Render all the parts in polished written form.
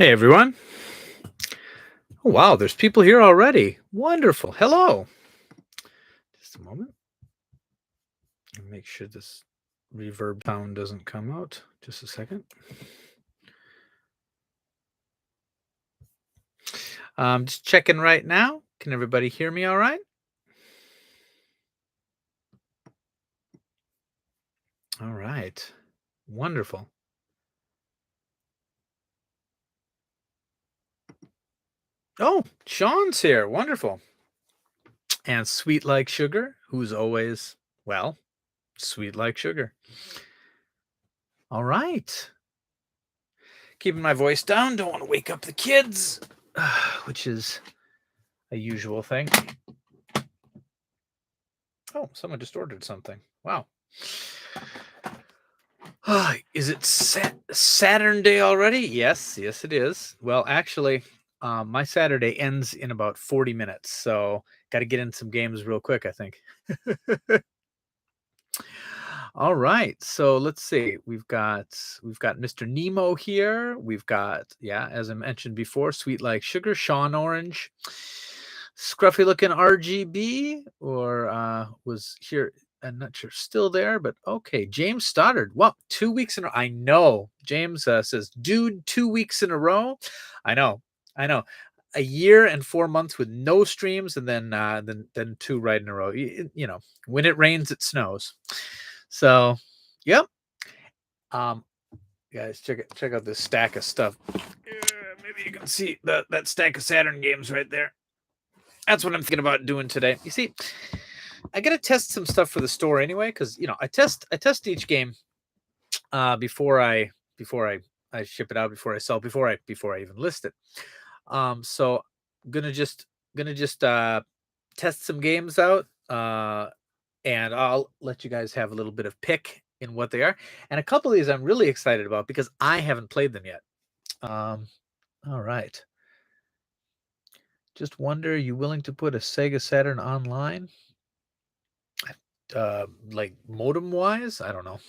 Hey everyone. Oh, wow, there's people here already. Wonderful. Hello. Just a moment. Make sure this reverb sound doesn't come out. Just a second. Just checking right now. Can everybody hear me all right? All right. Wonderful. Oh, Sean's here. Wonderful. And Sweet Like Sugar, who's always, well, sweet like sugar. All right. Keeping my voice down. Don't want to wake up the kids, which is a usual thing. Oh, someone just ordered something. Wow. Is it SATURNday already? Yes, yes, it is. Well, actually, my Saturday ends in about 40 minutes, so got to get in some games real quick, I think. All right, so let's see. We've got Mr. Nemo here. We've got, yeah, as I mentioned before, Sweet Like Sugar, Sean Orange, scruffy looking RGB, or was here. I'm not sure, still there, but okay. James Stoddard. Well, 2 weeks in a row. I know. James says, dude, 2 weeks in a row. I know. A year and 4 months with no streams, and then two right in a row. You know, when it rains, it snows. So, yep. Guys, check out this stack of stuff. Maybe you can see that stack of Saturn games right there. That's what I'm thinking about doing today. You see, I gotta test some stuff for the store anyway, because I test each game before I ship it out, before I sell, before I even list it. So gonna just test some games out, and I'll let you guys have a little bit of pick in what they are. And a couple of these I'm really excited about because I haven't played them yet. All right. Just wonder, you willing to put a Sega Saturn online? Like modem wise? I don't know.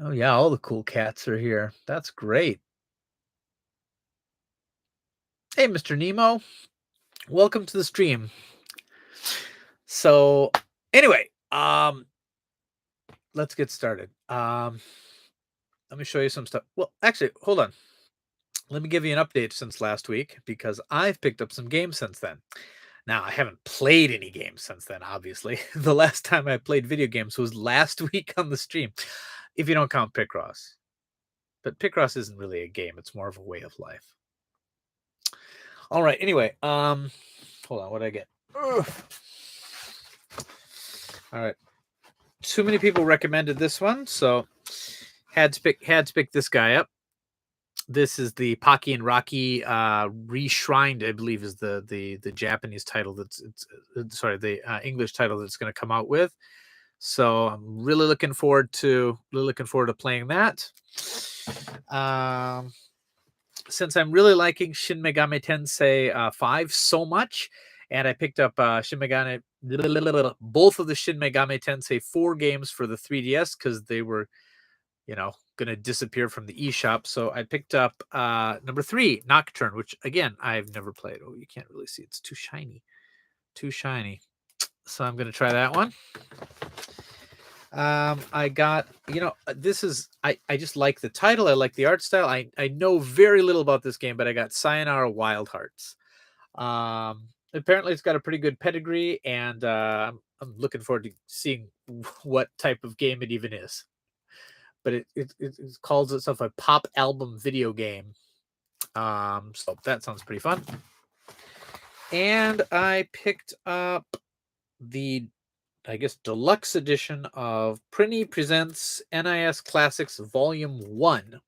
Oh yeah, all the cool cats are here. That's great. Hey, Mr. Nemo. Welcome to the stream. So anyway, let's get started. Let me show you some stuff. Well, actually, hold on. Let me give you an update since last week, because I've picked up some games since then. Now, I haven't played any games since then, obviously. The last time I played video games was last week on the stream, if you don't count Picross. But Picross isn't really a game, it's more of a way of life. All right, anyway, hold on, what did I get? Ugh. All right. Too many people recommended this one, so had to pick this guy up. This is the Pocky and Rocky Reshrined, I believe, is the Japanese title. Sorry, the English title that's going to come out with. So I'm really looking forward to playing that. Since I'm really liking Shin Megami Tensei 5 so much, and I picked up both of the Shin Megami Tensei 4 games for the 3DS because they were, going to disappear from the eShop. So I picked up number 3, Nocturne, which again I've never played. Oh, you can't really see; it's too shiny. So I'm going to try that one. I got, this is, I just like the title. I like the art style. I know very little about this game, but I got Sayonara Wild Hearts. Apparently it's got a pretty good pedigree, and I'm looking forward to seeing what type of game it even is. But it calls itself a pop album video game. So that sounds pretty fun. And I picked up the, I guess, deluxe edition of Prinny Presents NIS Classics Volume 1.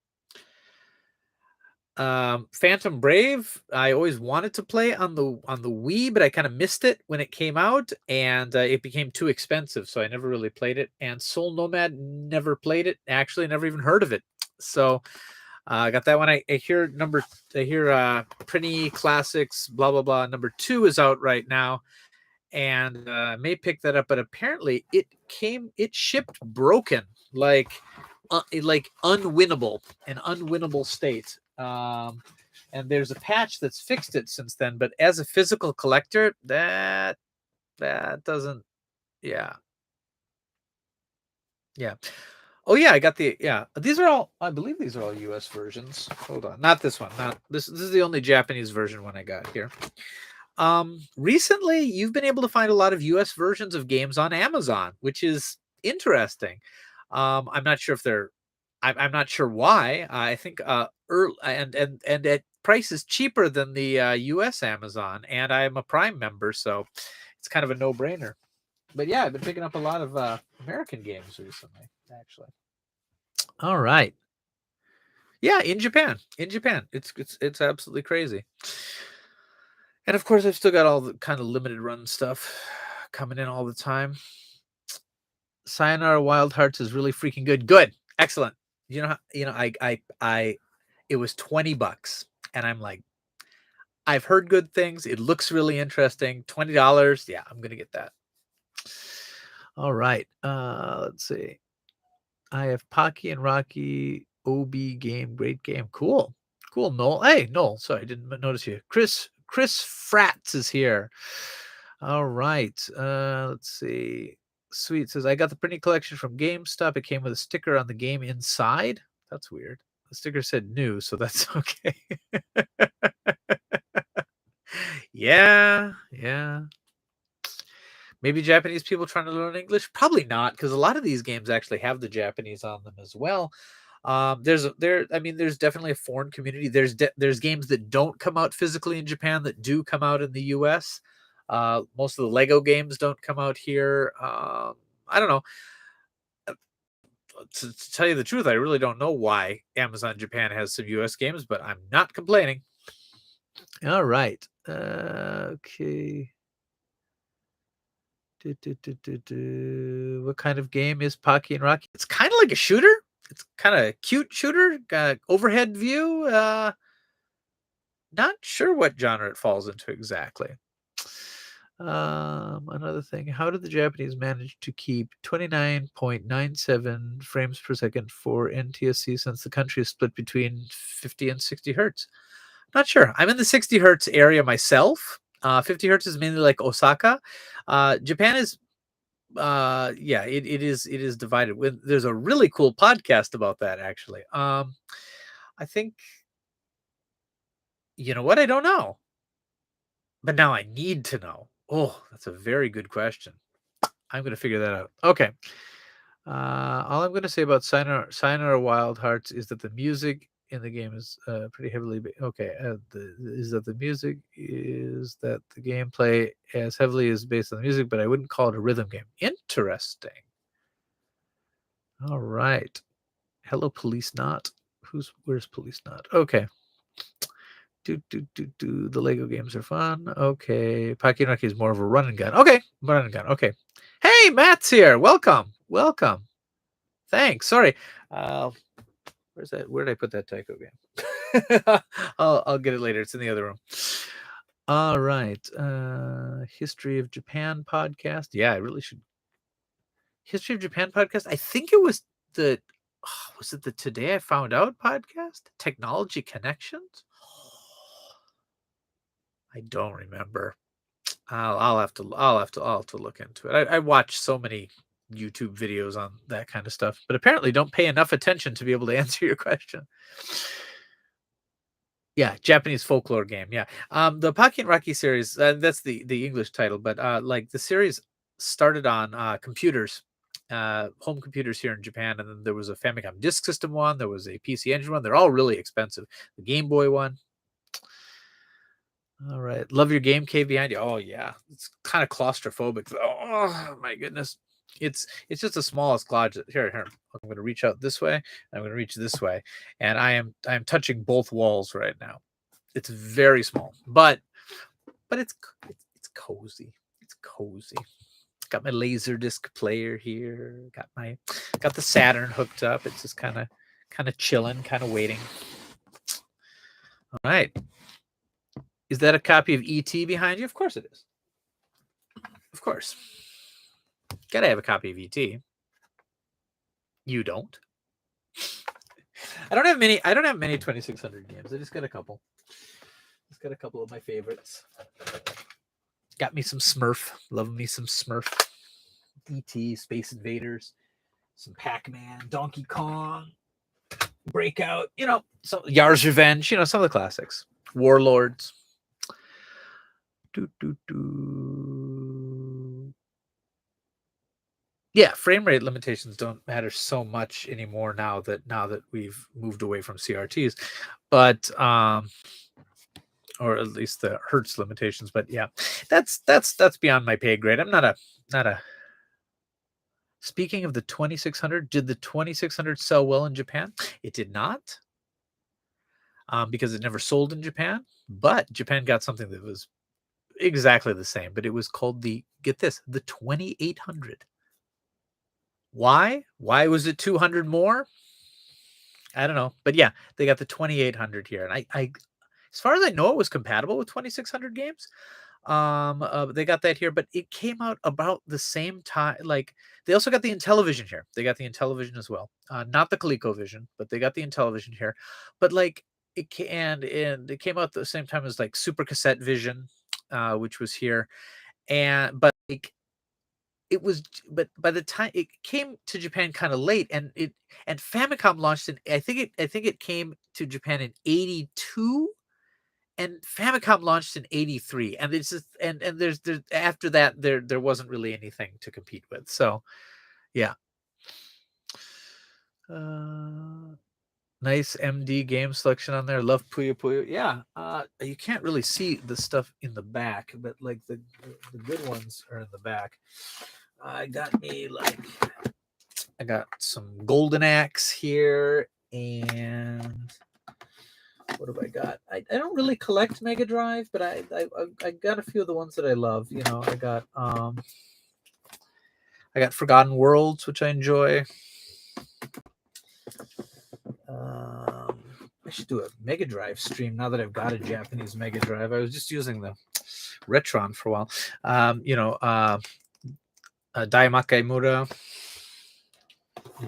Phantom Brave, I always wanted to play on the Wii, but I kind of missed it when it came out, and it became too expensive, so I never really played it. And Soul Nomad, never played it. Actually, never even heard of it. So I got that one. I hear Prinny Classics, blah blah blah. Number 2 is out right now, and I may pick that up. But apparently, it shipped broken, like unwinnable, an unwinnable state. And there's a patch that's fixed it since then. But as a physical collector, that doesn't. Yeah. Oh yeah, I got the These are all. I believe these are all U.S. versions. Hold on, not this one. Not this. This is the only Japanese version one I got here. Recently, you've been able to find a lot of U.S. versions of games on Amazon, which is interesting. I'm not sure if they're. I'm not sure why. I think and at prices cheaper than the U.S. Amazon, and I'm a Prime member, so it's kind of a no-brainer. But yeah, I've been picking up a lot of American games recently, actually. All right. Yeah, in Japan. It's absolutely crazy. And of course, I've still got all the kind of limited run stuff coming in all the time. Sayonara Wild Hearts is really freaking good. Good. Excellent. I it was $20 and I'm like, I've heard good things. It looks really interesting. $20. Yeah, I'm going to get that. All right. Let's see. I have Pocky and Rocky OB game. Great game. Cool. Noel. Hey, Noel. Sorry, I didn't notice you. Chris Fratz is here. All right. Let's see. Sweet says, I got the printing collection from GameStop. It came with a sticker on the game inside. That's weird. The sticker said new, so that's okay. Yeah. Maybe Japanese people trying to learn English? Probably not, because a lot of these games actually have the Japanese on them as well. There's definitely a foreign community. There's games that don't come out physically in Japan that do come out in the US. Most of the Lego games don't come out here. I don't know. To tell you the truth, I really don't know why Amazon Japan has some US games, but I'm not complaining. All right. Okay. What kind of game is Pocky and Rocky? It's kind of like a shooter. It's kind of a cute shooter. Got overhead view. Not sure what genre it falls into exactly. Another thing. How did the Japanese manage to keep 29.97 frames per second for Ntsc since the country is split between 50 and 60 hertz? Not sure. I'm in the 60 hertz area myself. 50 hertz is mainly like Osaka. Japan is it is divided. There's a really cool podcast about that, actually. I think, you know what, I don't know, but now I need to know. Oh, that's a very good question. I'm going to figure that out. Okay. All I'm going to say about Sayonara Wild Hearts is that the music in the game is pretty heavily the music is that the gameplay as heavily is based on the music, but I wouldn't call it a rhythm game. Interesting. All right. Hello, Police Not. Where's Police Not? Okay. The Lego games are fun. Okay. Pocky Rocky is more of a run and gun. Okay. Run and gun. Okay. Hey, Matt's here. Welcome. Thanks. Sorry. Where's that? Where did I put that Taiko game? I'll get it later. It's in the other room. All right. History of Japan podcast. Yeah, I really should. History of Japan podcast. I think it was was it the Today I Found Out podcast? Technology Connections? I don't remember. I'll have to look into it. I watch so many YouTube videos on that kind of stuff, but apparently don't pay enough attention to be able to answer your question. Yeah, Japanese folklore game. Yeah. The Pocky and Rocky series, that's the English title, but like the series started on computers, home computers here in Japan, and then there was a Famicom Disk System one, there was a PC Engine one. They're all really expensive. The Game Boy one. All right. Love your game cave behind you. Oh yeah. It's kind of claustrophobic. Oh my goodness. It's just the smallest closet. Here. I'm going to reach out this way. I'm going to reach this way. And I am touching both walls right now. It's very small, but it's cozy. It's cozy. Got my laser disc player here. Got the Saturn hooked up. It's just kind of chilling, kind of waiting. All right. Is that a copy of E.T. behind you? Of course it is. Of course. Gotta have a copy of E.T. You don't. I don't have many. I don't have many 2600 games. I just got a couple. Just got a couple of my favorites. Got me some Smurf. Love me some Smurf. DT, Space Invaders, some Pac-Man, Donkey Kong, Breakout. You know, some Yar's Revenge. You know, some of the classics. Warlords. Yeah, frame rate limitations don't matter so much anymore now that we've moved away from CRTs, but or at least the hertz limitations. But yeah, that's beyond my pay grade. I'm not a. Speaking of the 2600, did the 2600 sell well in Japan? It did not, because it never sold in Japan. But Japan got something that was exactly the same, but it was called the 2800. Why was it 200 more? I don't know, but yeah, they got the 2800 here, and I as far as I know, it was compatible with 2600 games. They got that here, but it came out about the same time. Like, they also got the Intellivision here. They got the Intellivision as well, not the ColecoVision, but they got the Intellivision here. But like, and it came out at the same time as like Super Cassette Vision, which was here, but like, it was, but by the time it came to Japan kind of late, and Famicom launched in, I think it came to Japan in 82, and Famicom launched in 83, and it's just, and there's after that there wasn't really anything to compete with. So yeah. Nice MD game selection on there. Love Puyo Puyo. Yeah, you can't really see the stuff in the back, but like the good ones are in the back. I got some Golden Axe here, and what have I got? I don't really collect Mega Drive, but I got a few of the ones that I love. You know, I got Forgotten Worlds, which I enjoy. I should do a Mega Drive stream now that I've got a Japanese Mega Drive. I was just using the Retron for a while. Daimakai Mura,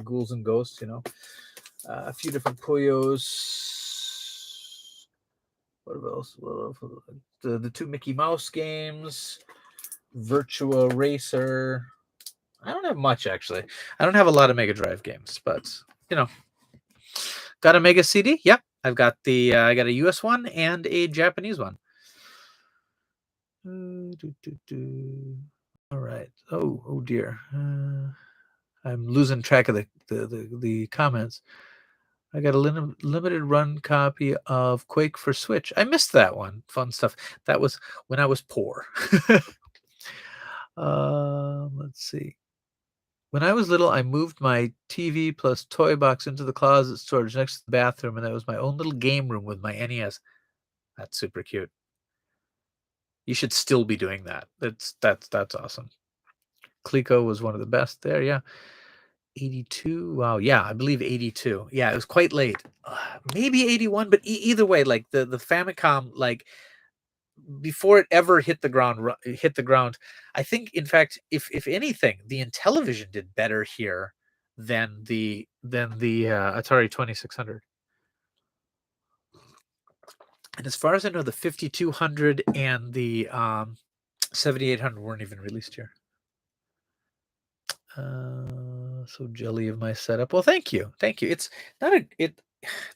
Ghouls and Ghosts, you know. A few different Puyos. What else? The two Mickey Mouse games. Virtua Racer. I don't have much, actually. I don't have a lot of Mega Drive games, but, you know. Got a Mega CD? Yep. I've got I got a US one and a Japanese one. All right. Oh dear. I'm losing track of the comments. I got a limited run copy of Quake for Switch. I missed that one. Fun stuff. That was when I was poor. Let's see. When I was little, I moved my TV plus toy box into the closet storage next to the bathroom, and that was my own little game room with my NES. That's super cute. You should still be doing that. That's awesome. Coleco was one of the best there. Yeah. 82. Wow. Yeah, I believe 82. Yeah, it was quite late. Maybe 81, but either way, like the Famicom, like before it ever hit the ground, I think, in fact, if anything, the Intellivision did better here than the Atari 2600. And as far as I know, the 5200 and the 7800 weren't even released here. So jelly of my setup. Well, thank you. It's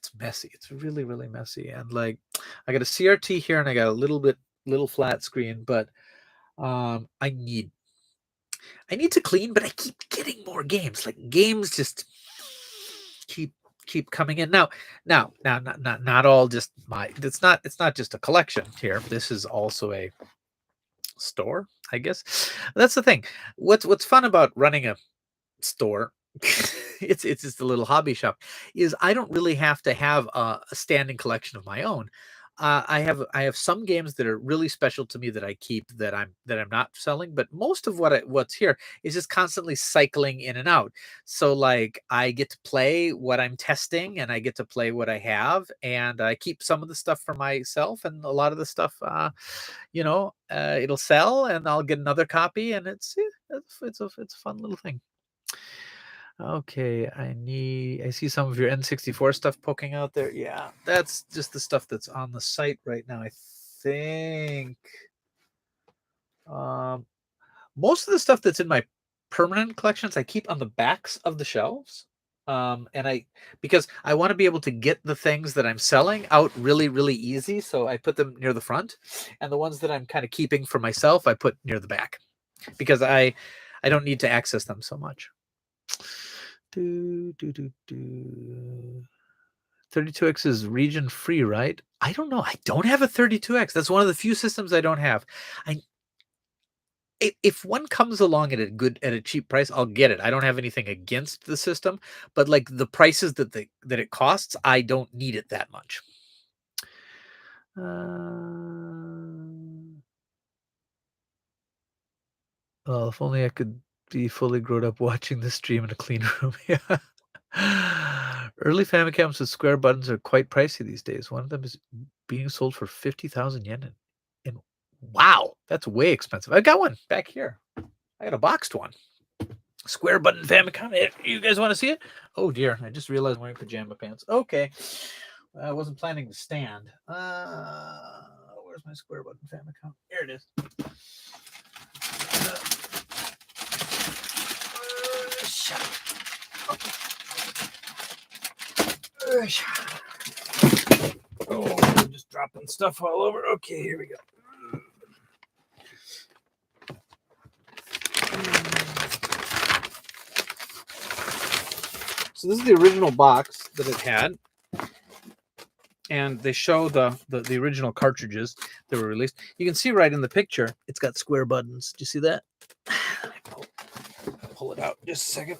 it's messy. It's really, really messy. And like, I got a CRT here, and I got a little flat screen, but I need to clean, but I keep getting more games. Like, games just keep coming in. Now, not all just my. It's not just a collection here. This is also a store, I guess. That's the thing. What's fun about running a store, it's just a little hobby shop, is I don't really have to have a standing collection of my own. I have some games that are really special to me that I keep, that I'm not selling, but most of what's here is just constantly cycling in and out. So like, I get to play what I'm testing, and I get to play what I have, and I keep some of the stuff for myself, and a lot of the stuff, it'll sell, and I'll get another copy, and it's a fun little thing. Okay, I see some of your N64 stuff poking out there. Yeah, that's just the stuff that's on the site right now, I think. Um, most of the stuff that's in my permanent collections, I keep on the backs of the shelves. And because I want to be able to get the things that I'm selling out really, really easy. So I put them near the front, and the ones that I'm kind of keeping for myself, I put near the back because I don't need to access them so much. 32X is region free, right? I don't know. I don't have a 32X. That's one of the few systems I don't have. I if one comes along at a cheap price, I'll get it. I don't have anything against the system, but like the prices that it costs, I don't need it that much. Well, if only I could be fully grown up watching the stream in a clean room. Yeah. Early Famicams with square buttons are quite pricey these days. One of them is being sold for 50,000 yen. And wow, that's way expensive. I got one back here. I got a boxed one. Square button Famicom. You guys want to see it? Oh dear, I just realized I'm wearing pajama pants. Okay. I wasn't planning to stand. Where's my square button Famicom? Here it is. Oh, I'm just dropping stuff all over. Okay, here we go. So this is the original box that it had, and they show the original cartridges that were released. You can see right in the picture, it's got square buttons. Do you see that? Let me pull it out just a second.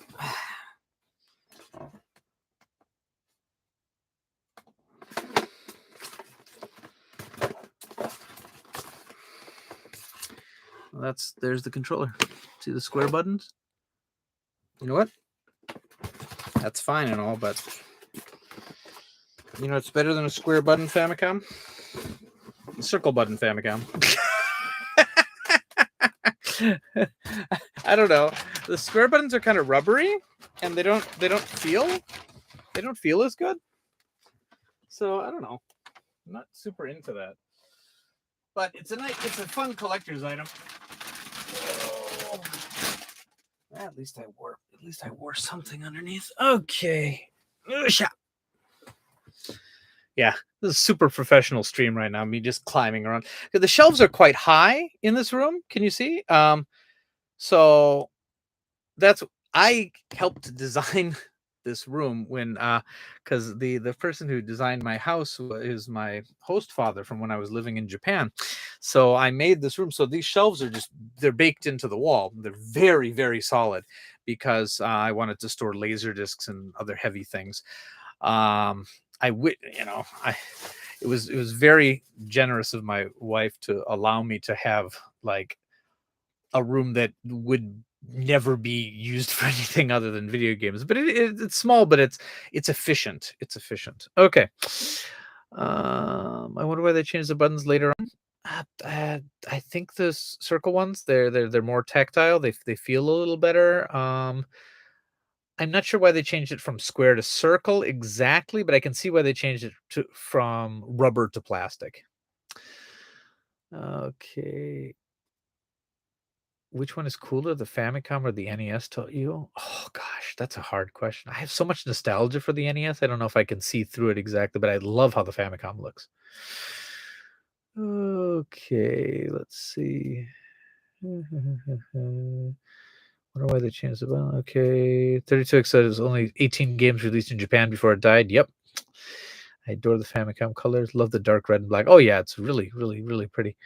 Well, there's the controller. See the square buttons? You know what? That's fine and all, but you know it's better than a square button Famicom? A circle button Famicom. I don't know. The square buttons are kind of rubbery, and they don't feel as good. So I don't know. I'm not super into that. But it's a fun collector's item. Oh. At least I wore something underneath. Okay. Yeah, this is a super professional stream right now. Me just climbing around. The shelves are quite high in this room. Can you see? So I helped design this room when because the person who designed my house is my host father from when I was living in Japan. So I made this room. So these shelves are they're baked into the wall. They're very, very solid because I wanted to store laser discs and other heavy things. It was very generous of my wife to allow me to have like a room that would never be used for anything other than video games. But it's small, but it's efficient. It's efficient. Okay. I wonder why they changed the buttons later on. I think the circle ones they're more tactile. They feel a little better. I'm not sure why they changed it from square to circle exactly, but I can see why they changed it from rubber to plastic. Okay. Which one is cooler, the Famicom or the NES to you? Oh gosh, that's a hard question. I have so much nostalgia for the NES. I don't know if I can see through it exactly, but I love how the Famicom looks. Okay, let's see. Wonder why they changed the button. Okay, 32X says only 18 games released in Japan before it died. Yep. I adore the Famicom colors. Love the dark red and black. Oh yeah, it's really, really, really pretty.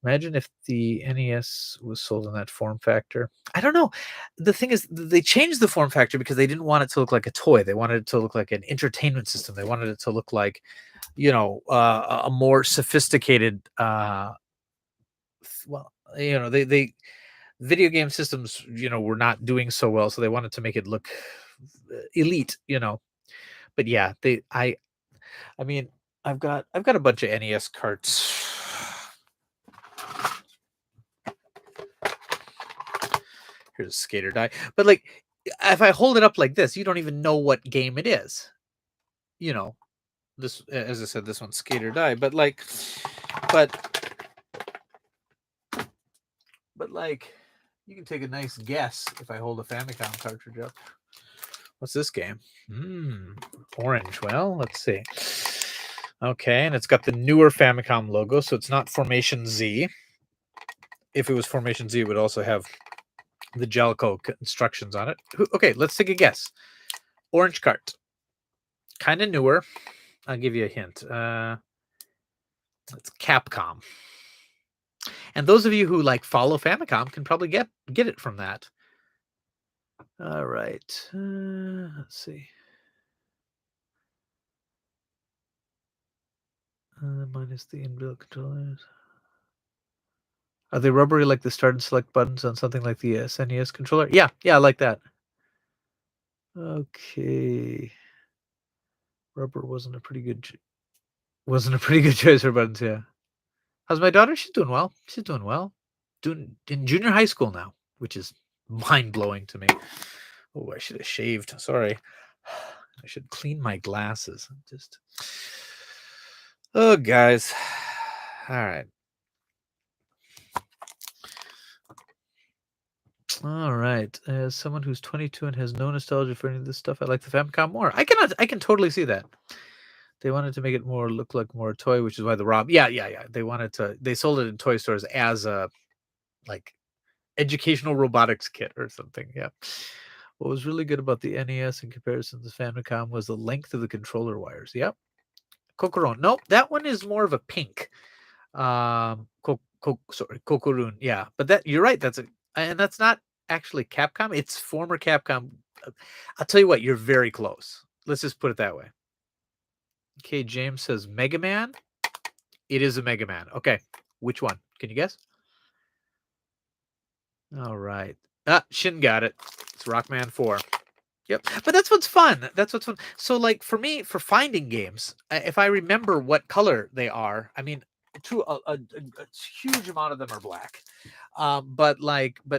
Imagine if the NES was sold in that form factor. I don't know. The thing is, they changed the form factor because they didn't want it to look like a toy. They wanted it to look like an entertainment system. They wanted it to look like, a more sophisticated. They video game systems, were not doing so well, so they wanted to make it look elite. But yeah, I mean, I've got a bunch of NES carts. Here's a skater die. But like if I hold it up like this, you don't even know what game it is. You know, this, as I said, this one's Skate or Die, but like, but like, you can take a nice guess if I hold a Famicom cartridge up. What's this game? Orange. Well, let's see. Okay, and it's got the newer Famicom logo, so it's not Formation Z. If it was Formation Z, it would also have the Jellicoe instructions on it. Okay, let's take a guess. Orange cart. Kind of newer. I'll give you a hint. It's Capcom. And those of you who like follow Famicom can probably get it from that. All right. Let's see. Minus the inbuilt controllers. Are they rubbery like the start and select buttons on something like the SNES controller? Yeah, I like that. Okay. Rubber wasn't a pretty good choice for buttons, yeah. How's my daughter? She's doing well. Doing in junior high school now, which is mind-blowing to me. Oh, I should have shaved. Sorry. I should clean my glasses. Oh, guys. All right. All right. As someone who's 22 and has no nostalgia for any of this stuff, I like the Famicom more. I can totally see that. They wanted to make it look like more a toy, which is why the ROM. Yeah. They sold it in toy stores as a like educational robotics kit or something. Yeah. What was really good about the NES in comparison to the Famicom was the length of the controller wires. Yep. Kokoron. Nope, that one is more of a pink. Kokorun. Yeah, but that you're right. And that's not actually Capcom. It's former Capcom. I'll tell you what. You're very close. Let's just put it that way. Okay, James says Mega Man. It is a Mega Man. Okay, which one? Can you guess? All right. Shin got it. It's Rockman 4. Yep. But that's what's fun. So like for me, for finding games, if I remember what color they are, I mean, a huge amount of them are black. But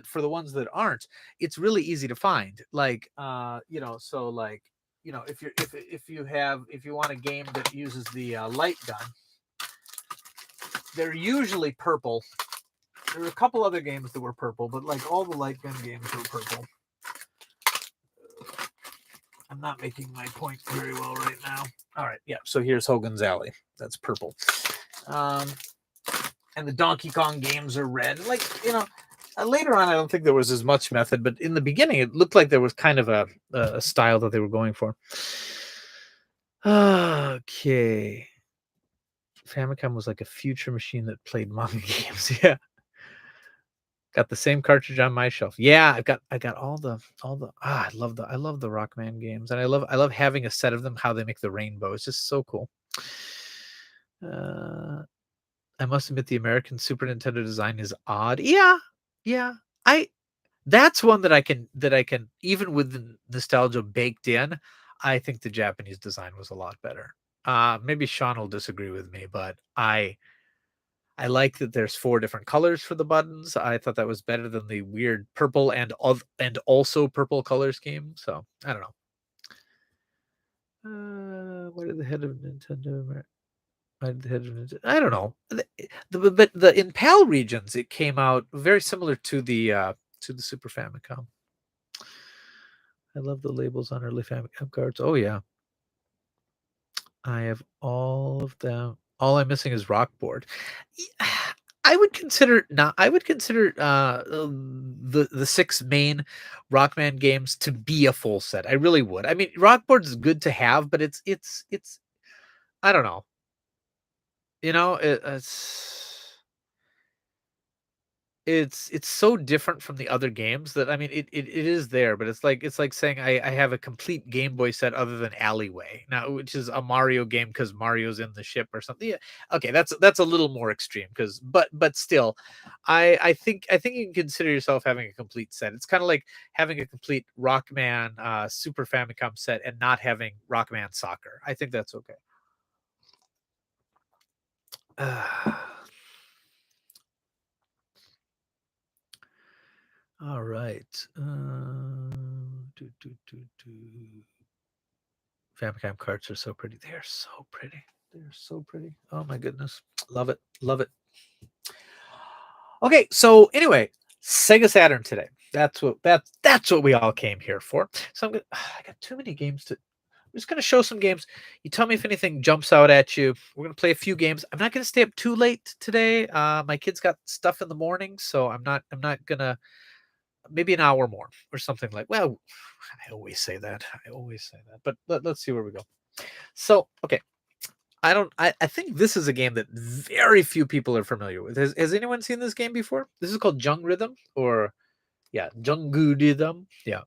for the ones that aren't, it's really easy to find. Like, so like, if you want a game that uses the light gun, they're usually purple. There were a couple other games that were purple, but like all the light gun games were purple. I'm not making my point very well right now. All right, yeah. So here's Hogan's Alley. That's purple. And the Donkey Kong games are red. Like, later on, I don't think there was as much method, but in the beginning, it looked like there was kind of a style that they were going for. Okay. Famicom was like a future machine that played manga games. Yeah. Got the same cartridge on my shelf. Yeah, I got all the I love the Rockman games, and I love having a set of them. How they make the rainbow, it's just so cool. I must admit the American Super Nintendo design is odd. Yeah. That's one that I can even with the nostalgia baked in. I think the Japanese design was a lot better. Maybe Sean will disagree with me, but I like that there's 4 different colors for the buttons. I thought that was better than the weird purple and also purple color scheme. So I don't know. What did the head of Nintendo? Why did the head of Nintendo? I don't know. But in PAL regions, it came out very similar to the Super Famicom. I love the labels on early Famicom cards. Oh yeah, I have all of them. All I'm missing is Rockboard. I would consider the 6 main Rockman games to be a full set. I really would. I mean, Rockboard is good to have, but it's I don't know. It's so different from the other games that I mean it is there, but it's like saying I have a complete Game Boy set other than Alleyway now, which is a Mario game because Mario's in the ship or something. Yeah, okay, that's a little more extreme because but still, I think you can consider yourself having a complete set. It's kind of like having a complete Rockman Super Famicom set and not having Rockman Soccer. I think that's okay. All right. Famicom carts are so pretty. They are so pretty. They're so pretty. Oh my goodness. Love it. Love it. Okay, so anyway, Sega Saturn today. That's what we all came here for. So I got too many games to. I'm just gonna show some games. You tell me if anything jumps out at you. We're gonna play a few games. I'm not gonna stay up too late today. My kids got stuff in the morning, so I'm not gonna. Maybe an hour more or something like. Well, I always say that. But let's see where we go. So okay, I think this is a game that very few people are familiar with. Has anyone seen this game before? This is called Jung Rhythm, or yeah, Jungu Rhythm. Yeah.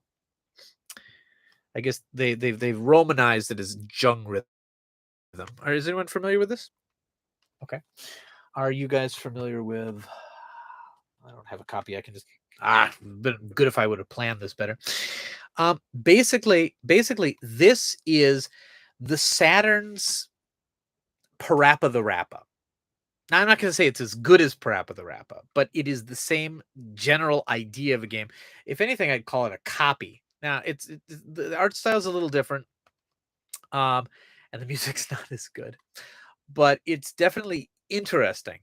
I guess they've romanized it as Jung Rhythm. Is anyone familiar with this? Okay. Are you guys familiar with I don't have a copy. I can just been good if I would have planned this better. Basically this is the Saturn's Parappa the Rappa. Now, I'm not going to say it's as good as Parappa the Rappa, but it is the same general idea of a game. If anything, I'd call it a copy. Now, the art style is a little different, and the music's not as good, but it's definitely interesting.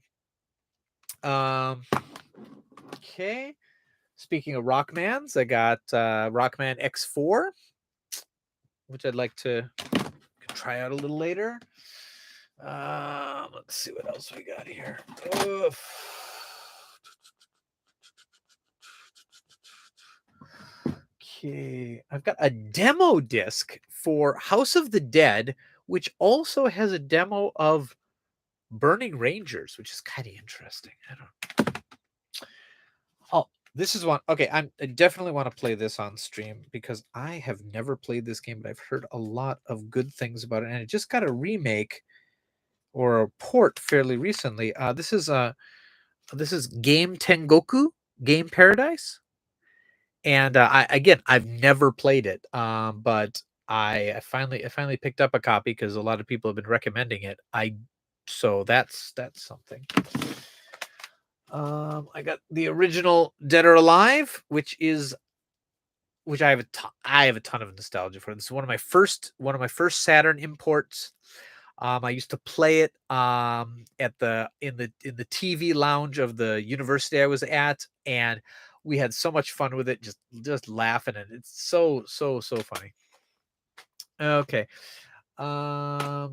Okay. Speaking of Rockmans, I got Rockman X4, which I'd like to try out a little later. Let's see what else we got here. Okay, I've got a demo disc for House of the Dead, which also has a demo of Burning Rangers, which is kind of interesting. I don't. Oh, this is one. Okay, I definitely want to play this on stream because I have never played this game, but I've heard a lot of good things about it, and it just got a remake or a port fairly recently. This is Game Tengoku, Game Paradise, and I've never played it, but I finally picked up a copy because a lot of people have been recommending it. So that's something. I got the original Dead or Alive, which I have a ton of nostalgia for. This is one of my first Saturn imports. I used to play it in the TV lounge of the university I was at, and we had so much fun with it, just laughing, and it's so funny. Okay. I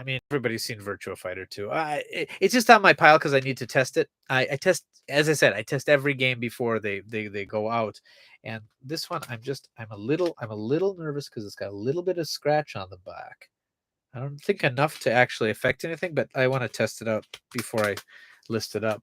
mean, everybody's seen Virtua Fighter 2. It's just on my pile because I need to test it. I test, as I said, I test every game before they go out. And this one, I'm a little nervous because it's got a little bit of scratch on the back. I don't think enough to actually affect anything, but I want to test it out before I list it up.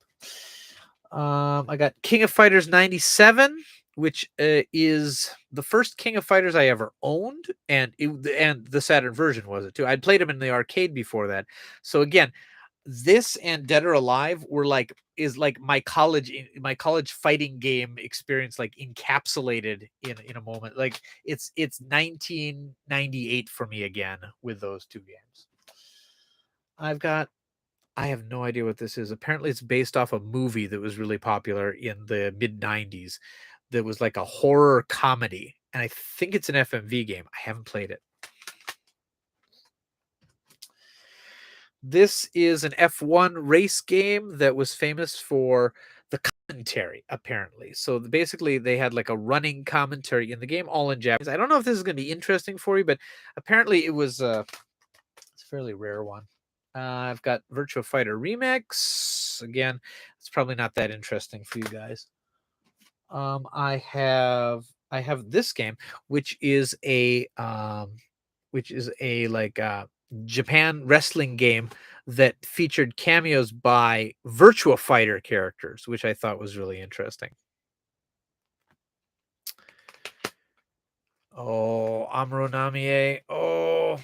I got King of Fighters 97, which is the first King of Fighters I ever owned, and the Saturn version was it too. I'd played them in the arcade before that. So again, this and Dead or Alive is like my college fighting game experience, like encapsulated in a moment. Like it's 1998 for me again with those two games. I have no idea what this is. Apparently it's based off a movie that was really popular in the mid 90s that was like a horror comedy, and I think it's an FMV game. I haven't played it. This is an F1 race game that was famous for the commentary, apparently. So basically, they had like a running commentary in the game, all in Japanese. I don't know if this is going to be interesting for you, but apparently it was it's a fairly rare one. I've got Virtua Fighter Remax. Again, it's probably not that interesting for you guys. I have this game, which is a like Japan wrestling game that featured cameos by Virtua Fighter characters, which I thought was really interesting. Oh, Amuro Namie. Oh,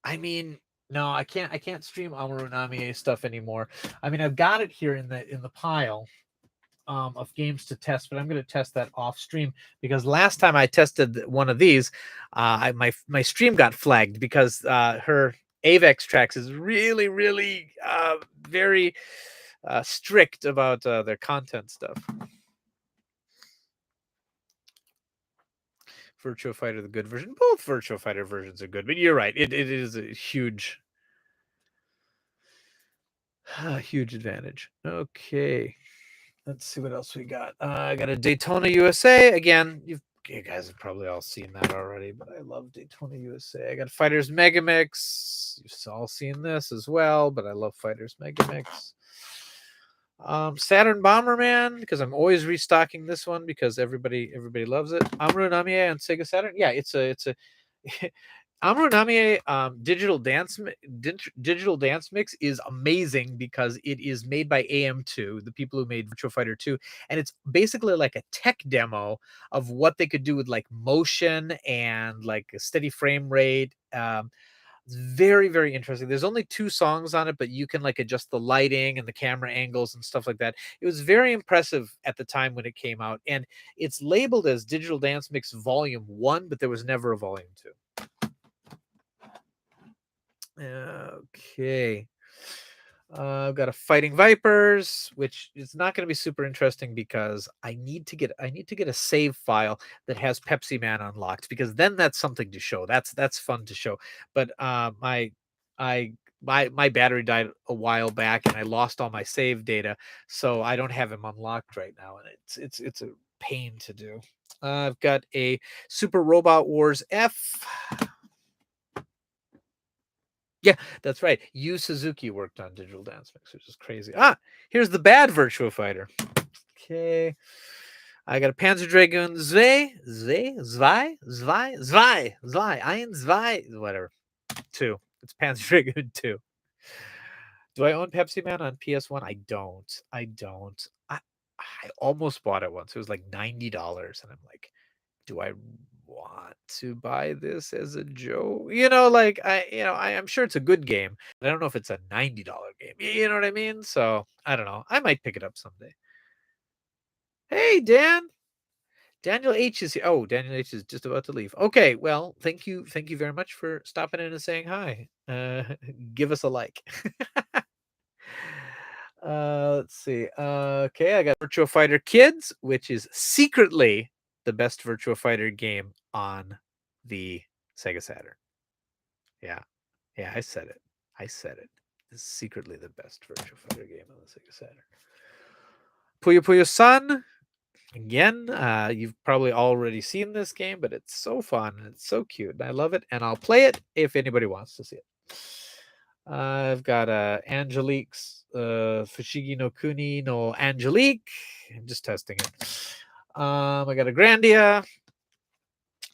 I mean, no, I can't stream Amuro Namie stuff anymore. I mean, I've got it here in the pile of games to test, but I'm going to test that off stream because last time I tested one of these, my stream got flagged because her AVEX tracks is really very strict about their content stuff. Virtua Fighter, the good version. Both Virtua Fighter versions are good, but you're right. It is a huge, huge advantage. Okay. Let's see what else we got. I got a Daytona USA. Again, you guys have probably all seen that already, but I love Daytona USA. I got Fighters Megamix. You've all seen this as well, but I love Fighters Megamix. Saturn Bomberman, because I'm always restocking this one because everybody loves it. Amuro Namie on Sega Saturn. Yeah, it's a Amuro Namie digital dance mix is amazing because it is made by AM2, the people who made Virtua Fighter 2, and it's basically like a tech demo of what they could do with like motion and like a steady frame rate. It's very, very interesting. There's only 2 songs on it, but you can like adjust the lighting and the camera angles and stuff like that. It was very impressive at the time when it came out, and it's labeled as Digital Dance Mix Volume 1, but there was never a Volume 2. Okay. I've got a Fighting Vipers, which is not going to be super interesting because I need to get a save file that has Pepsi Man unlocked, because then that's something to show. That's fun to show. But my battery died a while back and I lost all my save data, so I don't have him unlocked right now, and it's a pain to do. I've got a Super Robot Wars F. Yeah, that's right. Yu Suzuki worked on Digital Dance Mix, which is crazy. Here's the bad Virtua Fighter. Okay. I got a Panzer Dragoon Zwei, whatever. 2. It's Panzer Dragoon 2. Do I own Pepsi Man on PS1? I don't. I almost bought it once. It was like $90, and I'm like, do I want to buy this as a joke? Like I'm sure it's a good game, but I don't know if it's a $90 game. You know what I mean? So I don't know. I might pick it up someday. Hey, Dan. Daniel H is here. Oh, Daniel H is just about to leave. Okay, well, thank you very much for stopping in and saying hi. Give us a like. Let's see. Okay, I got Virtua Fighter Kids, which is secretly the best Virtua Fighter game on the Sega Saturn. Yeah, I said it. It's secretly the best Virtua Fighter game on the Sega Saturn. Puyo Puyo Sun. Again, you've probably already seen this game, but it's so fun and it's so cute, and I love it. And I'll play it if anybody wants to see it. I've got Angelique's Fushigi no Kuni no Angelique. I'm just testing it. I got a Grandia.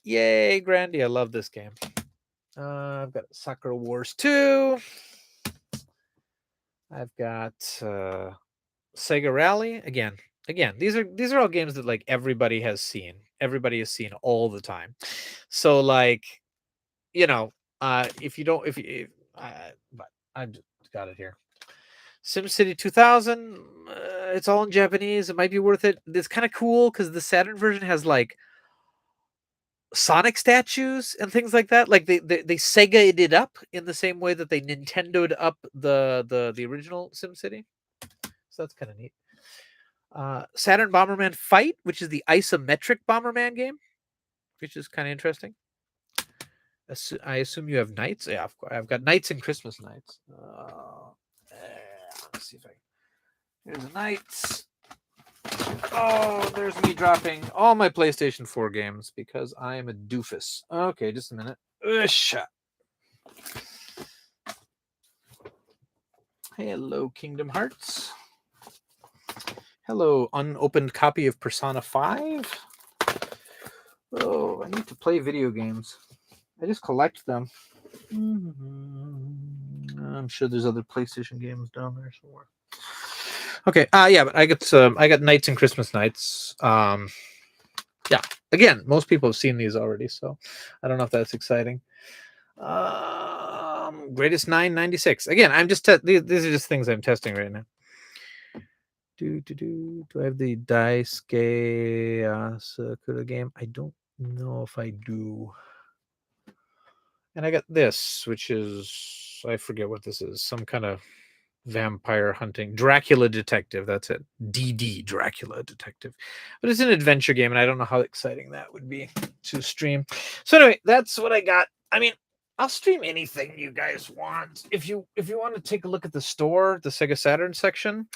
Yay, Grandia. I love this game. I've got Sakura Wars 2. I've got Sega Rally. Again, these are all games that like everybody has seen. Everybody has seen all the time. So like, if you don't, but I've just got it here. SimCity 2000. It's all in Japanese. It might be worth it. It's kind of cool because the Saturn version has like Sonic statues and things like that. Like they Sega'd it up in the same way that they Nintendo'd up the original SimCity. So that's kind of neat. Saturn Bomberman Fight, which is the isometric Bomberman game, which is kind of interesting. I assume you have Knights. Yeah, of course. I've got Knights and Christmas Knights. Let's see if I. Here's the Knights. Oh, there's me dropping all my PlayStation 4 games because I am a doofus. Okay, just a minute. Hello, Kingdom Hearts. Hello, unopened copy of Persona 5. Oh, I need to play video games. I just collect them. I'm sure there's other PlayStation games down there somewhere. Okay, yeah, but I got Knights and Christmas Nights. Yeah, again, most people have seen these already, so I don't know if that's exciting. Greatest 996. Again, I'm just these are just things I'm testing right now. Do I have the Daisuke Sakura game? I don't know if I do. And I got this, which is, I forget what this is. Some kind of vampire hunting, Dracula Detective. That's it. DD Dracula Detective. But it's an adventure game, and I don't know how exciting that would be to stream. So anyway, that's what I got. I mean, I'll stream anything you guys want. If you want to take a look at the store, the Sega Saturn section,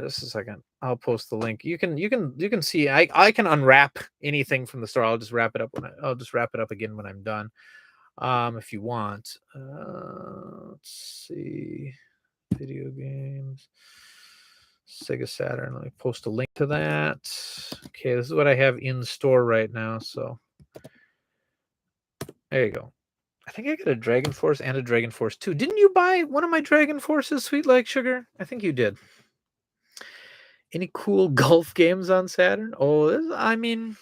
just a second. I'll post the link. You can see. I can unwrap anything from the store. I'll just wrap it up I'll just wrap it up again when I'm done. If you want. Let's see. Video games. Sega Saturn. Let me post a link to that. Okay, this is what I have in store right now. So there you go. I think I got a Dragonforce and a Dragonforce 2. Didn't you buy one of my Dragonforces, Sweet Like Sugar? I think you did. Any cool golf games on Saturn? Oh, I mean,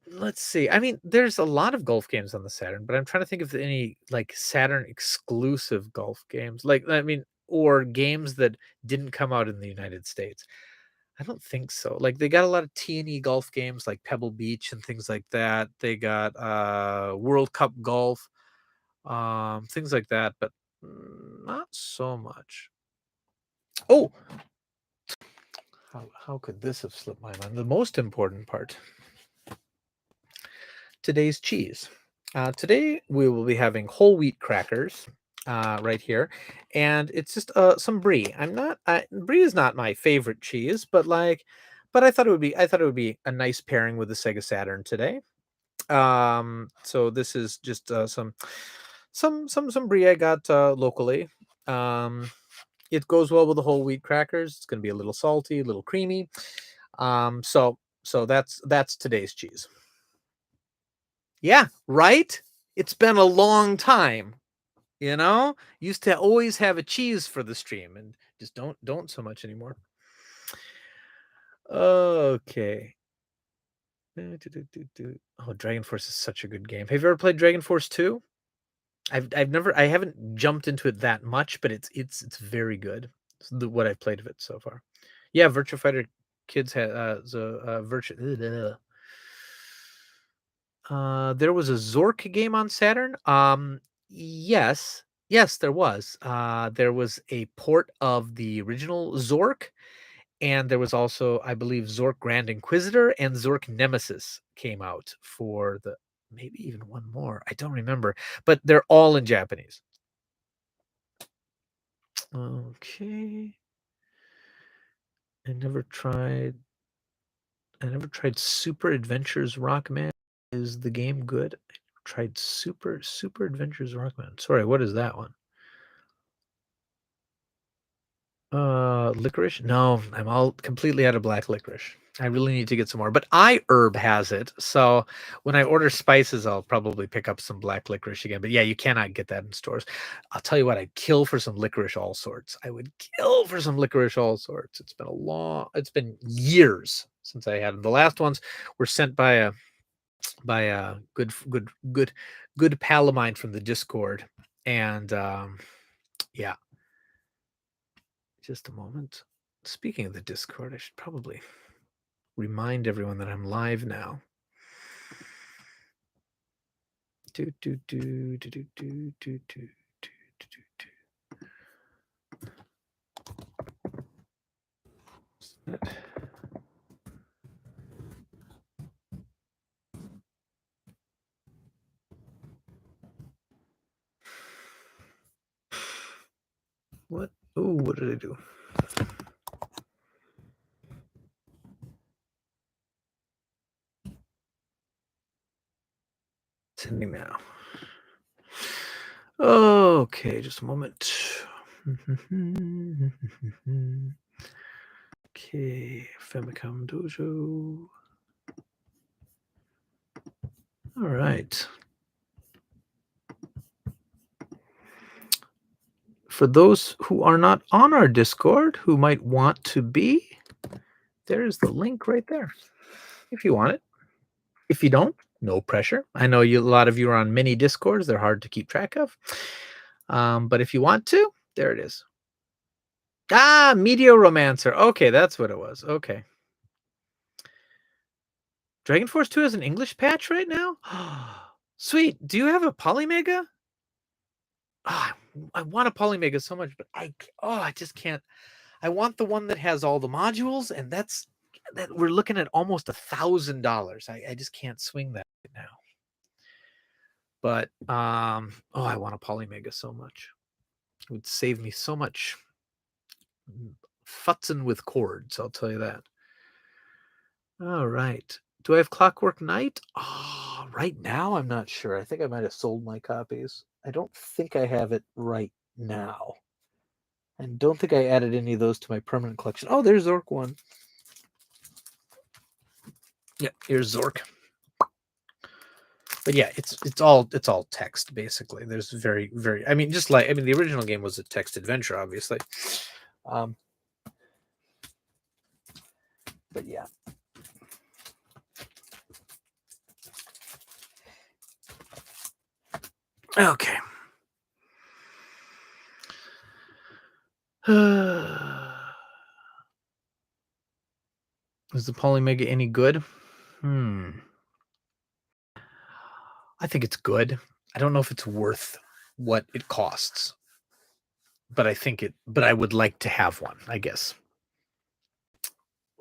let's see. I mean, there's a lot of golf games on the Saturn, but I'm trying to think of any like Saturn exclusive golf games. Like, I mean, or games that didn't come out in the United States. I don't think so. Like they got a lot of T&E golf games like Pebble Beach and things like that. They got World Cup golf, things like that, but not so much. Oh, how could this have slipped my mind? The most important part. Today's cheese. Today we will be having whole wheat crackers right here, and it's just some brie. Brie is not my favorite cheese, but I thought it would be a nice pairing with the Sega Saturn today. So this is just some brie I got locally. It goes well with the whole wheat crackers. It's going to be a little salty, a little creamy. So that's today's cheese. Yeah, right? It's been a long time. You know? Used to always have a cheese for the stream and just don't so much anymore. Okay. Oh, Dragonforce is such a good game. Have you ever played Dragonforce 2? I haven't jumped into it that much, but it's very good. It's what I've played of it so far. Yeah, Virtua Fighter Kids had Virtua. There was a Zork game on Saturn. Yes, there was. There was a port of the original Zork, and there was also, I believe, Zork Grand Inquisitor and Zork Nemesis came out for the maybe even one more. I don't remember, but they're all in Japanese. Okay. I never tried Super Adventures Rockman. Is the game good? I tried Super Adventures Rockman. Sorry, what is that one? Licorice? No, I'm all completely out of black licorice. I really need to get some more, but iHerb has it. So when I order spices, I'll probably pick up some black licorice again. But yeah, you cannot get that in stores. I'll tell you what, I'd kill for some licorice all sorts. I would kill for some licorice all sorts. It's been years since I had them. The last ones were sent by a good pal of mine from the Discord. And yeah. Just a moment. Speaking of the Discord, I should probably remind everyone that I'm live now. Do do do do do do do do do do. What? Oh, what did I do? Sending now. Okay, just a moment. Okay, Famicom Dojo. All right. For those who are not on our Discord, who might want to be, there's the link right there. If you want it. If you don't, no pressure. I know a lot of you are on many Discords. They're hard to keep track of. But if you want to, there it is. Media Romancer. Okay, that's what it was. Okay. Dragonforce 2 has an English patch right now? Sweet. Do you have a Polymega? want a Polymega so much, but I just can't. I want the one that has all the modules, and that we're looking at almost $1,000. I just can't swing that right now. But I want a Polymega so much. It would save me so much futzing with cords, I'll tell you that. All right. Do I have Clockwork Knight? Oh, right now I'm not sure. I think I might have sold my copies. I don't think I have it right now. I don't think I added any of those to my permanent collection. Oh, there's Zork 1. Yeah, here's Zork. But yeah, it's all text basically. There's very the original game was a text adventure, obviously. But yeah. Okay. Is the Polymega any good? I think it's good. I don't know if it's worth what it costs, but I would like to have one, I guess.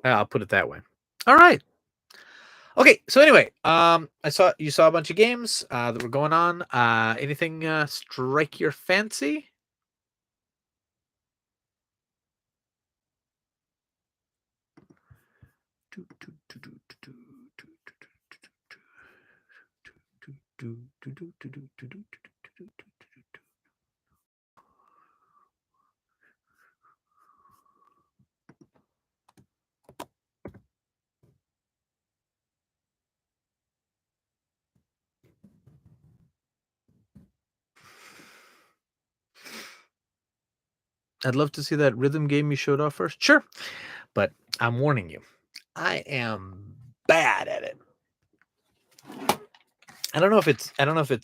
I'll put it that way. All right. Okay, so anyway, you saw a bunch of games that were going on. Anything strike your fancy? I'd love to see that rhythm game you showed off first. Sure. But I'm warning you, I am bad at it. I don't know if it's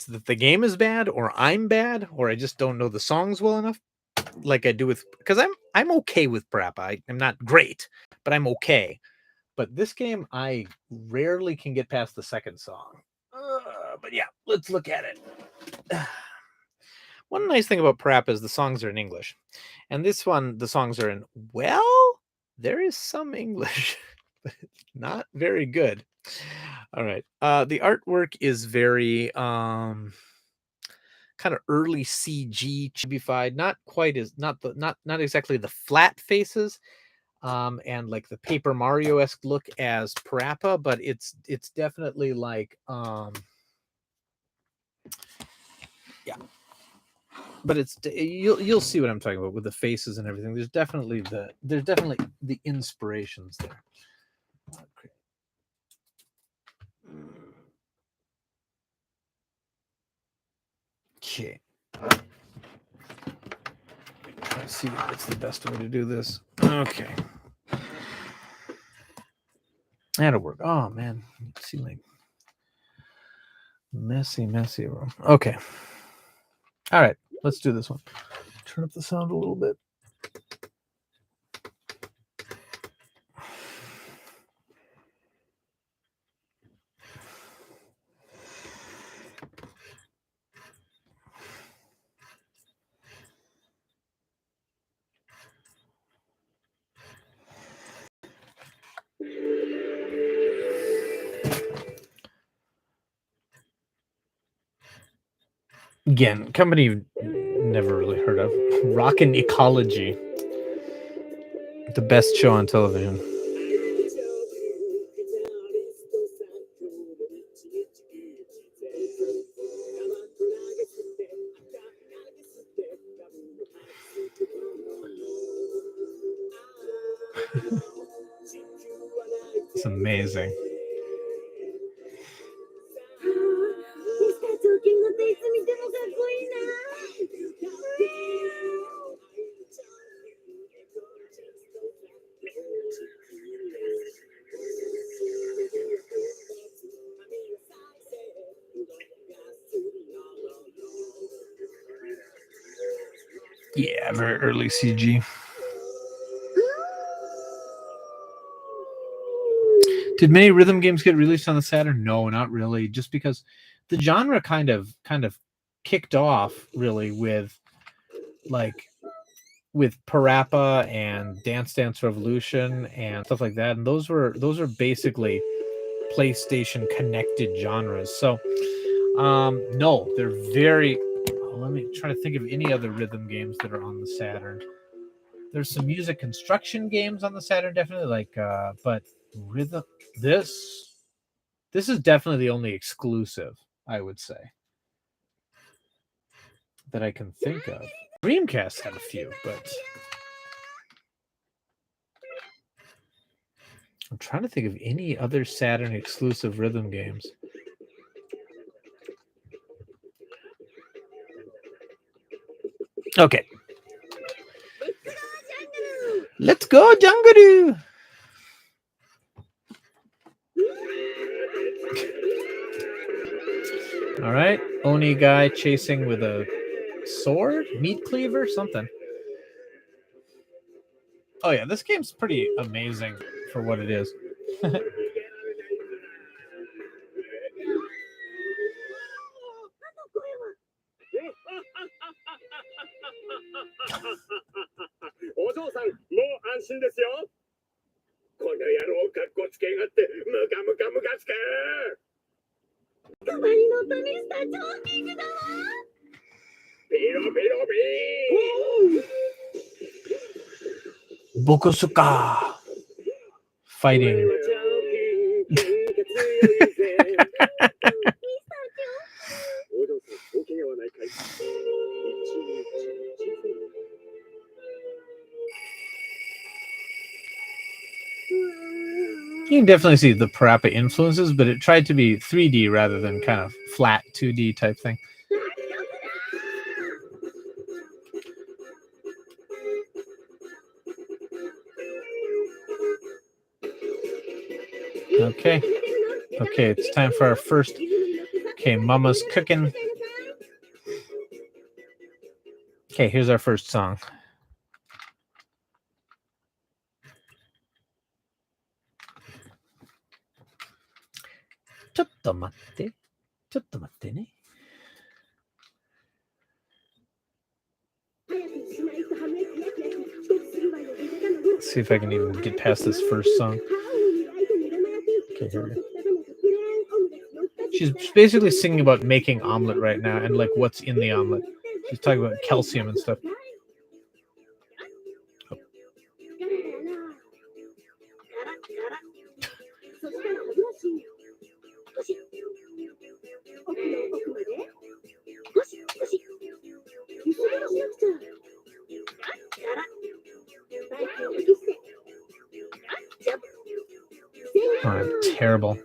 that the game is bad or I'm bad or I just don't know the songs well enough. Like I do with, because I'm okay with Parappa. I'm not great, but I'm okay. But this game, I rarely can get past the second song. But yeah, let's look at it. One nice thing about Parappa is the songs are in English. And this one, the songs are in, well, there is some English, but it's not very good. All right. The artwork is very kind of early CG chibified, not quite as not exactly the flat faces and like the Paper Mario-esque look as Parappa, but it's definitely like yeah. But it's you'll see what I'm talking about with the faces and everything. There's definitely the inspirations there. Okay. Let's see what's the best way to do this. Okay. That'll work. Oh man. Let's see, like messy room. Okay. All right. Let's do this one. Turn up the sound a little bit. Again, company you've never really heard of. Rockin' Ecology. The best show on television. It's amazing. Yeah, very early CG. Did many rhythm games get released on the Saturn? No, not really. Just because the genre kind of kicked off really with like with Parappa and Dance Dance Revolution and stuff like that. And those are basically PlayStation connected genres. So no, they're very let me try to think of any other rhythm games that are on the Saturn. There's some music construction games on the Saturn, definitely, like but rhythm this is definitely the only exclusive, I would say, that I can think of. Dreamcast had a few, but I'm trying to think of any other Saturn exclusive rhythm games. Okay. Let's go, Jungaroo! All right. Oni guy chasing with a sword? Meat cleaver? Something. Oh, yeah. This game's pretty amazing for what it is. Bokusuka fighting. You can definitely see the Parappa influences, but it tried to be 3D rather than kind of flat 2D type thing. Okay. Okay, it's time for our first. Okay, Mama's cooking. Okay, here's our first song. Chotto matte. Chotto matte ne. Let's see if I can even get past this first song. Okay, here we go. She's basically singing about making omelet right now and like what's in the omelet. She's talking about calcium and stuff. Oh. Oh, I'm terrible.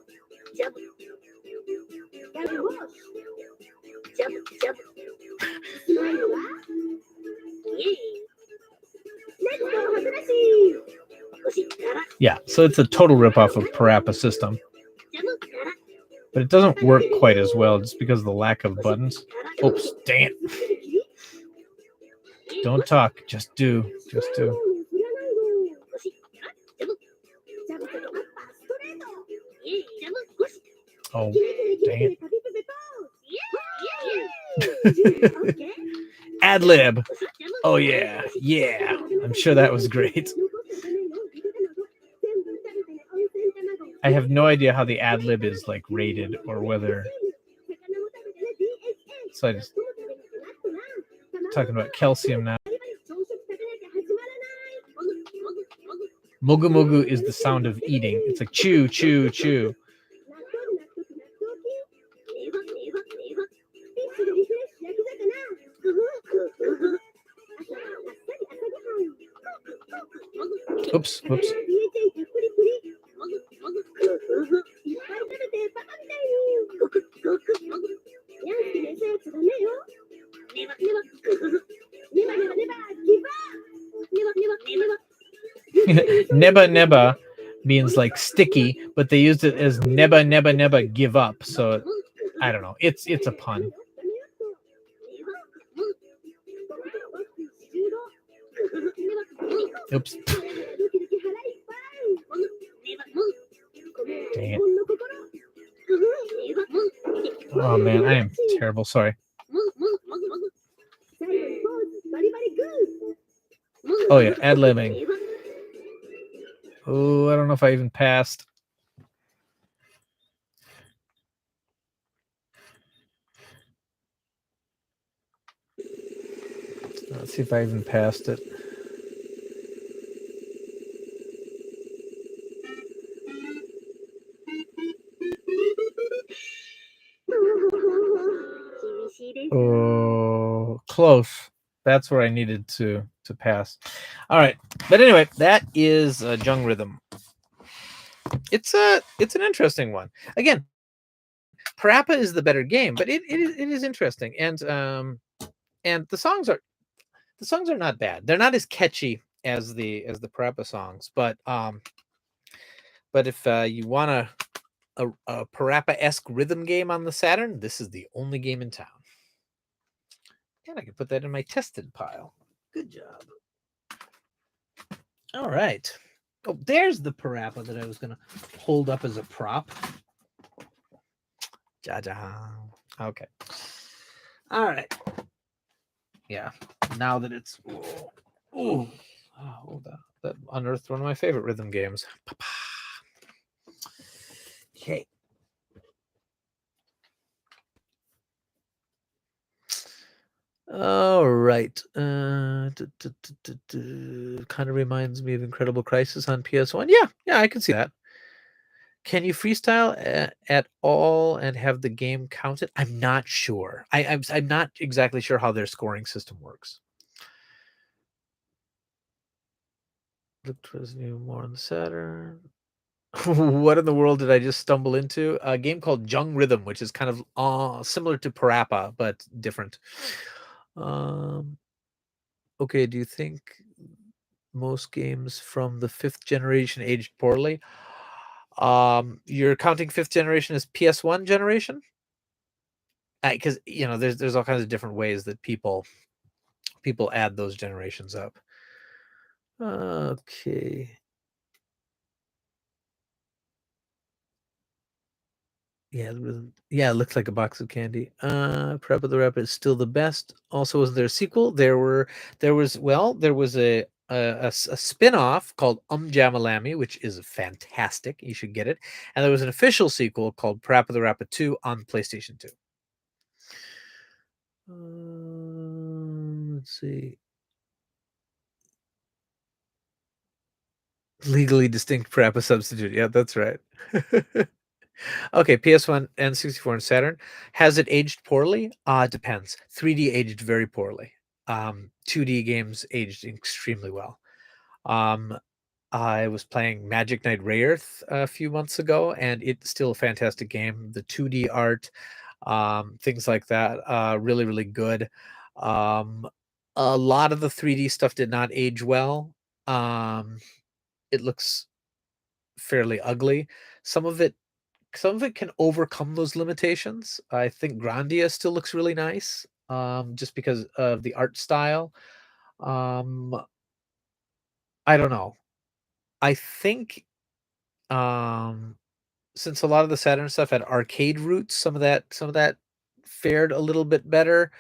Yeah, so it's a total ripoff of Parappa System. But it doesn't work quite as well just because of the lack of buttons. Oops, dang it. Don't talk, just do. Just do. Oh, dang it. Ad lib. Oh, yeah. Yeah. I'm sure that was great. I have no idea how the ad lib is like rated or whether. So I just talking about calcium now. Mogu mogu is the sound of eating. It's like chew, chew, chew. Oops, whoops. Neba neba means like sticky, but they used it as neba neba neba give up. So I don't know. It's a pun. Oops. Dang it. Oh man, I am terrible. Sorry. Oh yeah, ad-libbing. Oh, I don't know if I even passed. Let's see if I even passed it. Oh, close. That's where I needed to pass. All right, but anyway, that is Jung Rhythm. It's an interesting one. Again, Parappa is the better game, but it is interesting, and the songs are not bad. They're not as catchy as the Parappa songs, but if you want a Parappa-esque rhythm game on the Saturn, this is the only game in town. And I can put that in my tested pile. Good job. All right. Oh, there's the Parappa that I was going to hold up as a prop. Ja-ja. Okay. All right. Yeah. Now that it's... Oh, that unearthed one of my favorite rhythm games. Okay. All right. Kind of reminds me of Incredible Crisis on PS1. Yeah, I can see that. Can you freestyle at all and have the game counted? I'm not sure. I'm not exactly sure how their scoring system works. Looked was new more on the Saturn. What in the world did I just stumble into? A game called Jung Rhythm, which is kind of similar to Parappa, but different. Okay, do you think most games from the 5th generation aged poorly? You're counting 5th generation as PS1 generation? Because there's all kinds of different ways that people add those generations up. Okay. Yeah, it looks like a box of candy. Parappa the Rapper is still the best. Also, was there a sequel? There was a spin-off called Jamalami, which is fantastic. You should get it. And there was an official sequel called Parappa the Rapper 2 on PlayStation 2. Let's see. Legally distinct Parappa substitute. Yeah, that's right. Okay, PS1, N64, and Saturn. Has it aged poorly? It depends. 3D aged very poorly. 2D games aged extremely well. I was playing Magic Knight Rayearth a few months ago, and it's still a fantastic game. The 2D art, things like that, really, really good. A lot of the 3D stuff did not age well. It looks fairly ugly. Some of it can overcome those limitations. I think Grandia still looks really nice, just because of the art style. Um, I don't know. I think since a lot of the Saturn stuff had arcade roots, some of that fared a little bit better.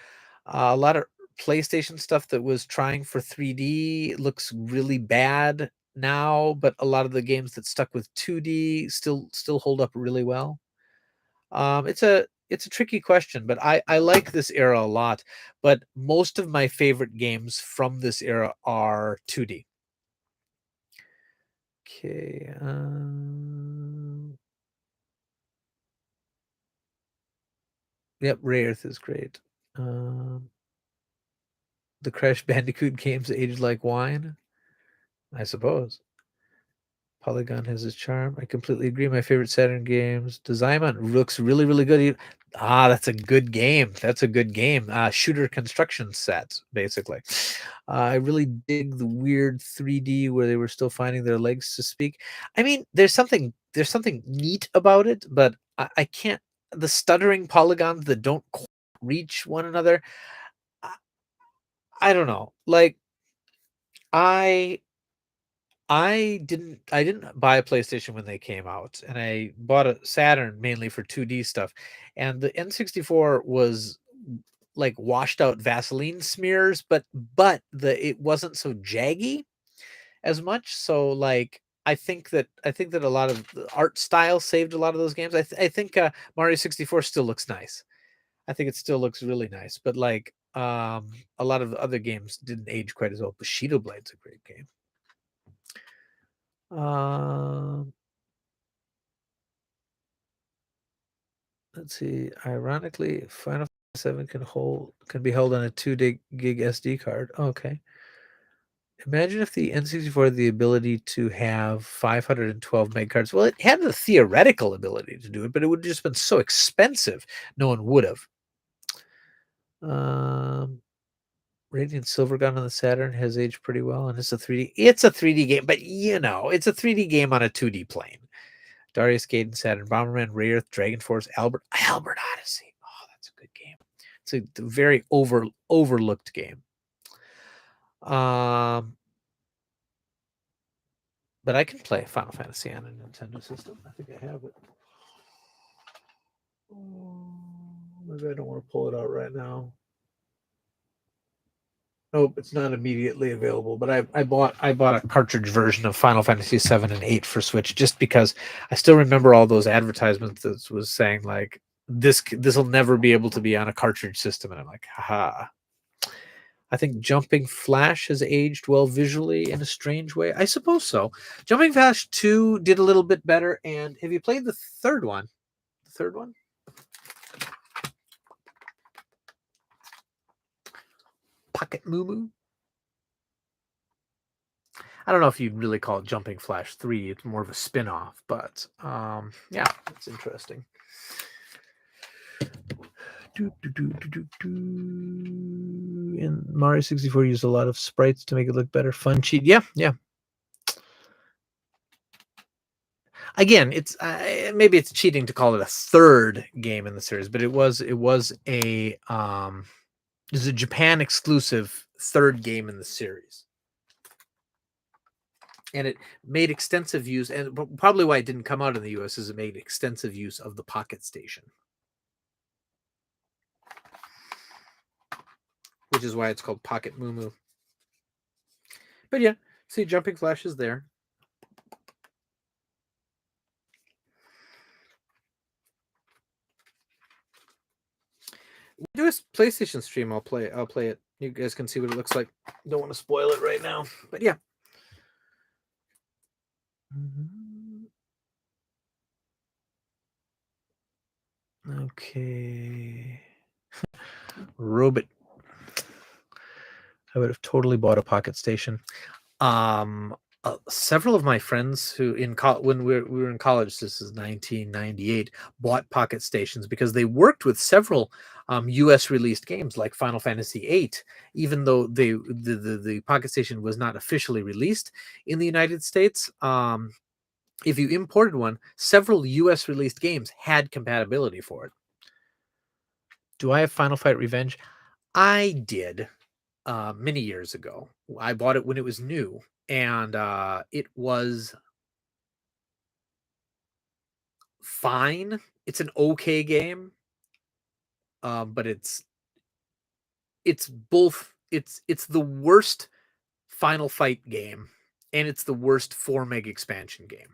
A lot of PlayStation stuff that was trying for 3D looks really bad now, but a lot of the games that stuck with 2D still hold up really well. It's a tricky question, but I like this era a lot. But most of my favorite games from this era are 2D. Okay. Yep, Rayearth is great. The Crash Bandicoot games aged like wine, I suppose. Polygon has its charm. I completely agree. My favorite Saturn games. Design looks really, really good. That's a good game. That's a good game. Shooter construction sets, basically. I really dig the weird 3D where they were still finding their legs to speak. I mean, there's something neat about it, but I can't. The stuttering polygons that don't reach one another. I don't know. Like, I didn't buy a PlayStation when they came out, and I bought a Saturn mainly for 2D stuff. And the N64 was like washed out Vaseline smears, but it wasn't so jaggy as much. So like I think that a lot of the art style saved a lot of those games. I think Mario 64 still looks nice. I think it still looks really nice, but like a lot of the other games didn't age quite as well. Bushido Blade's a great game. Let's see. Ironically, Final Fantasy 7 can be held on a 2 gig SD card. Okay. Imagine if the N64 had the ability to have 512 meg cards. Well, it had the theoretical ability to do it, but it would have just been so expensive. No one would have. Radiant Silvergun on the Saturn has aged pretty well, and it's a 3D. It's a 3D game, but it's a 3D game on a 2D plane. Darius Gaiden, Saturn, Bomberman, Ray Earth, Dragonforce, Albert Odyssey. Oh, that's a good game. It's a very overlooked game. But I can play Final Fantasy on a Nintendo system. I think I have it. Maybe I don't want to pull it out right now. Nope, it's not immediately available. But I bought a cartridge version of Final Fantasy 7 and 8 for Switch just because I still remember all those advertisements that was saying like this will never be able to be on a cartridge system, and I'm like, haha. I think Jumping Flash has aged well visually in a strange way. I suppose so. Jumping Flash 2 did a little bit better. And have you played the third one? The third one? Pocket Moo Moo? I don't know if you'd really call it Jumping Flash 3. It's more of a spin-off. But yeah, it's interesting. And Mario 64 used a lot of sprites to make it look better. Fun cheat. Yeah. Again, it's maybe it's cheating to call it a third game in the series, but it was a Japan exclusive third game in the series, and it made extensive use. And probably why it didn't come out in the U.S. is it made extensive use of the Pocket Station, which is why it's called Pocket Moo Moo. But yeah, see, Jumping Flash is there. Do a PlayStation stream. I'll play it. You guys can see what it looks like. Don't want to spoil it right now, but yeah. Okay. Robot. I would have totally bought a Pocket Station. Several of my friends who when we were in college, this is 1998, bought Pocket Stations because they worked with several U.S. released games like Final Fantasy VIII, even though the Pocket Station was not officially released in the United States. If you imported one, several U.S. released games had compatibility for it. Do I have Final Fight Revenge? I did many years ago. I bought it when it was new. And it was fine. It's an okay game, but it's both. It's the worst Final Fight game, and it's the worst 4 meg expansion game.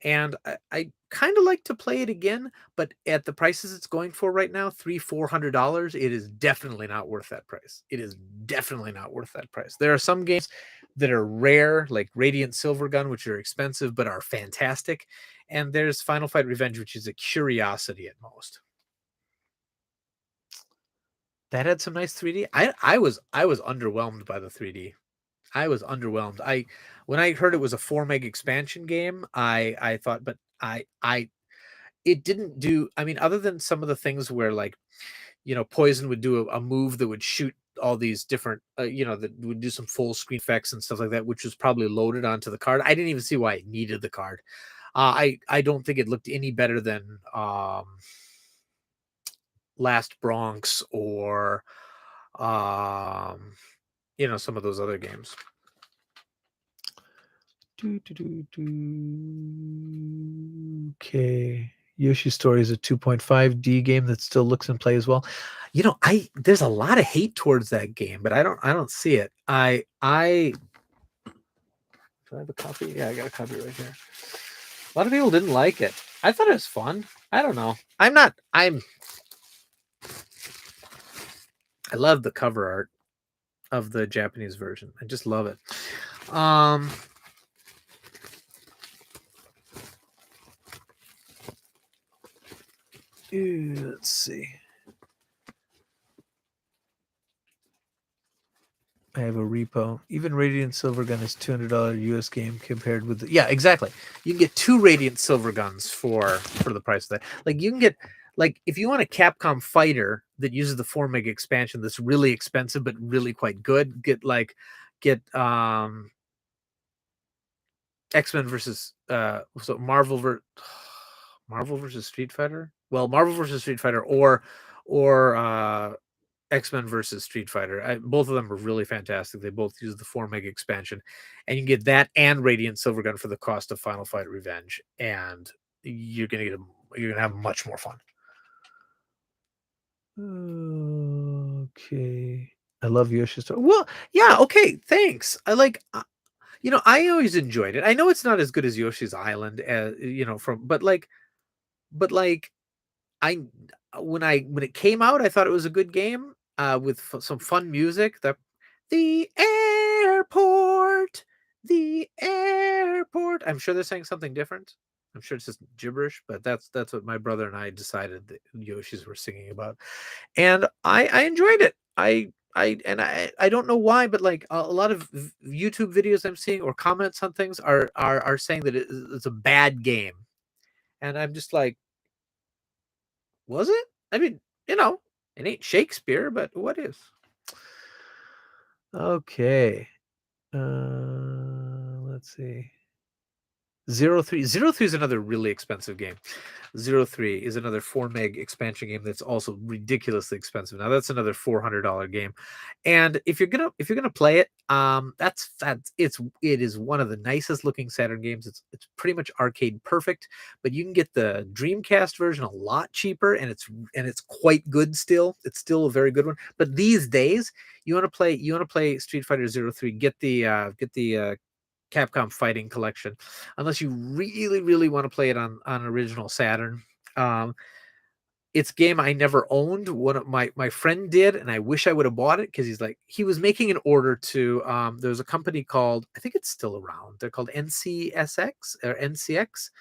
And I kind of like to play it again, but at the prices it's going for right now, $300-400, it is definitely not worth that price. It is definitely not worth that price. There are some games that are rare, like Radiant Silvergun, which are expensive but are fantastic, and there's Final Fight Revenge, which is a curiosity at most. That had some nice 3D. I was underwhelmed by the 3D. I was underwhelmed. When I heard it was a 4 meg expansion game, I thought, but it didn't do. I mean, other than some of the things where like, Poison would do a move that would shoot all these different, that would do some full screen effects and stuff like that, which was probably loaded onto the card. I didn't even see why it needed the card. I don't think it looked any better than Last Bronx or some of those other games. Okay. Yoshi Story is a 2.5D game that still looks and plays well. You know, there's a lot of hate towards that game, but I don't see it. Do I have a copy? Yeah, I got a copy right here. A lot of people didn't like it. I thought it was fun. I don't know. I love the cover art of the Japanese version. I just love it. Let's see. I have a repo. Even Radiant Silvergun is $200 US game compared with yeah, exactly. You can get 2 Radiant Silverguns for the price of that. Like you can get if you want a Capcom fighter that uses the 4 meg expansion that's really expensive but really quite good, get X-Men versus Marvel versus Street Fighter. Well, Marvel versus Street Fighter or X-Men versus Street Fighter. Both of them are really fantastic. They both use the 4 meg expansion, and you can get that and Radiant Silvergun for the cost of Final Fight Revenge, and you're gonna have much more fun. Okay, I love Yoshi's Story. Well, yeah, okay, thanks. I I always enjoyed it. I know it's not as good as Yoshi's Island, but I when it came out, I thought it was a good game with some fun music. The airport, the airport. I'm sure they're saying something different. I'm sure it's just gibberish, but that's what my brother and I decided that Yoshis were singing about, and I enjoyed it. I don't know why, but like a lot of YouTube videos I'm seeing or comments on things are saying that it's a bad game, and I'm just like, was it? I mean, it ain't Shakespeare, but what is? Okay. Let's see. 03 is another really expensive game. 03 is another 4 meg expansion game that's also ridiculously expensive. Now that's another $400 game, and if you're gonna play it, it is one of the nicest looking Saturn games. It's pretty much arcade perfect, but you can get the Dreamcast version a lot cheaper, and it's quite good still. It's still a very good one. But these days, you want to play Street Fighter 03, get the Capcom Fighting Collection, unless you really, really want to play it on original Saturn. It's a game I never owned. One of my friend did, and I wish I would have bought it because he was making an order to. There's a company called, I think it's still around. They're called NCSX or NCX,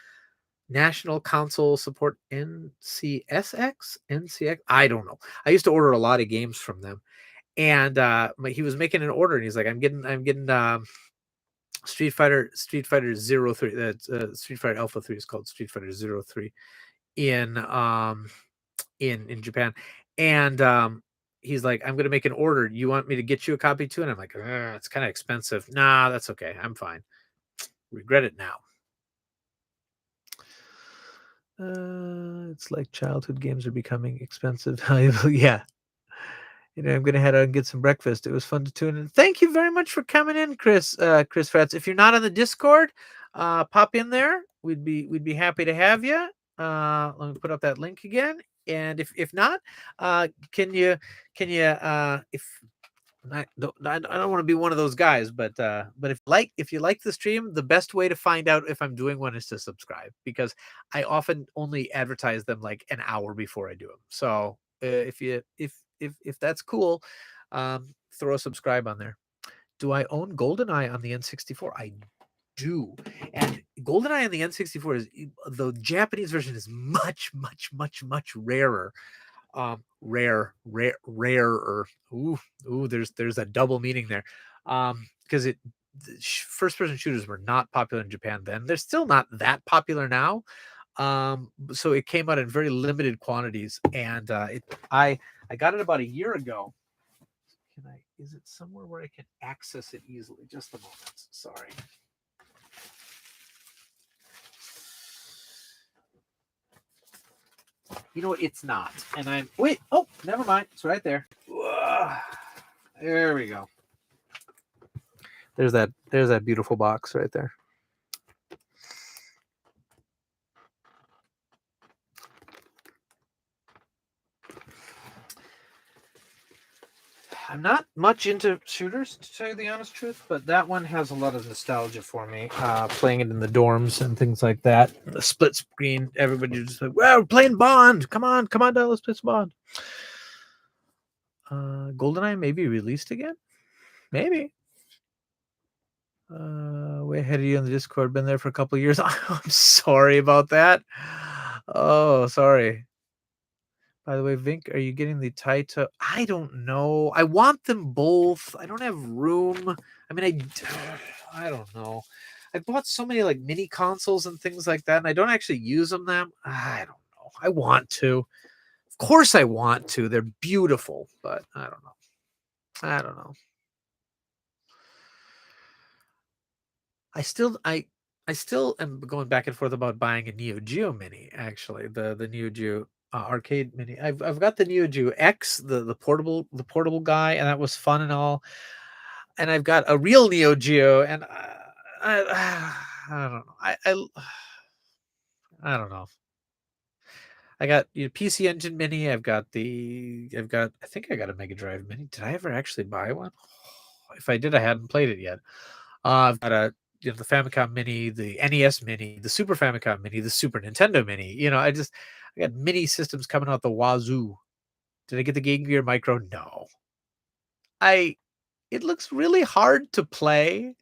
National Console Support. NCSX. I don't know. I used to order a lot of games from them, and he was making an order, and he's like, I'm getting. Street Fighter 03. That's Street Fighter Alpha 3 is called Street Fighter 03 in Japan. And he's like, I'm gonna make an order. You want me to get you a copy too? And I'm like, it's kind of expensive. Nah, that's okay. I'm fine. Regret it now. It's like childhood games are becoming expensive. Yeah. I'm going to head out and get some breakfast. It was fun to tune in. Thank you very much for coming in, Chris Fratz. If you're not on the Discord, pop in there. We'd be happy to have you. Let me put up that link again. And if not, can you if I don't want to be one of those guys, but if you like the stream, the best way to find out if I'm doing one is to subscribe, because I often only advertise them like an hour before I do them. So if that's cool, throw a subscribe on there. Do I own GoldenEye on the N64? I do. And GoldenEye on the N64 is the Japanese version is much, much, much, much rarer. Rarer. Ooh, there's a double meaning there. Because first person shooters were not popular in Japan then. They're still not that popular now. So it came out in very limited quantities, and I got it about a year ago. Is it somewhere where I can access it easily? Just a moment. Sorry. You know what? It's not. And wait. Oh, never mind. It's right there. There we go. There's that beautiful box right there. I'm not much into shooters, to tell you the honest truth, but that one has a lot of nostalgia for me. Playing it in the dorms and things like that. The split screen, everybody just like, well, we're playing Bond. Come on, down, let's play some Bond. GoldenEye may be released again? Maybe. Way ahead of you on the Discord. Been there for a couple of years. I'm sorry about that. Oh, sorry. By the way, Vink, are you getting the Taito? I don't know. I want them both. I don't have room. I mean, I don't know. I bought so many like mini consoles and things like that, and I don't actually use them. I don't know. I want to. Of course, I want to. They're beautiful, but I don't know. I don't know. I still am going back and forth about buying a Neo Geo Mini. Actually, the Neo Geo arcade mini. I've got the Neo Geo X, the portable guy, and that was fun and all. And I've got a real Neo Geo, and I don't know. I don't know. I got PC Engine Mini. I think I got a Mega Drive Mini. Did I ever actually buy one? If I did, I hadn't played it yet. I've got the Famicom Mini, the NES Mini, the Super Famicom Mini, the Super Nintendo Mini. I got mini systems coming out the wazoo. Did I get the Game Gear Micro? No. It looks really hard to play.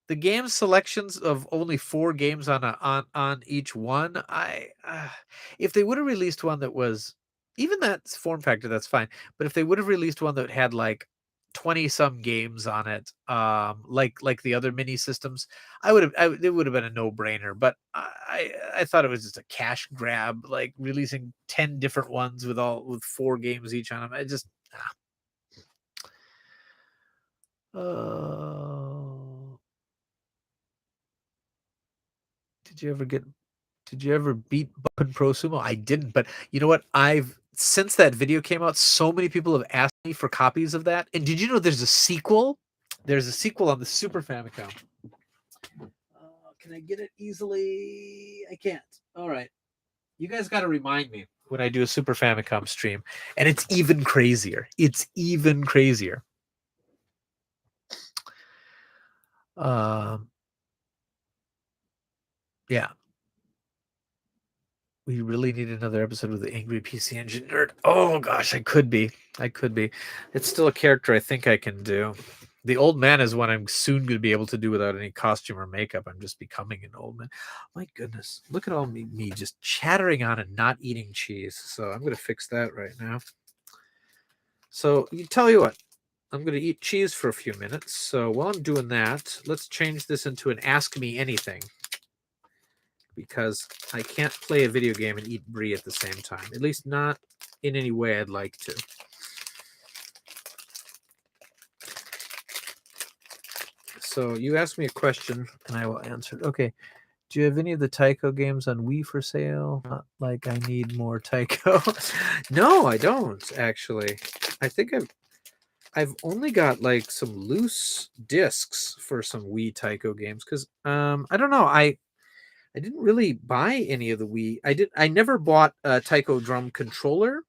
The game selections of only 4 games on each one. If they would have released one that was even that form factor, that's fine. But if they would have released one that had like 20 some games on it, like the other mini systems, it would have been a no brainer. But I thought it was just a cash grab, like releasing 10 different ones with 4 games each on them. I just Did you ever beat Bumpin' Pro Sumo? I didn't, but you know what? Since that video came out, so many people have asked me for copies of that. And did you know there's a sequel? There's a sequel on the Super Famicom. Can I get it easily? I can't. All right. You guys got to remind me when I do a Super Famicom stream. And it's even crazier. Yeah. We really need another episode with the Angry PC Engine Nerd. Oh gosh, I could be. It's still a character I think I can do. The old man is one I'm soon going to be able to do without any costume or makeup. I'm just becoming an old man. My goodness, look at all me just chattering on and not eating cheese. So I'm going to fix that right now. So you tell you what, I'm going to eat cheese for a few minutes. So while I'm doing that, let's change this into an Ask Me Anything, because I can't play a video game and eat brie at the same time. At least not in any way I'd like to. So you ask me a question and I will answer it. Okay. Do you have any of the Taiko games on Wii for sale? Not like I need more Taiko. No, I don't actually. I think I've only got like some loose discs for some Wii Taiko games because I don't know. I didn't really buy any of the Wii. I never bought a Taiko drum controller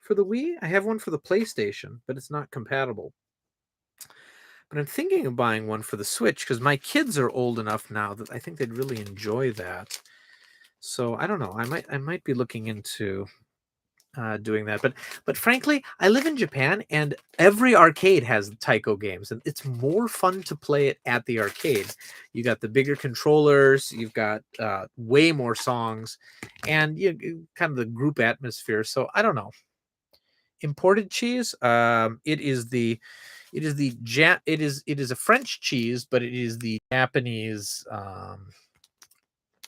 for the Wii. I have one for the PlayStation, but it's not compatible. But I'm thinking of buying one for the Switch because my kids are old enough now that I think they'd really enjoy that. So I don't know. I might be looking into doing that. But frankly, I live in Japan and every arcade has Taiko games, and it's more fun to play it at the arcade. You got the bigger controllers, you've got way more songs, and kind of the group atmosphere. So I don't know. Imported cheese, it is a French cheese, but it is the Japanese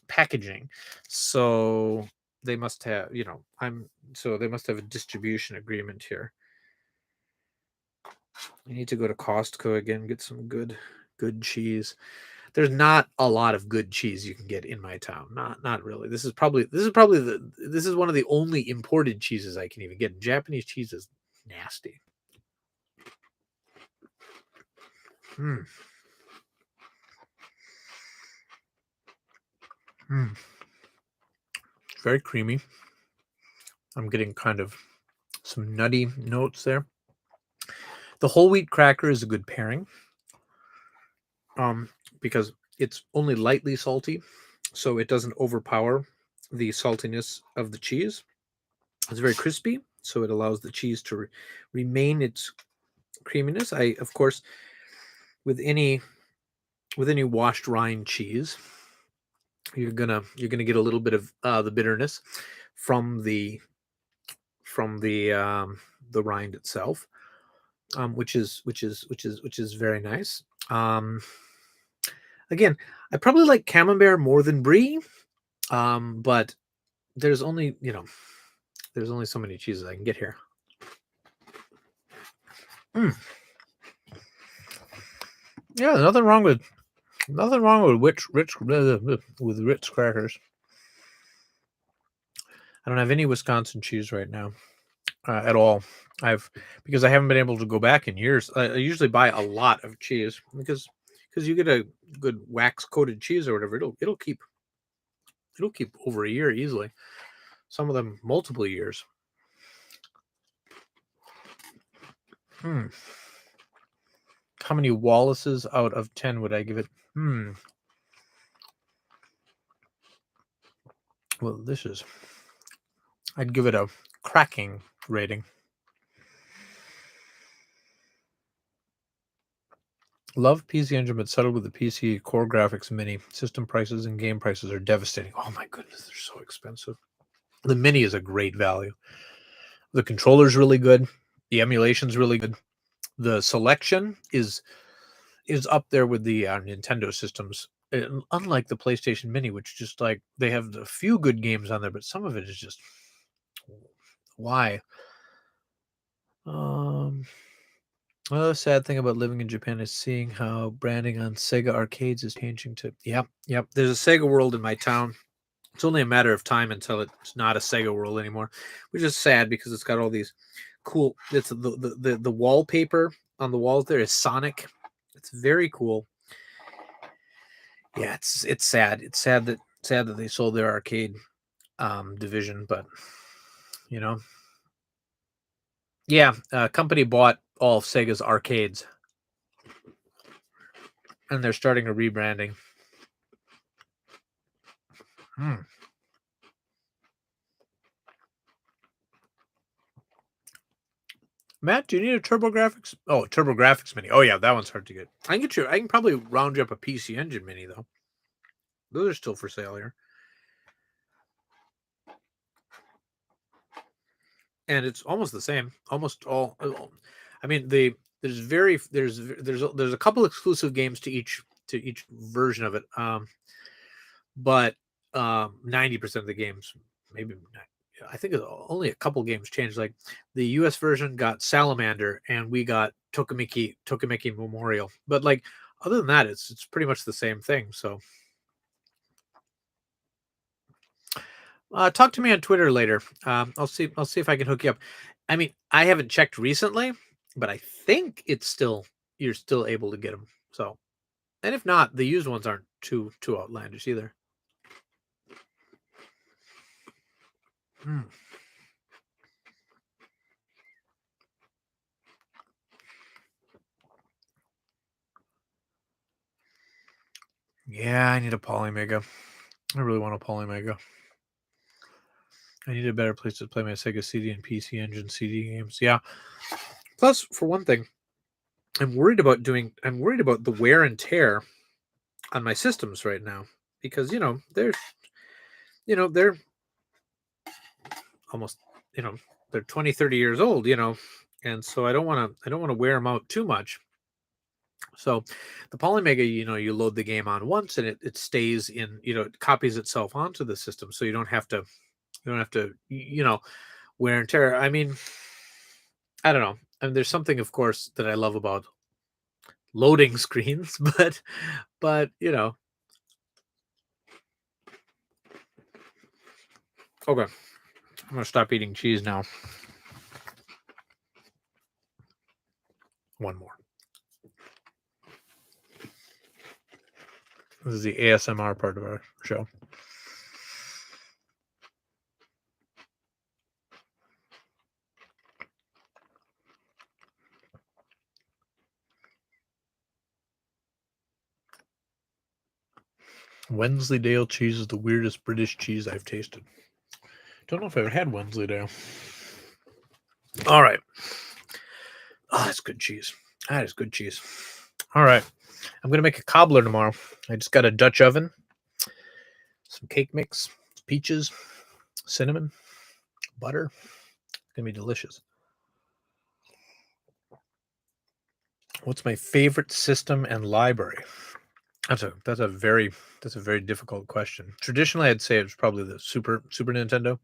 packaging. So they must have, they must have a distribution agreement here. I need to go to Costco again, get some good cheese. There's not a lot of good cheese you can get in my town. Not really. This is one of the only imported cheeses I can even get. Japanese cheese is nasty. Very creamy. I'm getting kind of some nutty notes there. The whole wheat cracker is a good pairing, because it's only lightly salty, so it doesn't overpower the saltiness of the cheese. It's very crispy, so it allows the cheese to remain its creaminess. Of course, with any washed rind cheese, you're gonna get a little bit of the bitterness from the rind itself, which is very nice. Again, I probably like Camembert more than Brie, but there's only so many cheeses I can get here. Yeah, nothing wrong with Ritz crackers. I don't have any Wisconsin cheese right now at all. Because I haven't been able to go back in years. I usually buy a lot of cheese because you get a good wax coated cheese or whatever. It'll keep over a year easily. Some of them multiple years. How many Wallaces out of 10 would I give it? Well, I'd give it a cracking rating. Love PC Engine, but settled with the PC Core Graphics Mini. System prices and game prices are devastating. Oh my goodness, they're so expensive. The Mini is a great value. The controller's really good. The emulation's really good. The selection is up there with the Nintendo systems. Unlike the PlayStation Mini, which just like they have a few good games on there, but some of it is just why. Another sad thing about living in Japan is seeing how branding on Sega arcades is changing to. Yep. There's a Sega World in my town. It's only a matter of time until it's not a Sega World anymore, which is sad because it's got all these cool. It's the wallpaper on the walls there is Sonic. It's very cool. Yeah, it's sad. It's sad that they sold their arcade division, but yeah, a company bought all of Sega's arcades, and they're starting a rebranding. Matt, do you need a TurboGrafx? Oh, TurboGrafx Mini. Oh yeah, that one's hard to get. I can probably round you up a PC Engine Mini though. Those are still for sale here, and it's almost the same. Almost all. I mean, there's a couple exclusive games to each version of it. But 90% of the games, maybe I think only a couple games changed. Like the US version got Salamander, and we got Tokimeki Memorial. But like other than that, it's pretty much the same thing. So talk to me on Twitter later. I'll see if I can hook you up. I mean, I haven't checked recently, but I think you're still able to get them. So, and if not, the used ones aren't too outlandish either. Yeah, I need a Polymega. I really want a Polymega. I need a better place to play my Sega CD and PC Engine CD games. Yeah. Plus, for one thing, I'm worried about the wear and tear on my systems right now because they're almost they're 20, 30 years old, and so I don't want to wear them out too much. So the Polymega, you load the game on once and it stays in, it copies itself onto the system, so you don't have to wear and tear. I mean, I don't know. I mean, there's something, of course, that I love about loading screens, but okay. I'm gonna stop eating cheese now. One more. This is the ASMR part of our show. Wensleydale cheese is the weirdest British cheese I've tasted. Don't know if I've ever had Wensleydale. All right. Oh, that's good cheese. That is good cheese. All right. I'm going to make a cobbler tomorrow. I just got a Dutch oven, some cake mix, peaches, cinnamon, butter. It's going to be delicious. What's my favorite system and library? That's a very difficult question. Traditionally, I'd say it was probably the Super Nintendo.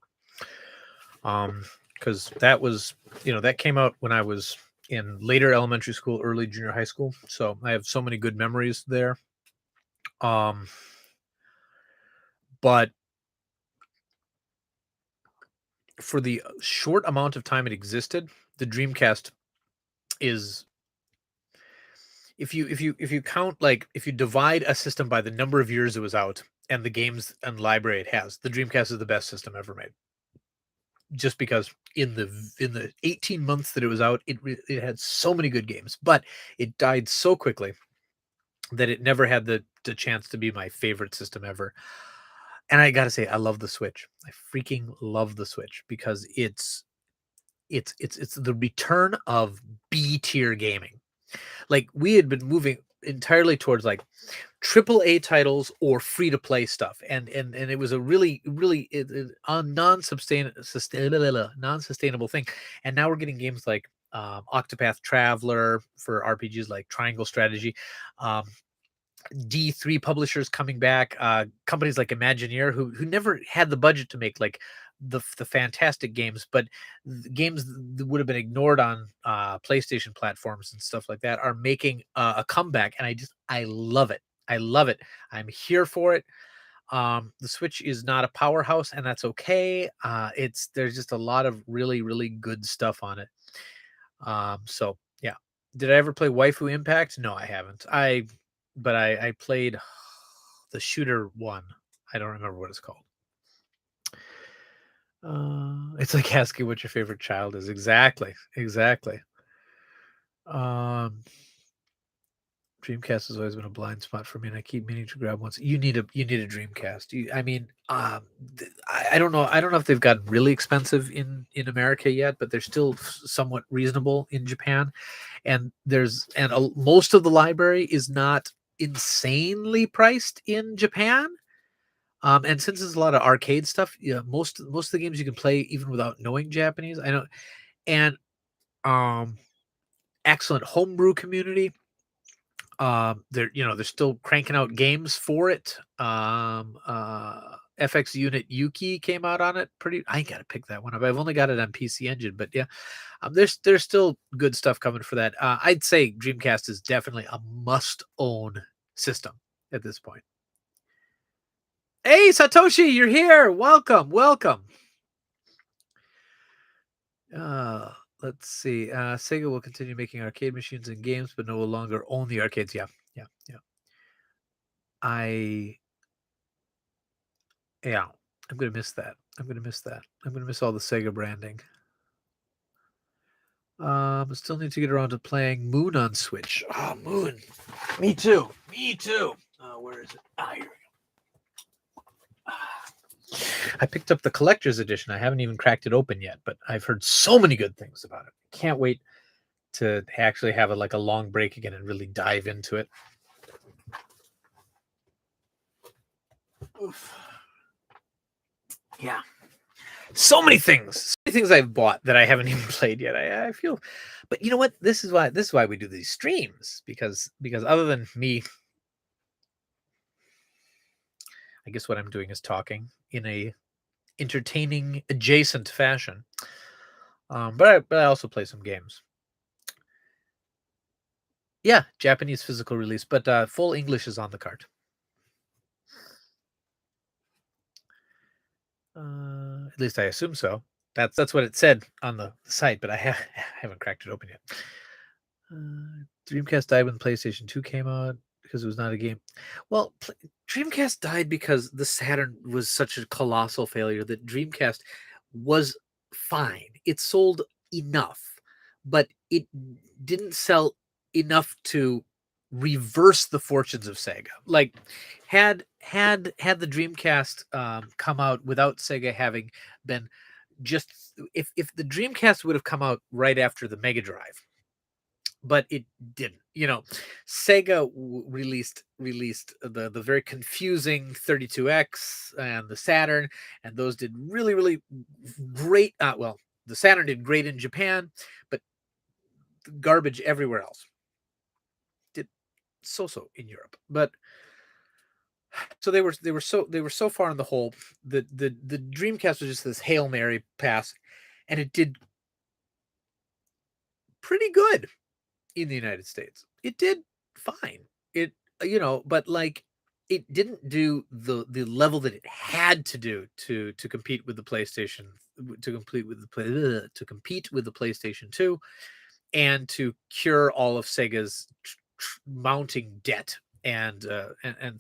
Because that was, that came out when I was in later elementary school, early junior high school. So I have so many good memories there. But for the short amount of time it existed, the Dreamcast is, if you count, like, if you divide a system by the number of years it was out and the games and library it has, the Dreamcast is the best system ever made. Just because in the 18 months that it was out, it had so many good games, but it died so quickly that it never had the chance to be my favorite system ever. And I gotta say, I love the Switch. I freaking love the Switch because it's the return of B tier gaming. Like, we had been moving entirely towards like AAA titles or free to play stuff, and it was a really non-sustainable thing. And now we're getting games like Octopath Traveler for RPGs like Triangle Strategy, D3 publishers coming back, companies like Imagineer who never had the budget to make like the fantastic games, but games that would have been ignored on PlayStation platforms and stuff like that are making a comeback, and I love it. I love it. I'm here for it. The Switch is not a powerhouse, and that's okay. There's just a lot of really good stuff on it. So yeah. Did I ever play Waifu Impact? No, I haven't. But I played the shooter one. I don't remember what it's called. It's like asking what your favorite child is. Exactly. Dreamcast has always been a blind spot for me, and I keep meaning to grab one. You need a Dreamcast. I don't know. I don't know if they've gotten really expensive in America yet, but they're still somewhat reasonable in Japan. And most of the library is not insanely priced in Japan. And since there's a lot of arcade stuff, most of the games you can play even without knowing Japanese. I know, and excellent homebrew community. They're still cranking out games for it. FX Unit Yuki came out on it. I gotta pick that one up. I've only got it on PC Engine, but yeah, there's still good stuff coming for that. I'd say Dreamcast is definitely a must-own system at this point. Hey, Satoshi, you're here. Welcome. Let's see. Sega will continue making arcade machines and games, but no longer own the arcades. Yeah. I'm gonna miss that. I'm gonna miss all the Sega branding. Still need to get around to playing Moon on Switch. Oh, Moon. Me too. Where is it? Here we go. I picked up the collector's edition. I haven't even cracked it open yet, but I've heard so many good things about it. Can't wait to actually have a long break again and really dive into it. Oof. Yeah. So many things I've bought that I haven't even played yet. I feel, but you know what? This is why we do these streams, because other than me, I guess what I'm doing is talking in a entertaining adjacent fashion. But I also play some games. Yeah, Japanese physical release, but full English is on the card. At least I assume so. That's what it said on the site, but I haven't cracked it open yet. Dreamcast died when PlayStation 2 came out because it was not a game. Well, Dreamcast died because the Saturn was such a colossal failure that Dreamcast was fine. It sold enough, but it didn't sell enough to reverse the fortunes of Sega. Like, had had the Dreamcast come out without Sega having been just if the Dreamcast would have come out right after the Mega Drive, but it didn't. Sega released the very confusing 32X and the Saturn, and those did really great. Well, the Saturn did great in Japan, but garbage everywhere else. Did so in Europe, but so they were so far in the hole. The Dreamcast was just this Hail Mary pass, and it did pretty good in the United States. It did fine. It but like it didn't do the level that it had to do to compete with the PlayStation, to compete with the PlayStation 2, and to cure all of Sega's mounting debt and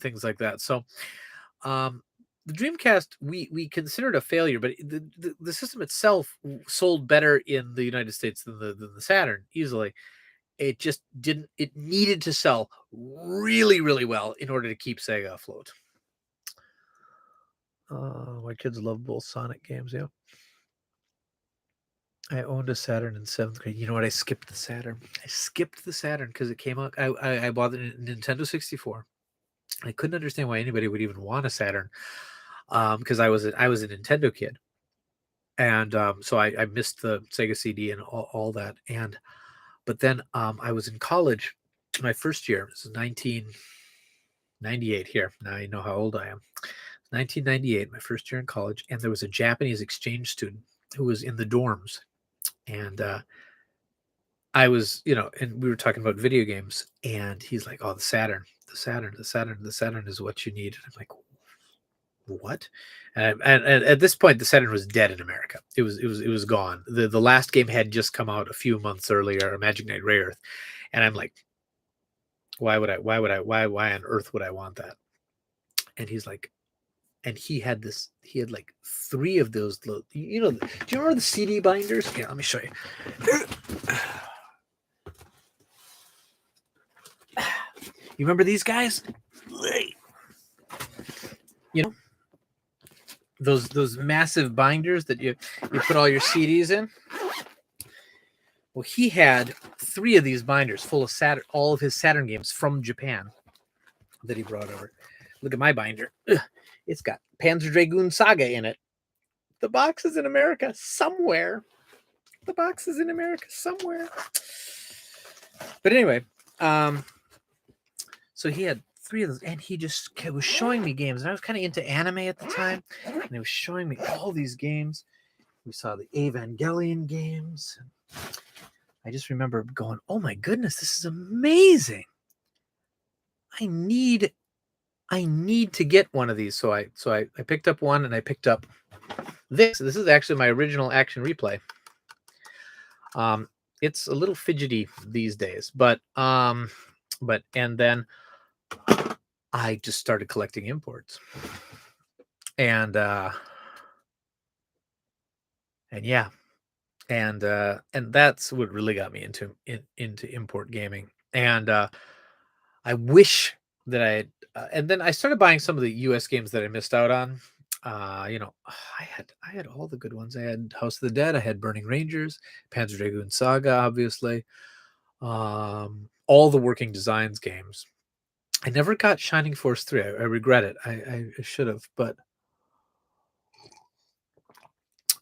things like that. So the Dreamcast we considered a failure, but the system itself sold better in the United States than the Saturn easily. It just didn't. It needed to sell really well in order to keep Sega afloat. My kids love both Sonic games. Yeah. I owned a Saturn in 7th grade. You know what? I skipped the Saturn. I skipped the Saturn because it came out. I bought the Nintendo 64. I couldn't understand why anybody would even want a Saturn, because I was a Nintendo kid, and so I missed the Sega CD and all that. But then I was in college, my first year. This is 1998 here. Now you know how old I am. 1998, my first year in college, and there was a Japanese exchange student who was in the dorms, and I was, and we were talking about video games, and he's like, "Oh, the Saturn is what you need." And I'm like, "What?" And at this point, the Saturn was dead in America. It was gone. The last game had just come out a few months earlier, Magic Knight Ray Earth, and I'm like, why on earth would I want that? And he's like, and he had like 3 of those little, do you remember the CD binders? Yeah, let me show you. You remember these guys? Those massive binders that you put all your CDs in? Well, he had 3 of these binders full of all of his Saturn games from Japan that he brought over. Look at my binder. Ugh, it's got Panzer Dragoon Saga in it. The box is in America somewhere. But anyway, so he had 3 of those, and he just was showing me games, and I was kind of into anime at the time, and he was showing me all these games. We saw the Evangelion games. I just remember going, "Oh my goodness, this is amazing! I need to get one of these." So I picked up one, and I picked up this. This is actually my original Action Replay. It's a little fidgety these days, but and then I just started collecting imports, and yeah, and that's what really got me into import gaming. And I wish that and then I started buying some of the US games that I missed out on. I had all the good ones. I had House of the Dead, I had Burning Rangers, Panzer Dragoon Saga, obviously, all the Working Designs games. I never got Shining Force 3. I regret it. I should have,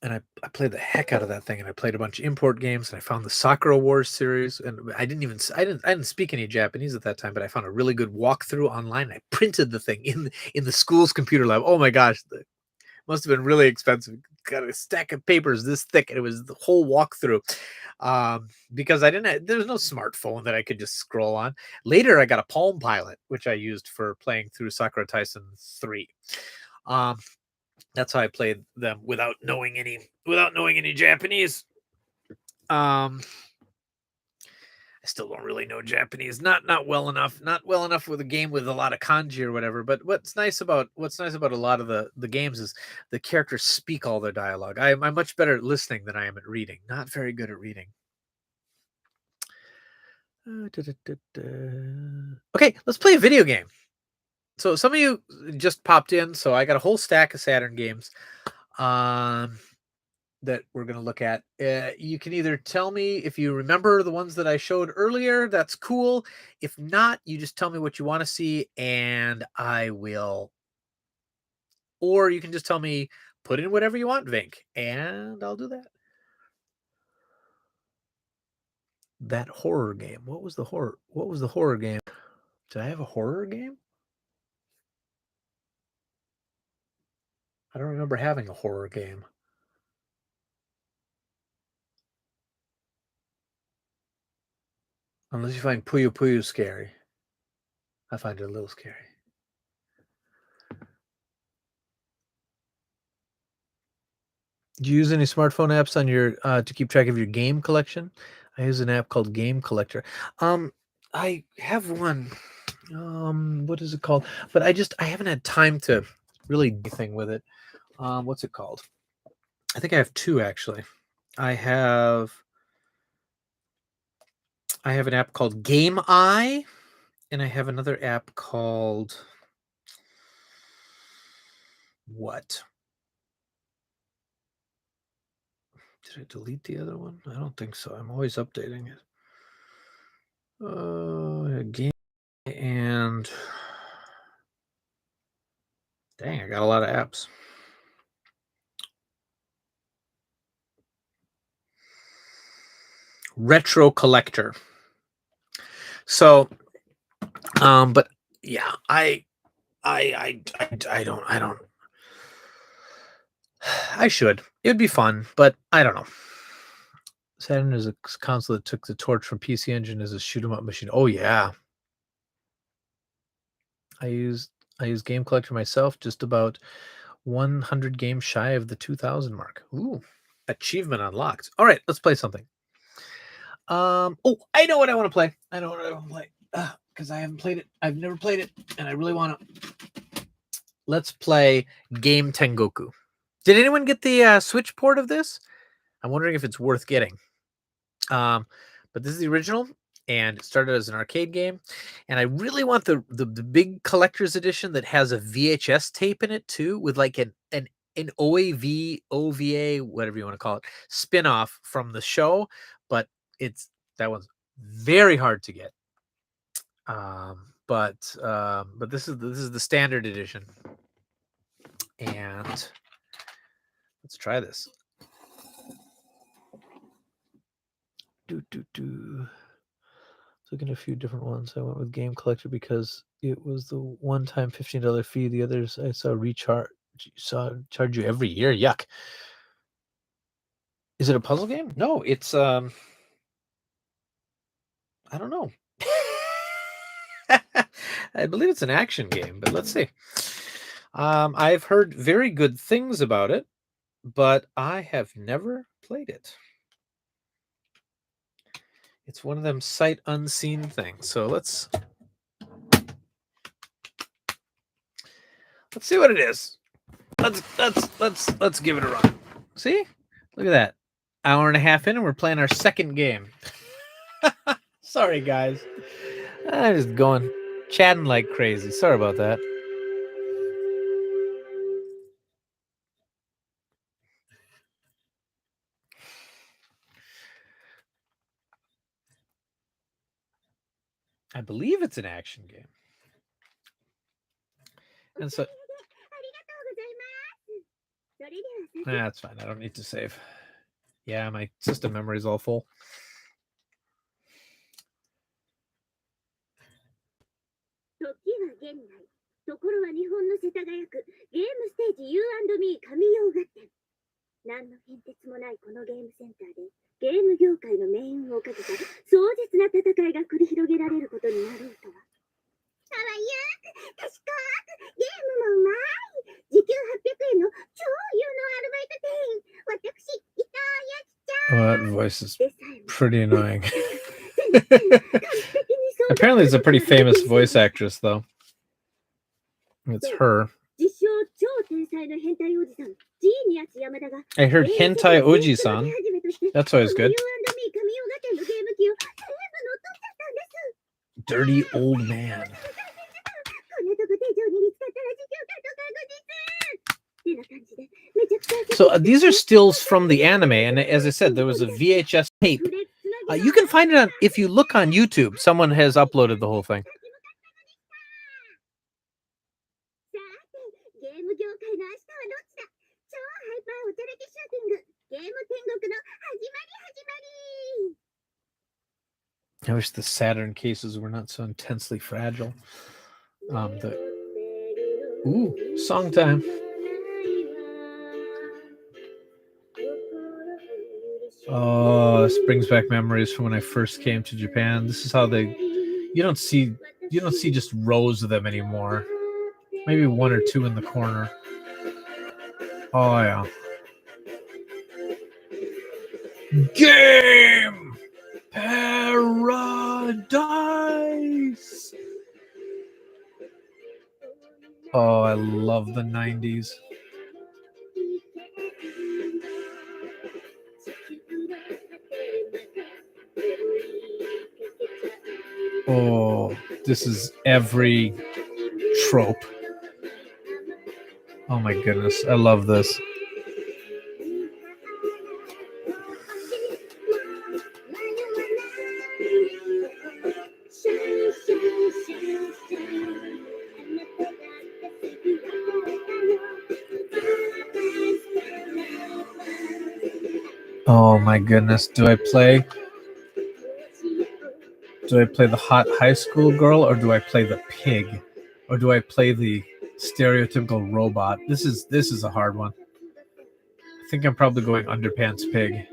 and I played the heck out of that thing, and I played a bunch of import games, and I found the Sakura Wars series, and I didn't speak any Japanese at that time, but I found a really good walkthrough online. I printed the thing in the school's computer lab. Oh my gosh, must have been really expensive. Got a stack of papers this thick, and it was the whole walkthrough. Because there was no smartphone that I could just scroll on. Later, I got a Palm Pilot, which I used for playing through Sakura Tyson 3. That's how I played them without knowing any Japanese. I still don't really know Japanese, not well enough with a game with a lot of kanji or whatever. But what's nice about a lot of the games is the characters speak all their dialogue. I'm much better at listening than I am at reading. Not very good at reading. Okay, let's play a video game. So some of you just popped in, so I got a whole stack of Saturn games that we're going to look at. You can either tell me if you remember the ones that I showed earlier. That's cool. If not, you just tell me what you want to see, and I will. Or you can just tell me, put in whatever you want, Vink, and I'll do that. That horror game. What was the horror? What was the horror game? Did I have a horror game? I don't remember having a horror game. Unless you find Puyo Puyo scary. I find it a little scary. Do you use any smartphone apps on your to keep track of your game collection? I use an app called Game Collector. I have one. What is it called? But I haven't had time to really do anything with it. What's it called? I think I have two actually. I have an app called Game Eye, and I have another app called what? Did I delete the other one? I don't think so. I'm always updating it. Game and dang, I got a lot of apps. Retro Collector. So, but yeah, I don't. I should. It would be fun, but I don't know. Saturn is a console that took the torch from PC Engine as a shoot 'em up machine. Oh yeah. I use Game Collector myself, just about 100 games shy of the 2000 mark. Ooh, achievement unlocked. All right, let's play something. Oh, I know what I want to play. Because I haven't played it. I've never played it, and I really want to. Let's play Game Tengoku. Did anyone get the Switch port of this? I'm wondering if it's worth getting. But this is the original, and it started as an arcade game. And I really want the big collector's edition that has a VHS tape in it too, with like an OAV, OVA, whatever you want to call it, spin-off from the show. But that one's very hard to get. But this is the standard edition, and let's try this. Looking at a few different ones. I went with Game Collector because it was the one-time $15 fee. The others I saw charge you every year. Yuck. Is it a puzzle game? No, it's I don't know. I believe it's an action game, but let's see. I've heard very good things about it, but I have never played it. It's one of them sight unseen things. So let's see what it is. Let's give it a run. See? Look at that. Hour and a half in, and we're playing our second game. Sorry, guys. I'm just going chatting like crazy. Sorry about that. I believe it's an action game. And so that's fine. I don't need to save. Yeah, my system memory is all full. That voice is pretty annoying. Apparently, it's a pretty famous voice actress, though. It's her. I heard Hentai Oji-san. That's always good. Dirty old man. So these are stills from the anime, and as I said, there was a VHS tape. You can find it on, if you look on YouTube. Someone has uploaded the whole thing. I wish the Saturn cases were not so intensely fragile. Ooh, song time. Oh, this brings back memories from when I first came to Japan. This is how you don't see just rows of them anymore. Maybe one or two in the corner. Oh yeah. Game Paradise. Oh, I love the 90s. Oh, this is every trope. Oh my goodness, I love this. Oh my goodness, do I play the hot high school girl, or do I play the pig, or do I play the stereotypical robot? This is a hard one. I think I'm probably going underpants pig.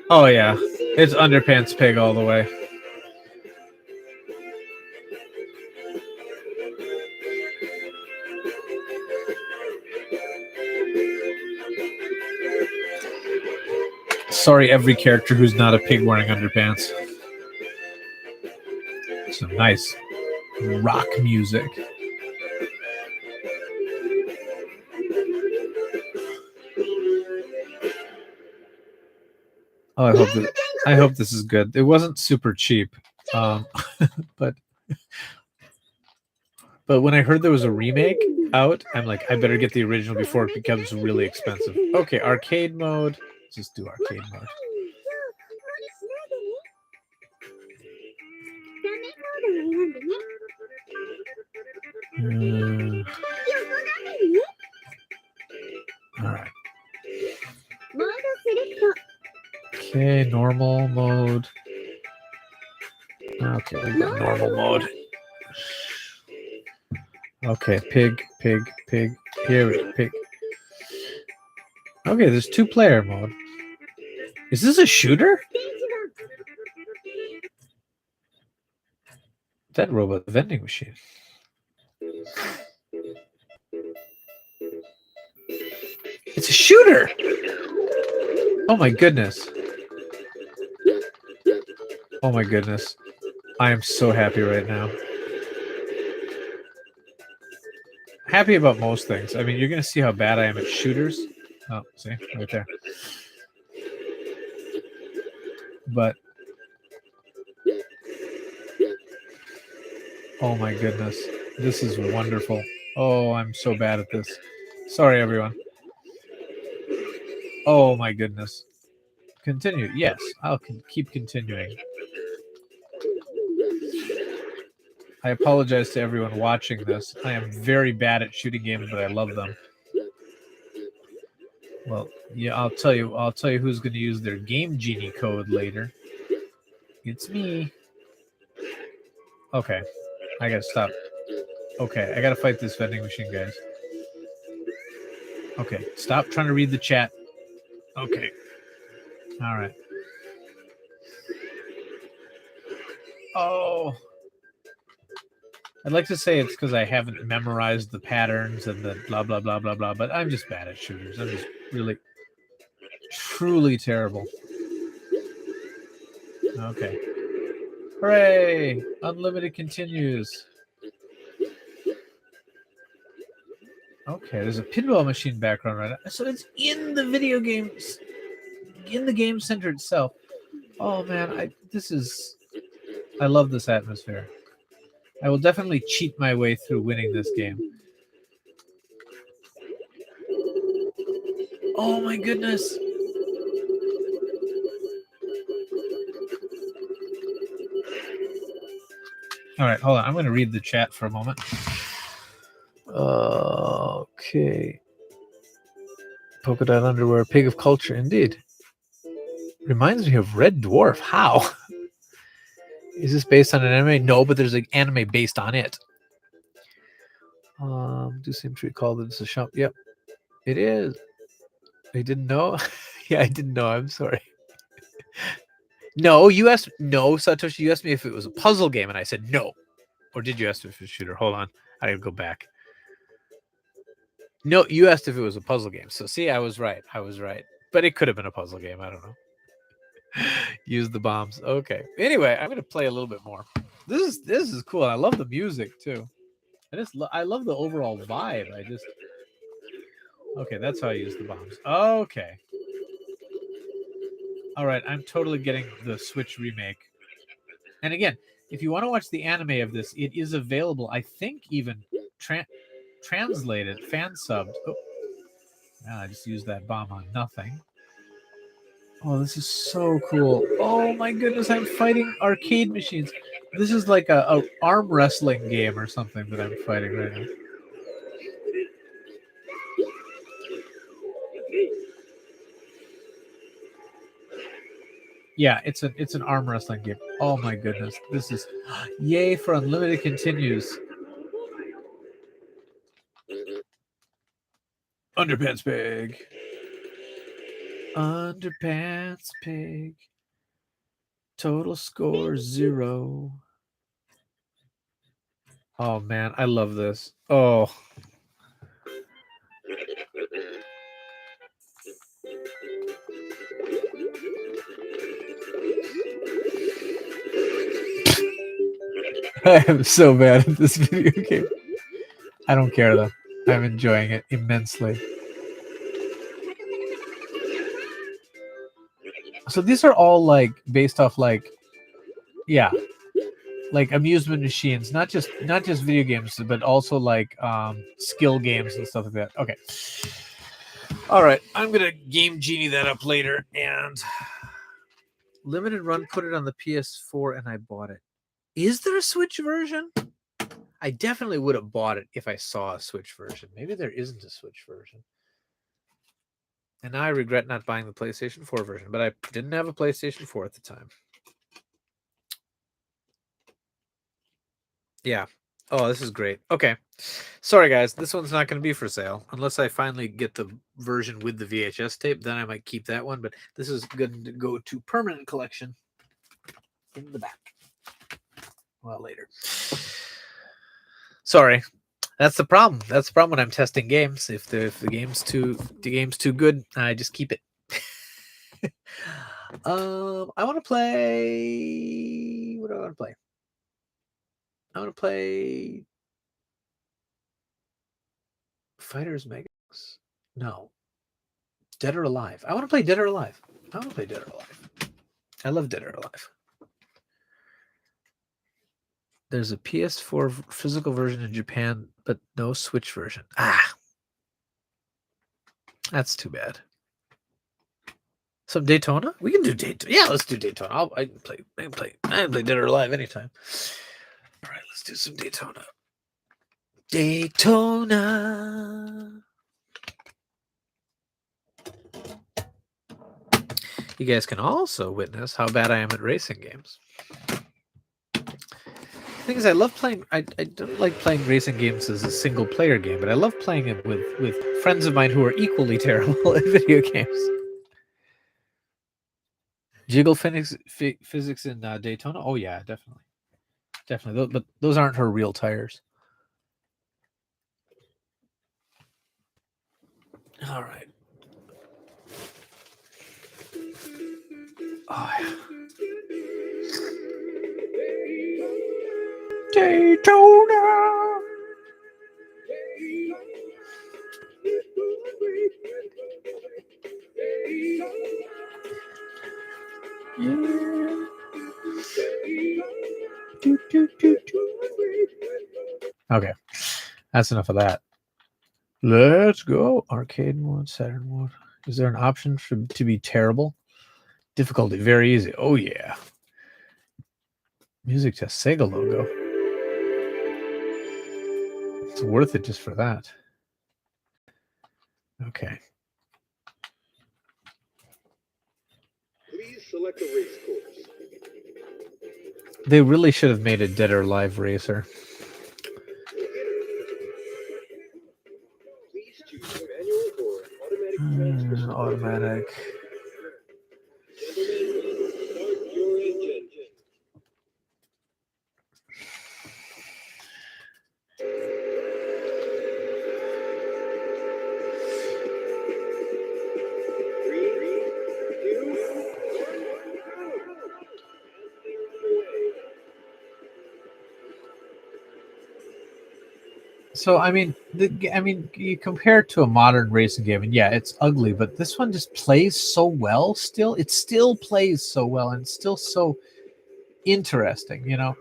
Oh yeah, it's underpants pig all the way. Sorry, every character who's not a pig wearing underpants. Some nice rock music. Oh, I hope this is good. It wasn't super cheap, but when I heard there was a remake out, I'm like, I better get the original before it becomes really expensive. Okay, arcade mode. Let's just do arcade mode. All right. Okay, normal mode. Okay, we've got normal mode. Okay, pig. Here, pig. Okay, there's 2-player mode. Is this a shooter? That robot vending machine. It's a shooter! Oh my goodness. Oh my goodness. I am so happy right now. Happy about most things. I mean, you're going to see how bad I am at shooters. Oh, see? Right there. But oh my goodness. This is wonderful. Oh, I'm so bad at this. Sorry, everyone. Oh my goodness. Continue. Yes, I'll keep continuing. I apologize to everyone watching this. I am very bad at shooting games, but I love them. Well, yeah, I'll tell you who's going to use their Game Genie code later. It's me. Okay, I gotta stop. Okay, I gotta fight this vending machine, guys. Okay, stop trying to read the chat. Okay. All right. Oh. I'd like to say it's because I haven't memorized the patterns and the blah, blah, blah, blah, blah, but I'm just bad at shooters. I'm just really, truly terrible. Okay. Hooray! Unlimited continues. Okay, there's a pinball machine background right now. So it's in the video games, in the game center itself. Oh man, I love this atmosphere. I will definitely cheat my way through winning this game. Oh my goodness. All right, hold on. I'm going to read the chat for a moment. Okay. Polka dot underwear, pig of culture, indeed. Reminds me of Red Dwarf. How? Is this based on an anime? No, but there's an anime based on it. Do seem to recall that it's a shop. Yep, it is. I didn't know. Yeah, I didn't know. I'm sorry. No, you asked. No, Satoshi, you asked me if it was a puzzle game, and I said no. Or did you ask if it was a shooter? Hold on, I gotta go back. No, you asked if it was a puzzle game. So see, I was right. I was right. But it could have been a puzzle game. I don't know. Use the bombs. Okay. Anyway, I'm gonna play a little bit more. This is cool. I love the music too. I love the overall vibe. Okay, that's how I use the bombs. Okay. All right, I'm totally getting the Switch remake. And again, if you want to watch the anime of this, it is available. I think even translated, fan subbed. Oh, I just used that bomb on nothing. Oh, this is so cool. Oh my goodness, I'm fighting arcade machines. This is like a arm wrestling game or something that I'm fighting right now. Yeah, it's an arm wrestling game. Oh my goodness. This is yay for unlimited continues. Underpants pig. Underpants pig. Total score 0. Oh man, I love this. Oh. I am so bad at this video game. I don't care though. I'm enjoying it immensely. So these are all like based off like, yeah, like amusement machines, not just video games, but also like skill games and stuff like that. Okay. All right, I'm gonna Game Genie that up later. And limited run, put it on the PS4, and I bought it. Is there a Switch version? I definitely would have bought it if I saw a Switch version. Maybe there isn't a Switch version. And now I regret not buying the PlayStation 4 version, but I didn't have a PlayStation 4 at the time. Yeah. Oh, this is great. Okay. Sorry, guys. This one's not going to be for sale. Unless I finally get the version with the VHS tape, then I might keep that one. But this is going to go to permanent collection in the back. Well, later. Sorry. That's the problem. That's the problem when I'm testing games. If the game's too good, I just keep it. I want to play. What do I want to play? I want to play Fighters Megas. No. Dead or Alive. I want to play Dead or Alive. I want to play Dead or Alive. I love Dead or Alive. There's a PS4 physical version in Japan, but no Switch version. That's too bad. Some Daytona? We can do Daytona. Yeah, let's do Daytona. I can play Dead or Alive anytime. All right, let's do some Daytona. Daytona. You guys can also witness how bad I am at racing games. The thing is, I love playing. I don't like playing racing games as a single player game, but I love playing it with friends of mine who are equally terrible at video games. Jiggle physics in Daytona? Oh yeah, definitely. But those aren't her real tires. All right. Oh yeah. Daytona. Yeah. Okay, that's enough of that. Let's go. Arcade mode, Saturn mode. Is there an option to be terrible? Difficulty, very easy. Oh, yeah. Music test, Sega logo. It's worth it just for that. Okay. Please select a race course. They really should have made a Dead or Alive racer. Please choose manual or automatic transmission. Automatic. Gentlemen, start your engine. So I mean, you compare it to a modern racing game, and yeah, it's ugly, but this one just plays so well. Still, it still plays so well, and it's still so interesting. You know.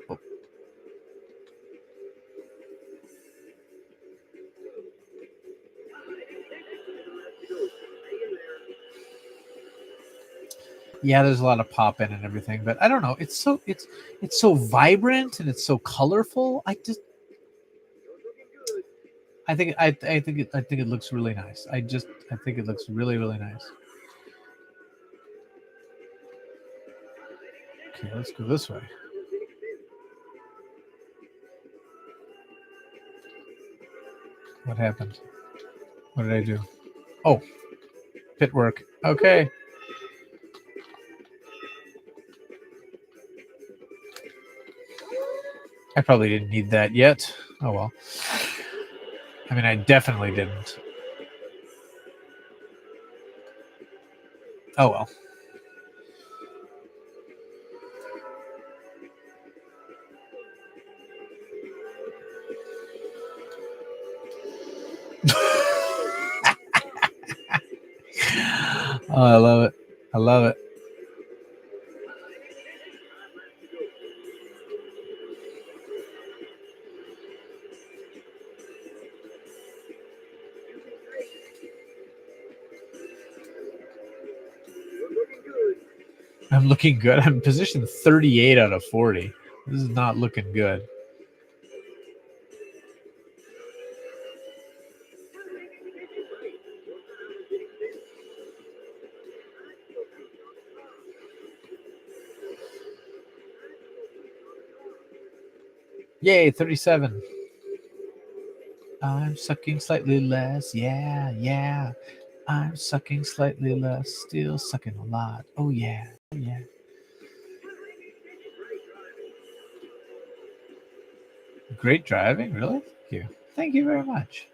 Yeah, there's a lot of pop in and everything, but I don't know. It's so vibrant and it's so colorful. I think it looks really nice. I think it looks really, really nice. Okay, let's go this way. What happened? What did I do? Oh, pit work. Okay. I probably didn't need that yet. Oh well. I mean, I definitely didn't. Oh well. Oh, I love it. I love it. I'm looking good. I'm positioned 38 out of 40. This is not looking good. Yay, 37. I'm sucking slightly less. Yeah, yeah. I'm sucking slightly less. Still sucking a lot. Oh, yeah. Oh, yeah. Great driving, really? Thank you. Thank you very much.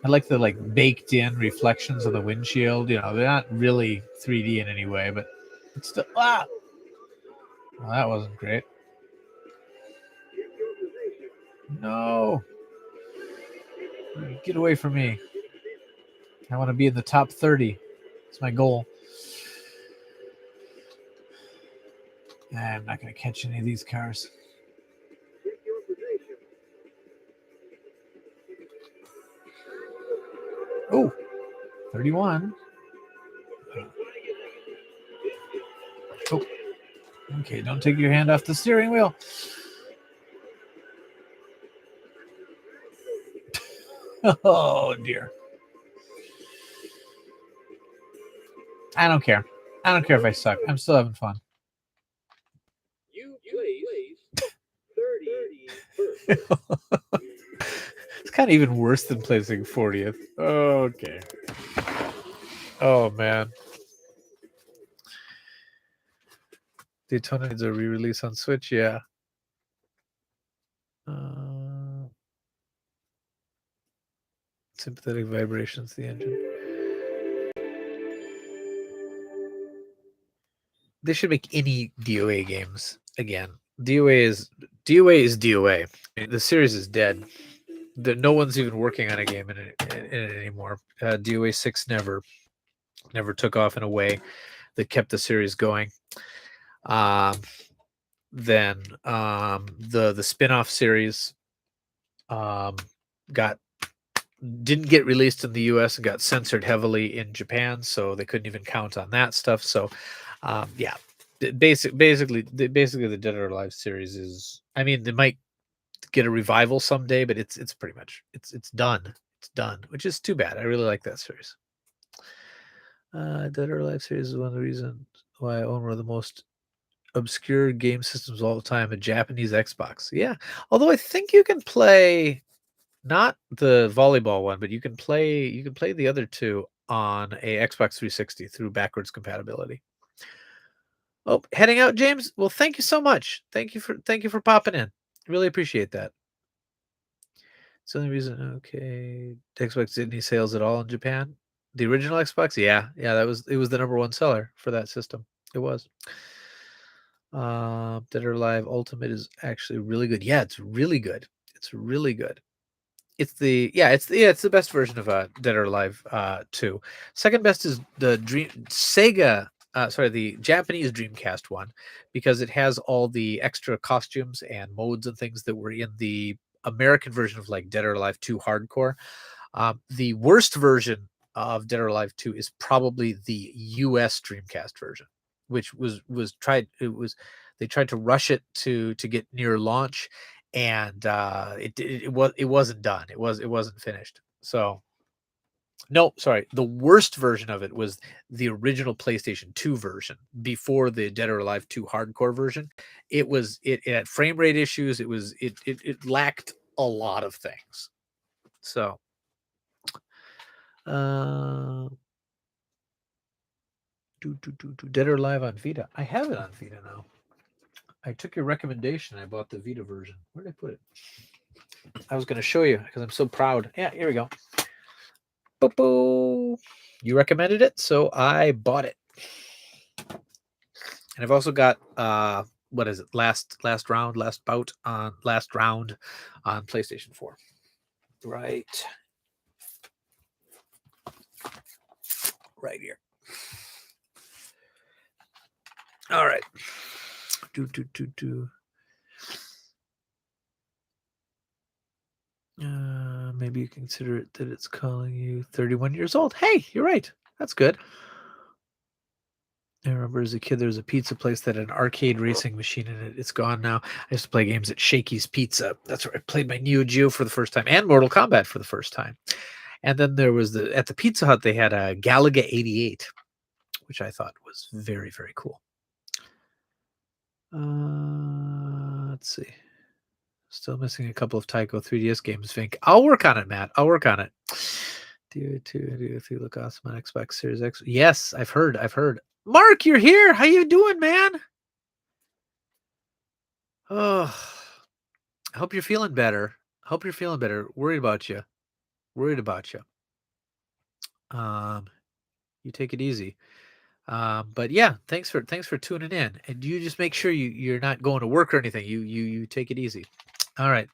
I like the baked in reflections of the windshield. You know, they're not really 3D in any way, but it's still well, that wasn't great. No. Get away from me. I want to be in the top 30. It's my goal. I'm not going to catch any of these cars. Oh, 31. Oh, okay. Don't take your hand off the steering wheel. Oh, dear. I don't care. I don't care if I suck. I'm still having fun. You placed 30th. It's kind of even worse than placing 40th. Okay. Oh, man. Daytona needs a re-release on Switch, yeah. Sympathetic vibrations, the engine. They should make any DOA games again. DOA is DOA. I mean, the series is dead. No one's even working on a game in it anymore. DOA 6 never took off in a way that kept the series going. then the spin-off series didn't get released in the US and got censored heavily in Japan, so they couldn't even count on that stuff. So yeah, basically the Dead or Alive series is, I mean, they might get a revival someday, but it's pretty much it's done. It's done, which is too bad. I really like that series. Dead or Alive series is one of the reasons why I own one of the most obscure game systems of all time, a Japanese Xbox. Yeah, although I think you can play not the volleyball one, but you can play the other two on a Xbox 360 through backwards compatibility. Oh, heading out, James. Well, thank you so much. Thank you for popping in. Really appreciate that. It's the only reason. Okay, Xbox didn't any sales at all in Japan. The original Xbox, yeah, it was the #1 seller for that system. It was. Dead or Alive Ultimate is actually really good. Yeah, it's really good. It's really good. It's the best version of Dead or Alive 2. Second best is the the Japanese Dreamcast one, because it has all the extra costumes and modes and things that were in the American version of like Dead or Alive 2 Hardcore. The worst version of Dead or Alive 2 is probably the US Dreamcast version, which they tried to rush it to get near launch, and it wasn't done. It wasn't finished. So no, sorry, the worst version of it was the original PlayStation 2 version before the Dead or Alive 2 Hardcore version. It had frame rate issues. It lacked a lot of things. So Dead or Alive on Vita. I have it on Vita now. I took your recommendation. I bought the Vita version. Where did I put it? I was going to show you because I'm so proud. Yeah, here we go. Boop. You recommended it, so I bought it. And I've also got what is it? Last round on PlayStation 4. Right here. All right. Maybe you consider it that it's calling you 31 years old. Hey, you're right. That's good. I remember as a kid, there was a pizza place that had an arcade racing machine in it. It's gone now. I used to play games at Shakey's Pizza. That's where I played my Neo Geo for the first time, and Mortal Kombat for the first time. And then there was at the Pizza Hut, they had a Galaga 88, which I thought was very, very cool. Let's see. Still missing a couple of Taiko 3DS games, Vink. I'll work on it, Matt. I'll work on it. Do you look awesome on Xbox Series X? Yes, I've heard. Mark, you're here. How you doing, man? Oh, I hope you're feeling better. Worried about you. You take it easy. But yeah, thanks for tuning in. And you just make sure you're not going to work or anything. You take it easy. All right.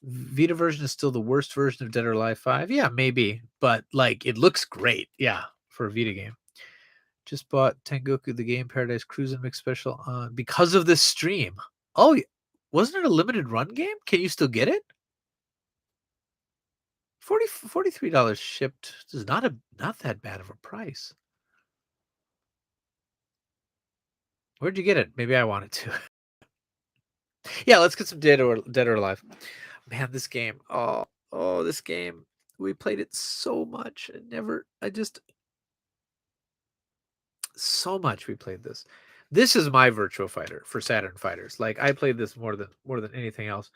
Vita version is still the worst version of Dead or Alive 5. Yeah, maybe, but like it looks great. Yeah, for a Vita game. Just bought Tengoku the Game Paradise Cruisin' Mix Special on because of this stream. Oh, wasn't it a limited run game? Can you still get it? $43 shipped is not that bad of a price. Where'd you get it? Maybe I want it to. Yeah, let's get some Dead or Alive. Man, this game. Oh, this game. We played it so much. So much we played this. This is my Virtua Fighter for Saturn fighters. Like I played this more than anything else.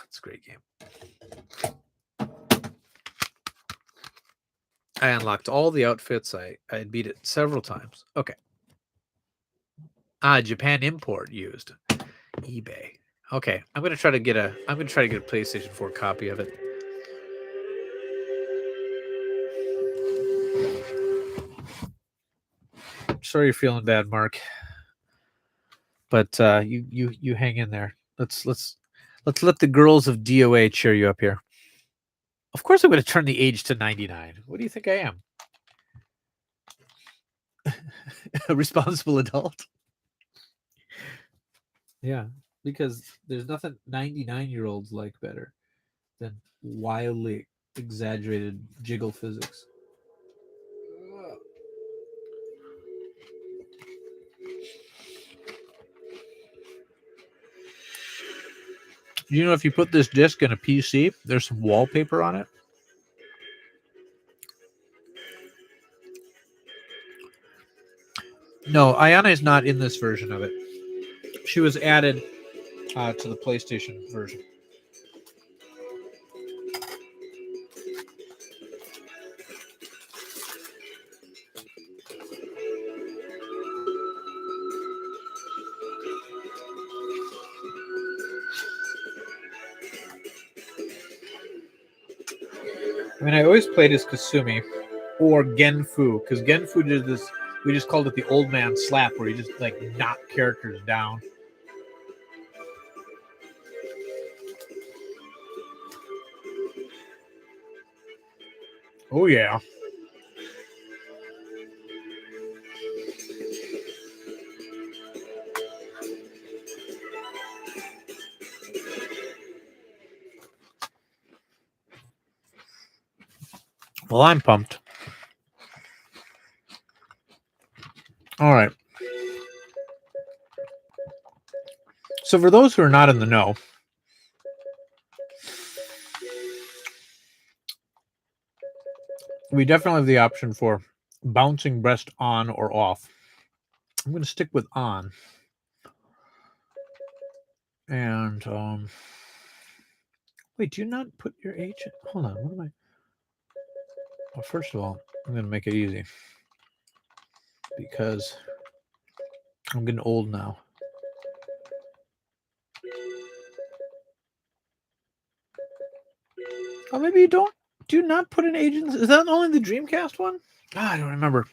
It's a great game. I unlocked all the outfits. I beat it several times. Okay. Japan import used. eBay. Okay, I'm gonna try to get a PlayStation 4 copy of it. Sorry you're feeling bad, Mark. But you hang in there. Let's let the girls of DOA cheer you up here. Of course I'm going to turn the age to 99. What do you think I am? A responsible adult? Yeah, because there's nothing 99-year-olds like better than wildly exaggerated jiggle physics. You know, if you put this disc in a PC, there's some wallpaper on it. No, Ayana is not in this version of it. She was added to the PlayStation version. I mean, I always played as Kasumi or Genfu, because Genfu did this. We just called it the old man slap, where you just like knock characters down. Oh yeah. Well, I'm pumped. All right. So for those who are not in the know, we definitely have the option for bouncing breast on or off. I'm going to stick with on. And wait, do you not put your H in? Hold on, what am I? Well, first of all, I'm going to make it easy because I'm getting old now. Oh, maybe you don't. Do you not put an H in? Is that only the Dreamcast one? I don't remember.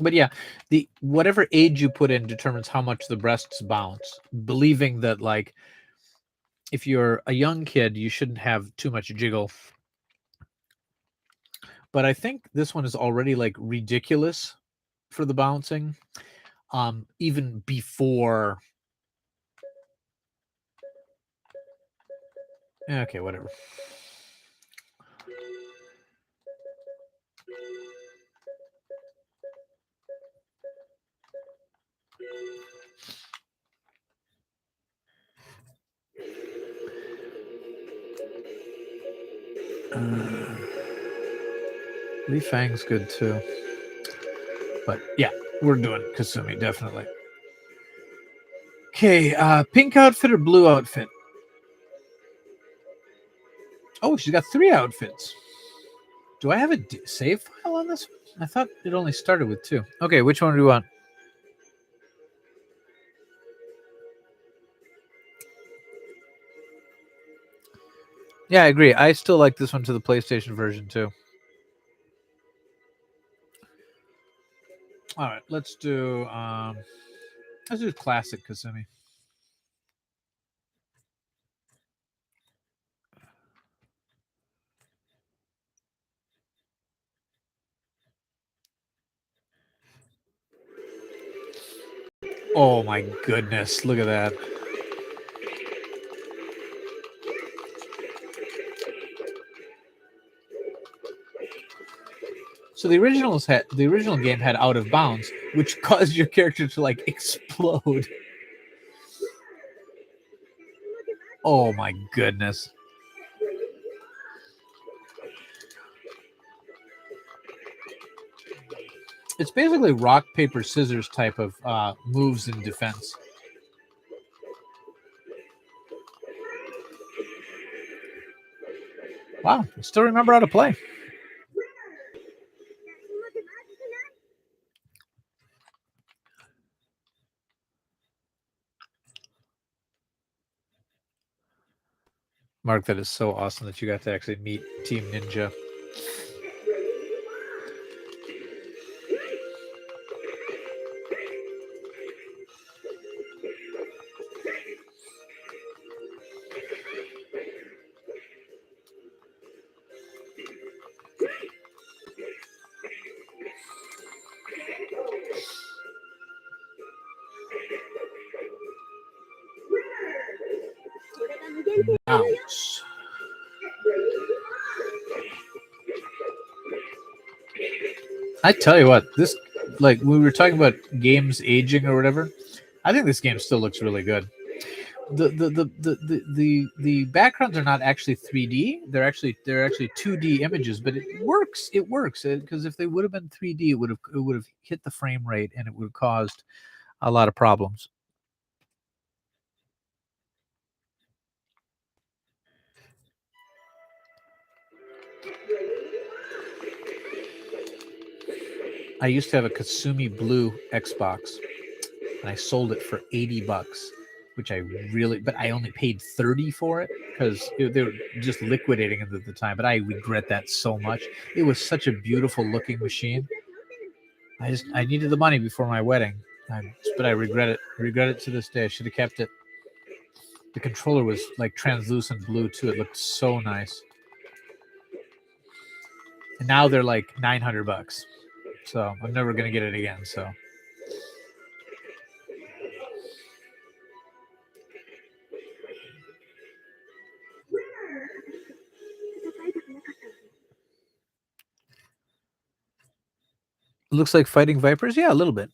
But yeah, the whatever age you put in determines how much the breasts bounce. Believing that, like, if you're a young kid, you shouldn't have too much jiggle. But I think this one is already like ridiculous for the bouncing, even before. Okay, whatever. Lee Fang's good too. But yeah, we're doing Kasumi, definitely. Okay, pink outfit or blue outfit? Oh, she's got 3 outfits. Do I have a save file on this one? I thought it only started with 2. Okay, which one do you want? Yeah, I agree. I still like this one to the PlayStation version too. All right, let's do classic Kasumi. Oh my goodness, look at that. So the original game had out of bounds, which caused your character to like explode. Oh my goodness. It's basically rock, paper, scissors type of moves in defense. Wow, I still remember how to play. Mark, that is so awesome that you got to actually meet Team Ninja. I tell you what, this, like, we were talking about games aging or whatever. I think this game still looks really good. The backgrounds are not actually 3D. They're actually 2D images, but it works. It works because if they would have been 3D, it would have hit the frame rate and it would have caused a lot of problems. I used to have a Kasumi Blue Xbox, and I sold it for $80, which I really, but I only paid 30 for it because they were just liquidating it at the time. But I regret that so much. It was such a beautiful looking machine. I needed the money before my wedding, but I regret it. I regret it to this day. I should have kept it. The controller was like translucent blue too. It looked so nice. And now they're like $900. So I'm never gonna get it again. So. Looks like fighting vipers. Yeah, a little bit.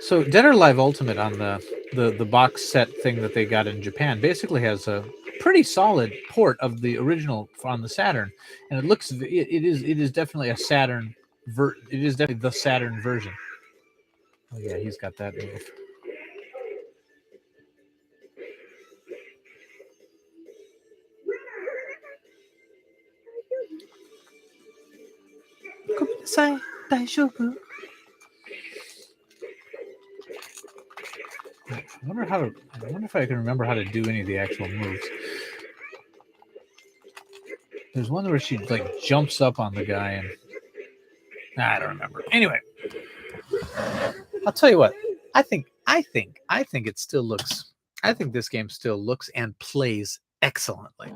So Dead or Alive Ultimate on the box set thing that they got in Japan basically has a pretty solid port of the original on the Saturn, and it is definitely a Saturn it is definitely the Saturn version. Oh yeah, he's got that move. I wonder if I can remember how to do any of the actual moves. There's one where she like jumps up on the guy and I don't remember. Anyway, I'll tell you what. I think it still looks. I think this game still looks and plays excellently.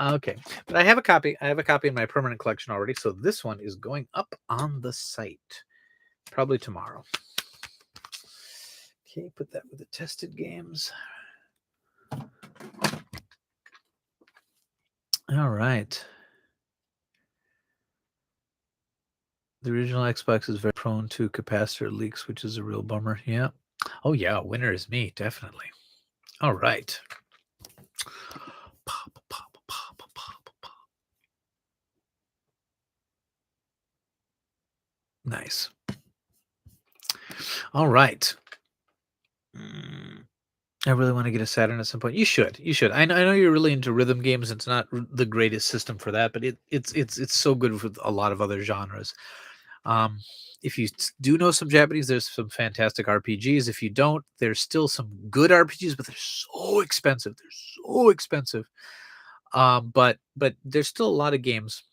Okay, but I have a copy. I have a copy in my permanent collection already, so this one is going up on the site probably tomorrow. Okay, put that with the tested games. All right. The original Xbox is very prone to capacitor leaks, which is a real bummer. Yeah. Oh yeah, winner is me, definitely. All right. Nice. All right. I really want to get a Saturn at some point. You should. You should. I know you're really into rhythm games. It's not the greatest system for that, but it's so good with a lot of other genres. If you do know some Japanese, there's some fantastic RPGs. If you don't, there's still some good RPGs, but they're so expensive. They're so expensive. But there's still a lot of games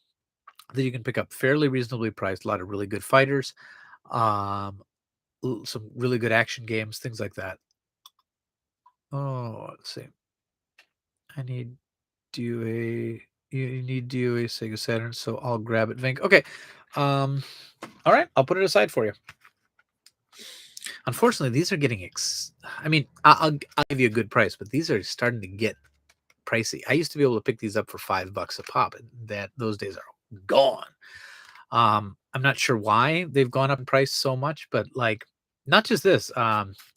that you can pick up fairly reasonably priced. A lot of really good fighters, some really good action games, things like that. Oh, let's see. I need DOA. You need DOA Sega Saturn, so I'll grab it. Vink. Okay. All right. I'll put it aside for you. Unfortunately, these are getting. I mean, I'll give you a good price, but these are starting to get pricey. I used to be able to pick these up for $5 a pop, and those days are gone. I'm not sure why they've gone up in price so much, but like, not just this.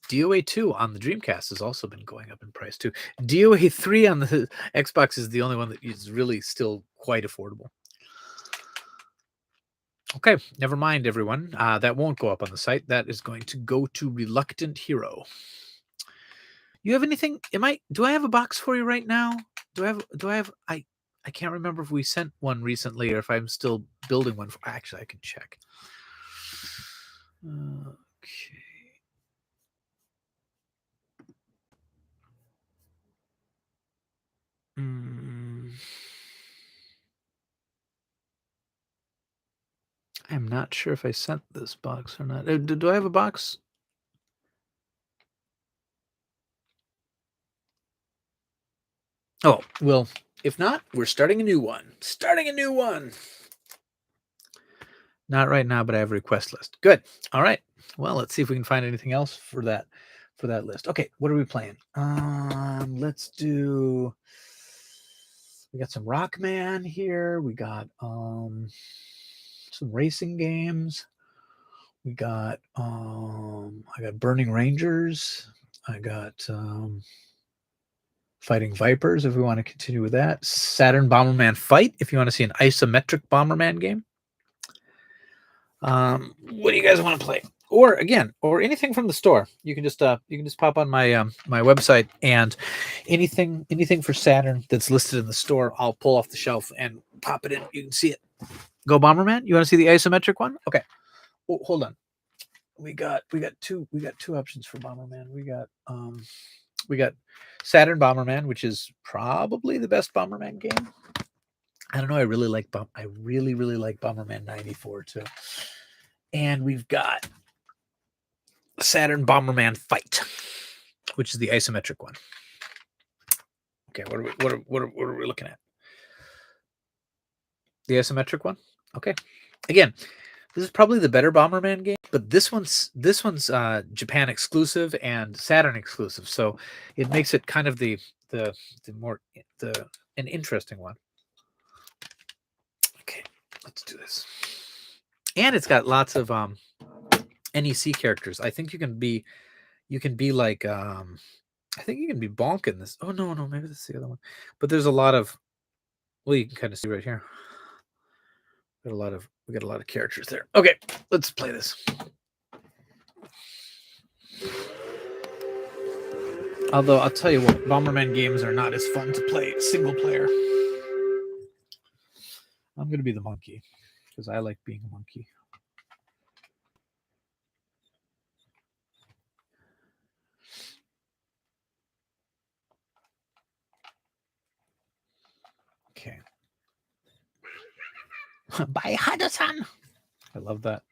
DOA 2 on the Dreamcast has also been going up in price too. DOA 3 on the Xbox is the only one that is really still quite affordable. Okay, never mind, everyone. That won't go up on the site. That is going to go to Reluctant Hero. You have anything? Do I have a box for you right now? I can't remember if we sent one recently or if I'm still building one. Actually, I can check. Okay. I'm not sure if I sent this box or not. Do I have a box? Oh, well, if not, we're starting a new one. Not right now, but I have a request list. Good. All right. Well, let's see if we can find anything else for that for that list. Okay, what are we playing? Let's do. We got some Rockman here. We got some racing games. We got I got Burning Rangers. I got Fighting Vipers if we want to continue with that. Saturn Bomberman Fight if you want to see an isometric Bomberman game. What do you guys want to play? Or again, or anything from the store. You can just pop on my my website, and anything for Saturn that's listed in the store, I'll pull off the shelf and pop it in. You can see it. Go Bomberman. You want to see the isometric one? Okay. Oh, hold on. We got two options for Bomberman. We got Saturn Bomberman, which is probably the best Bomberman game. I don't know. I really like Bomberman 94 too. And we've got Saturn Bomberman Fight, which is the isometric one. Okay, what are we looking at? The isometric one. Okay. Again, this is probably the better Bomberman game, but this one's Japan exclusive and Saturn exclusive, so it makes it kind of the an interesting one. Okay, let's do this. And it's got lots of NEC characters. I think you can be like I think you can be Bonk in this. Oh no, maybe that's the other one. But there's a lot of, well, you can kind of see right here. We got a lot of characters there. Okay, let's play this. Although I'll tell you what, Bomberman games are not as fun to play single player. I'm gonna be the monkey because I like being a monkey. Okay. Bye, Hada-san. I love that.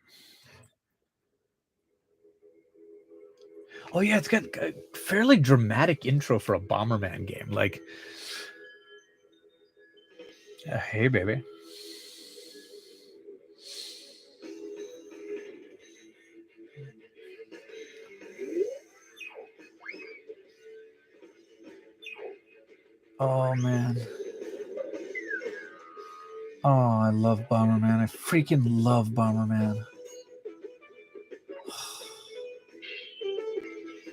Oh yeah, it's got a fairly dramatic intro for a Bomberman game. Like, hey baby. Oh man. Oh, I love Bomberman. I freaking love Bomberman.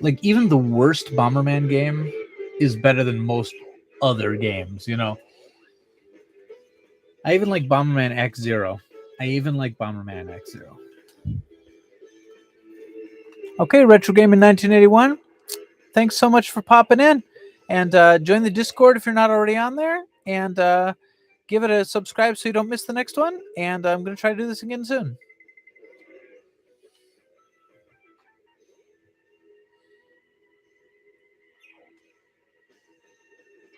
Like, even the worst Bomberman game is better than most other games, you know? I even like Bomberman X0. Okay, Retro Game in 1981. Thanks so much for popping in. And join the Discord if you're not already on there. And give it a subscribe so you don't miss the next one. And I'm going to try to do this again soon.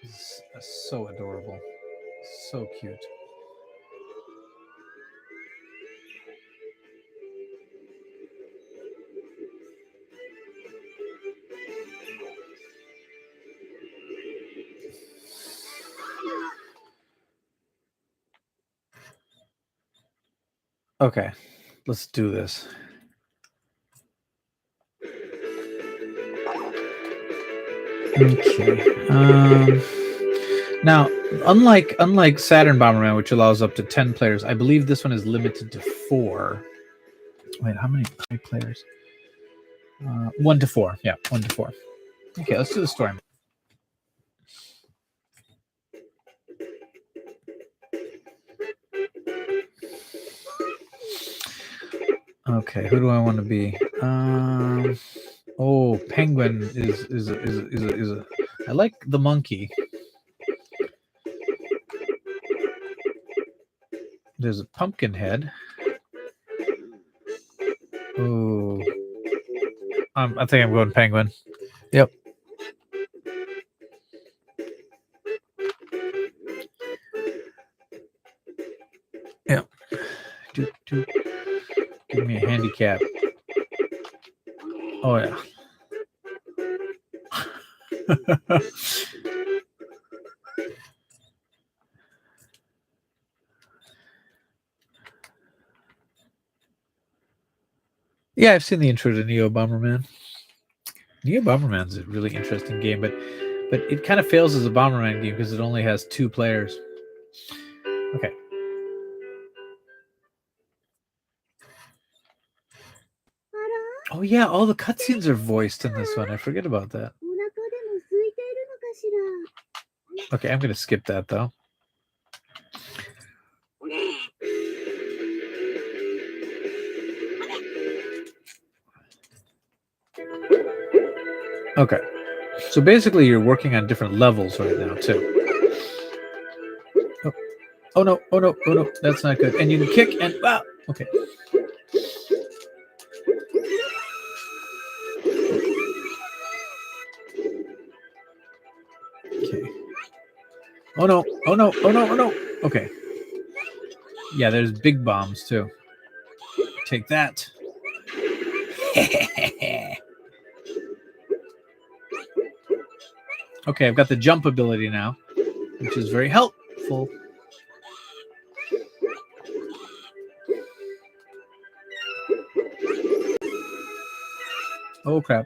This is so adorable. So cute. Okay, let's do this. Okay. Now, unlike Saturn Bomberman, which allows up to 10 players, I believe this one is limited to 4. Wait, how many players? 1 to 4. Yeah, 1 to 4. Okay, let's do the story. Okay, who do I want to be? Oh, Penguin is a. I like the monkey. There's a pumpkin head. Oh, I think I'm going Penguin. Yep. Yep. Give me a handicap. Oh yeah. Yeah, I've seen the intro to Neo Bomberman. Yeah, Bomberman's a really interesting game, but it kind of fails as a Bomberman game because it only has 2 players. Okay. Oh yeah, all the cutscenes are voiced in this one. I forget about that. Okay, I'm gonna skip that though. Okay. So basically you're working on different levels right now too. Oh no, oh no, oh no, that's not good. And you can kick and okay. Okay. Oh no, oh no, oh no, oh no. Okay. Yeah, there's big bombs too. Take that. Okay, I've got the jump ability now, which is very helpful. Oh crap.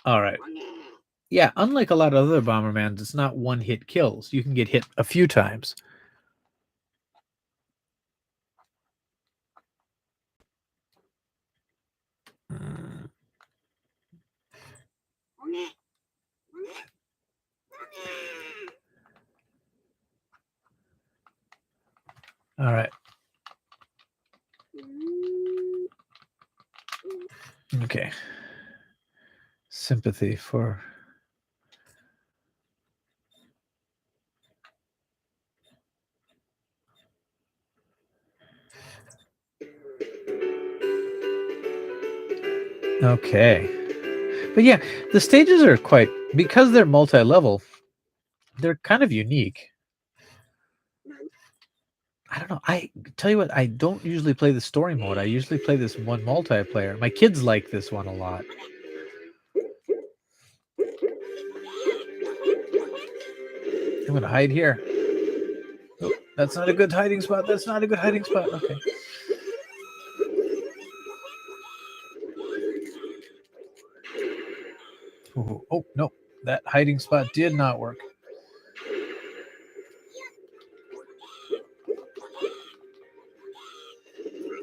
All right. Yeah, unlike a lot of other Bombermans, it's not one-hit kills. You can get hit a few times. All right. Okay. Sympathy for... Okay. But yeah, the stages are quite... Because they're multi-level, they're kind of unique. I don't know. I tell you what, I don't usually play the story mode. I usually play this one multiplayer. My kids like this one a lot. I'm going to hide here. Oh, that's not a good hiding spot. That's not a good hiding spot. Okay. Oh, no. That hiding spot did not work.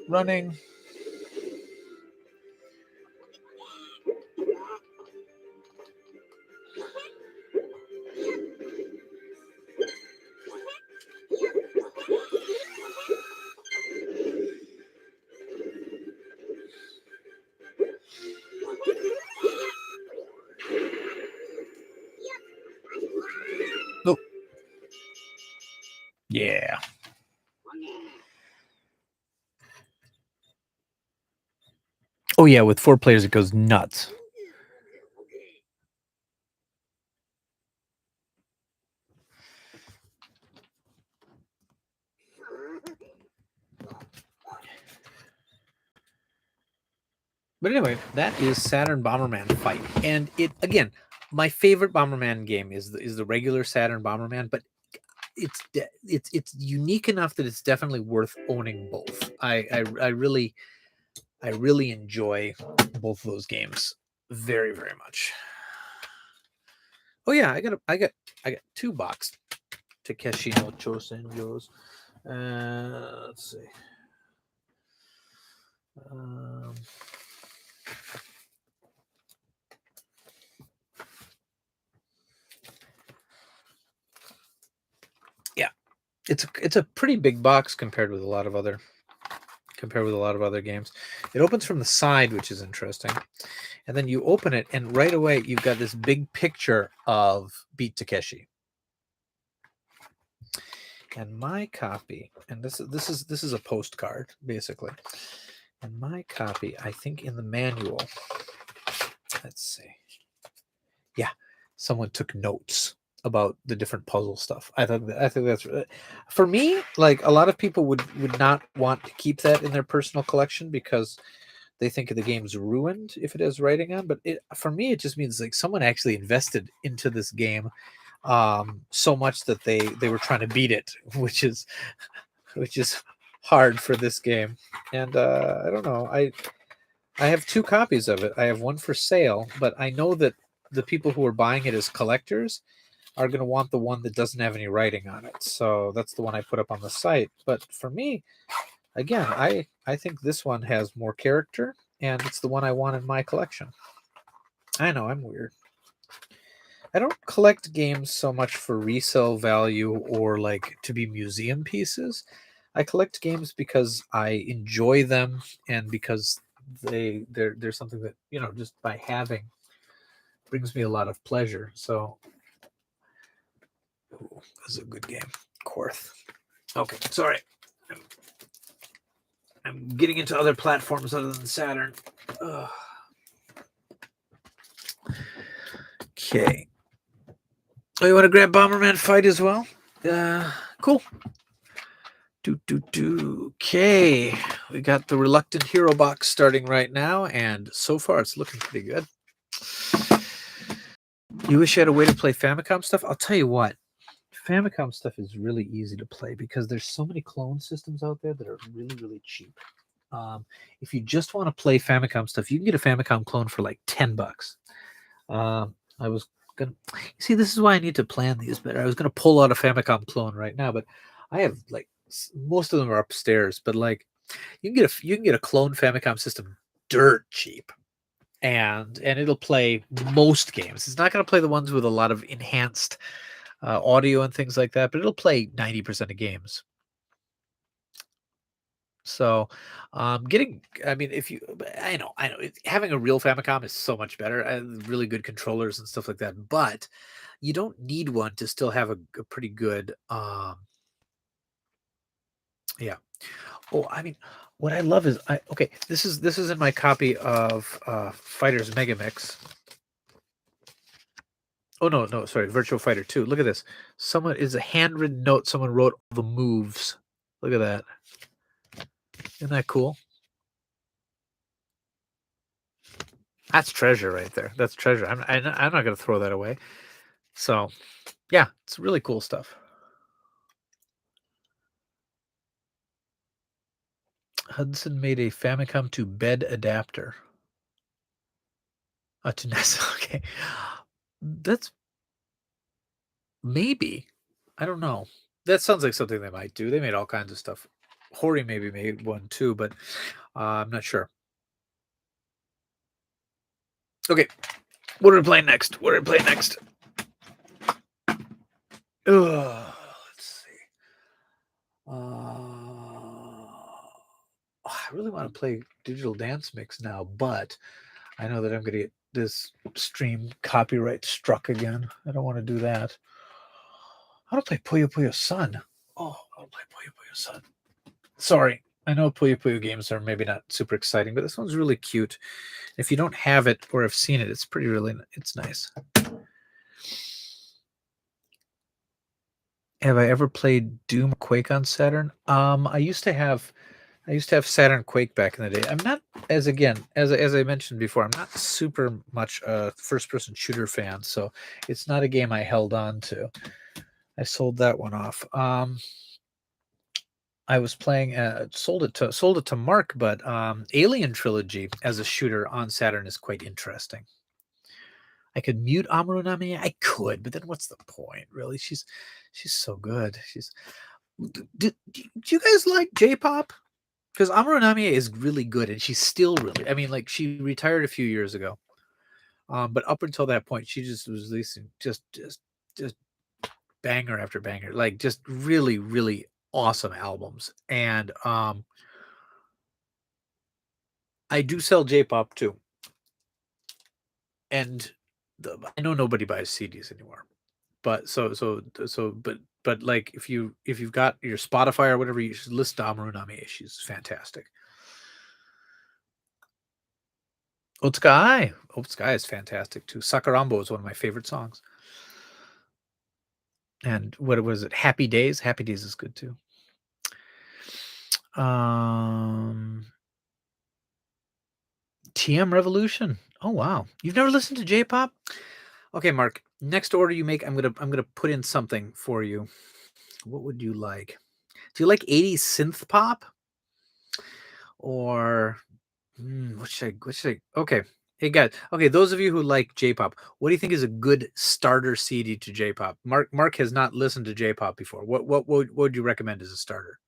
Running. Oh. Yeah. Oh, yeah. With 4 players, it goes nuts. But anyway, that is Saturn Bomberman Fight. And it, again, my favorite Bomberman game is the regular Saturn Bomberman, but it's unique enough that it's definitely worth owning both. I really enjoy both of those games very, very much. Oh yeah, I got 2 box Takeshi no Chosenjos. Let's see. Yeah, it's a pretty big box compared with a lot of other games. It opens from the side, which is interesting, and then you open it, and right away you've got this big picture of Beat Takeshi. And my copy, and this is a postcard basically. And my copy, I think in the manual. Let's see. Yeah, someone took notes about the different puzzle stuff. I think that's for me. Like a lot of people would not want to keep that in their personal collection because they think the game's ruined if it has writing on. But for me, it just means like someone actually invested into this game. so much that they were trying to beat it, which is hard for this game. And I don't know. I have 2 copies of it. I have one for sale, but I know that the people who are buying it as collectors are going to want the one that doesn't have any writing on it. So that's the one I put up on the site. But for me, again, I think this one has more character, and it's the one I want in my collection. I know, I'm weird. I don't collect games so much for resale value or like to be museum pieces. I collect games because I enjoy them and because they're something that, you know, just by having brings me a lot of pleasure. So this is a good game. Korth. Okay, sorry. I'm getting into other platforms other than Saturn. Ugh. Okay. Oh, you want to grab Bomberman Fight as well? Cool. Okay. We got the Reluctant Hero box starting right now, and so far it's looking pretty good. You wish you had a way to play Famicom stuff? I'll tell you what. Famicom stuff is really easy to play because there's so many clone systems out there that are really, really cheap. If you just want to play Famicom stuff, you can get a Famicom clone for like $10. I was gonna see. This is why I need to plan these better. I was gonna pull out a Famicom clone right now, but I have like most of them are upstairs. But like, you can get a clone Famicom system dirt cheap, and it'll play most games. It's not gonna play the ones with a lot of enhanced audio and things like that, but it'll play 90% of games. So, I mean, I know, having a real Famicom is so much better. Really good controllers and stuff like that, but you don't need one to still have a pretty good, yeah. Oh, I mean, what I love is, okay, this is in my copy of Fighters Megamix. Oh no, sorry, Virtua Fighter 2. Look at this. Someone is a handwritten note. Someone wrote all the moves. Look at that. Isn't that cool? That's treasure right there. That's treasure. I'm not going to throw that away. So, yeah, it's really cool stuff. Hudson made a Famicom to bed adapter. To Ntsc. Okay, that's maybe. I don't know. That sounds like something they might do. They made all kinds of stuff. Hori maybe made one too, but I'm not sure. Okay, what are we playing next? Let's see. I really want to play Digital Dance Mix now, but I know that I'm going to get this stream copyright struck again. I don't want to do that. I want to play Puyo Puyo Sun. Oh, I want to play Puyo Puyo Sun. Sorry. I know Puyo Puyo games are maybe not super exciting, but this one's really cute. If you don't have it or have seen it, it's it's nice. Have I ever played Doom or Quake on Saturn? I used to have Saturn Quake back in the day. I'm not as I mentioned before, I'm not super much a first-person shooter fan, so it's not a game I held on to. I sold that one off. I was playing sold it to Mark, but Alien Trilogy as a shooter on Saturn is quite interesting. I could mute Amuro Nami. I could, but then what's the point, really? She's so good. Do you guys like J-pop? Because Amuro Nami is really good, and she's still really. I mean, like, she retired a few years ago, but up until that point, she just was releasing just banger after banger, like just really, really awesome albums. And I do sell J-pop too, and I know nobody buys CDs anymore, but but like if you've got your Spotify or whatever, you should listen to Amuro Nami. She's fantastic. Otsuka is fantastic too. Sakarambo is one of my favorite songs. And what was it? Happy Days? Happy Days is good too. TM Revolution. Oh wow. You've never listened to J-pop? Okay, Mark. next order you make, I'm gonna put in something for you. What would you like? Do you like 80s synth pop? Or what should I okay. Hey guys, okay, those of you who like J-pop, what do you think is a good starter CD to J-pop? Mark has not listened to J-pop before. What would you recommend as a starter?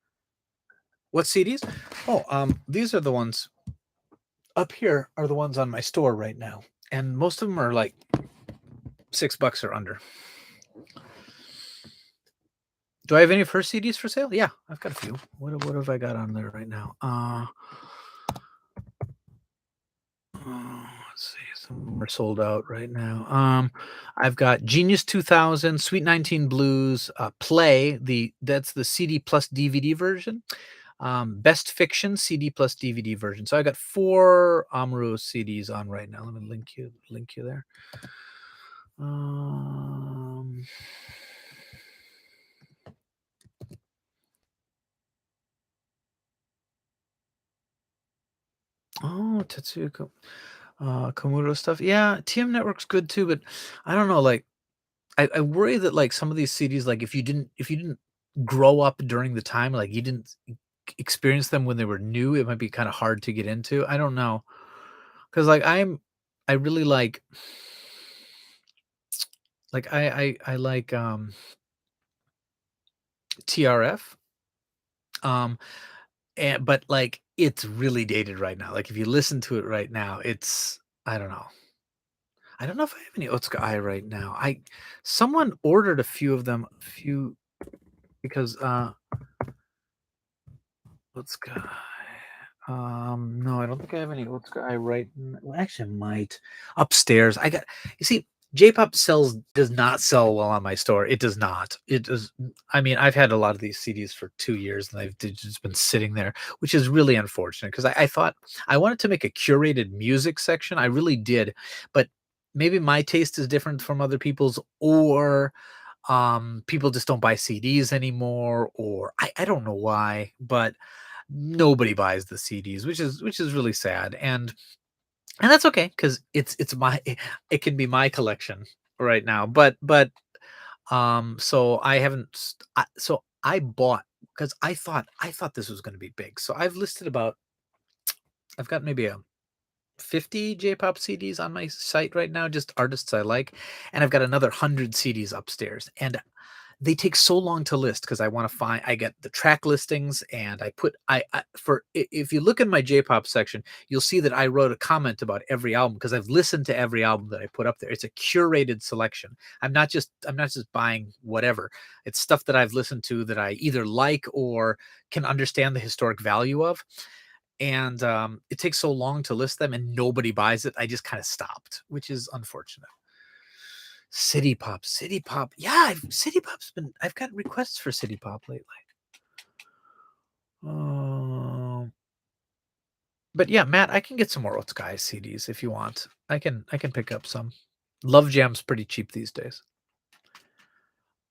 What CDs? Oh, these are the ones up here are the ones on my store right now. And most of them are like $6 or under. Do I have any of her CDs for sale? Yeah, I've got a few. What have I got on there right now? Let's see. Some of them are sold out right now. I've got Genius 2000, Sweet 19 Blues, Play. That's the CD plus DVD version. Best Fiction CD plus DVD version. So I got 4 Amuro CDs on right now. Let me link you there. Oh, Tetsuya Komuro stuff. Yeah, TM Network's good too, but I don't know. Like, I worry that like some of these CDs, like if you didn't grow up during the time, like you didn't experience them when they were new, it might be kind of hard to get into. I don't know, because like I really like I like TRF, and but like it's really dated right now. Like if you listen to it right now, it's I don't know. I don't know if I have any Otsuka Eye right now. Someone ordered a few of them, because Otsuka no, I don't think I have any Otsuka Eye well, actually I might. Upstairs. You see, J-pop does not sell well on my store. It does not. It does. I mean, I've had a lot of these CDs for 2 years and they've just been sitting there, which is really unfortunate because I thought I wanted to make a curated music section. I really did, but maybe my taste is different from other people's, or people just don't buy CDs anymore, or I don't know why, but nobody buys the CDs, which is really sad, and that's okay because it's my it can be my collection right now, so I haven't so I bought because I thought this was going to be big, so I've got maybe a 50 J-pop CDs on my site right now, just artists I like, and I've got another 100 CDs upstairs, and they take so long to list because I get the track listings, and if you look in my J-pop section, you'll see that I wrote a comment about every album because I've listened to every album that I put up there. It's a curated selection. I'm not just buying whatever. It's stuff that I've listened to that I either like or can understand the historic value of. And it takes so long to list them and nobody buys it. I just kind of stopped, which is unfortunate. City Pop, City Pop. Yeah, City Pop's I've got requests for City Pop lately. But yeah, Matt, I can get some more Otsuka CDs if you want. I can pick up some. Love Jam's pretty cheap these days.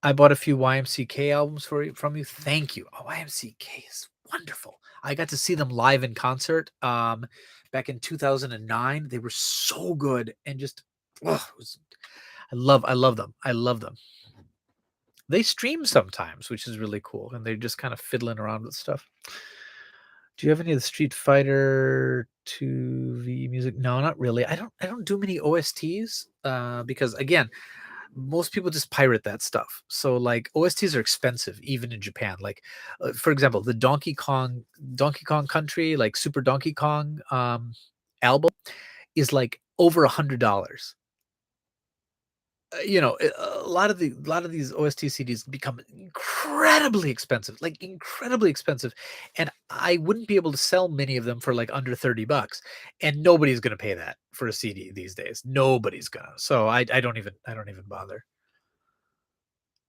I bought a few YMCK albums from you. Thank you. Oh, YMCK is wonderful. I got to see them live in concert back in 2009. They were so good and just I love them. I love them. They stream sometimes, which is really cool, and they're just kind of fiddling around with stuff. Do you have any of the Street Fighter 2V music? No, not really. I don't do many OSTs because again, most people just pirate that stuff. So like OSTs are expensive even in Japan. Like for example, the Donkey Kong Country, like Super Donkey Kong album is like over $100. A lot of these OST CDs become incredibly expensive, and I wouldn't be able to sell many of them for like under $30, and nobody's gonna pay that for a CD these days. Nobody's gonna. So I don't even bother.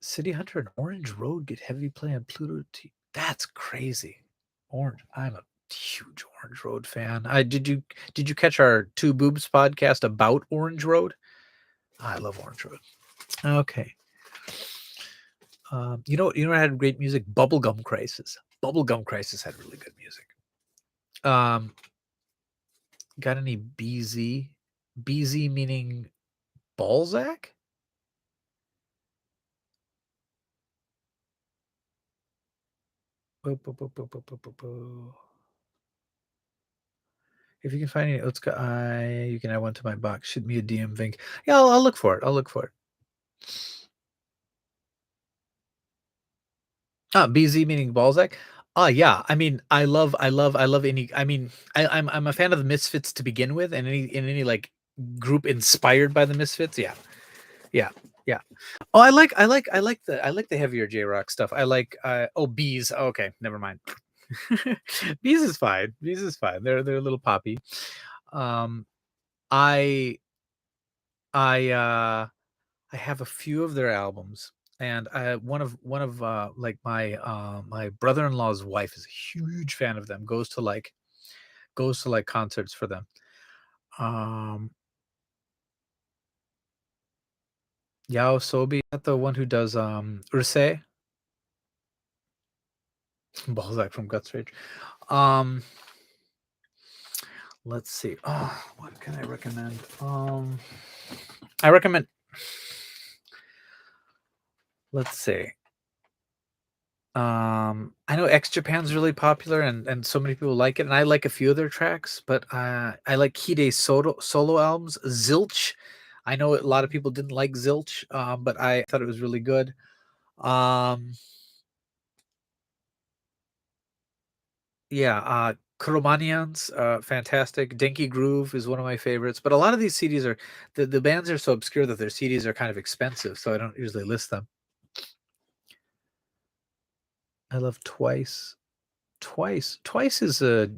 City Hunter and Orange Road get heavy play on Pluto T. That's crazy. Orange. I'm a huge Orange Road fan. Did you catch our Two Boobs podcast about Orange Road? I love Orange Road. Okay. What had great music? Bubblegum Crisis. Bubblegum Crisis had really good music. Got any BZ? BZ meaning Balzac? If you can find any Utska, you can add one to my box. Shoot me a DM, Vink. Yeah, I'll look for it. I'll look for it. BZ meaning Balzac. Yeah. I mean, I love any. I mean, I'm a fan of the Misfits to begin with, and any like group inspired by the Misfits. Yeah, yeah, yeah. Oh, I like the heavier J Rock stuff. I like Bees. Oh, okay, never mind. Bees is fine. Bees is fine. They're a little poppy. Um, I I have a few of their albums, and one of like my brother-in-law's wife is a huge fan of them. Goes to like concerts for them. Um, Yao Sobi, not the one who does Urse Balzac from Guts Rage. Let's see. Oh, what can I recommend? I recommend. Let's see. I know X Japan's really popular, and so many people like it, and I like a few of their tracks, but I like Hide's solo albums. Zilch, I know a lot of people didn't like Zilch, but I thought it was really good. Yeah, Kromanians, fantastic. Dinky Groove is one of my favorites, but a lot of these CDs are the bands are so obscure that their CDs are kind of expensive, so I don't usually list them. I love Twice. Twice is a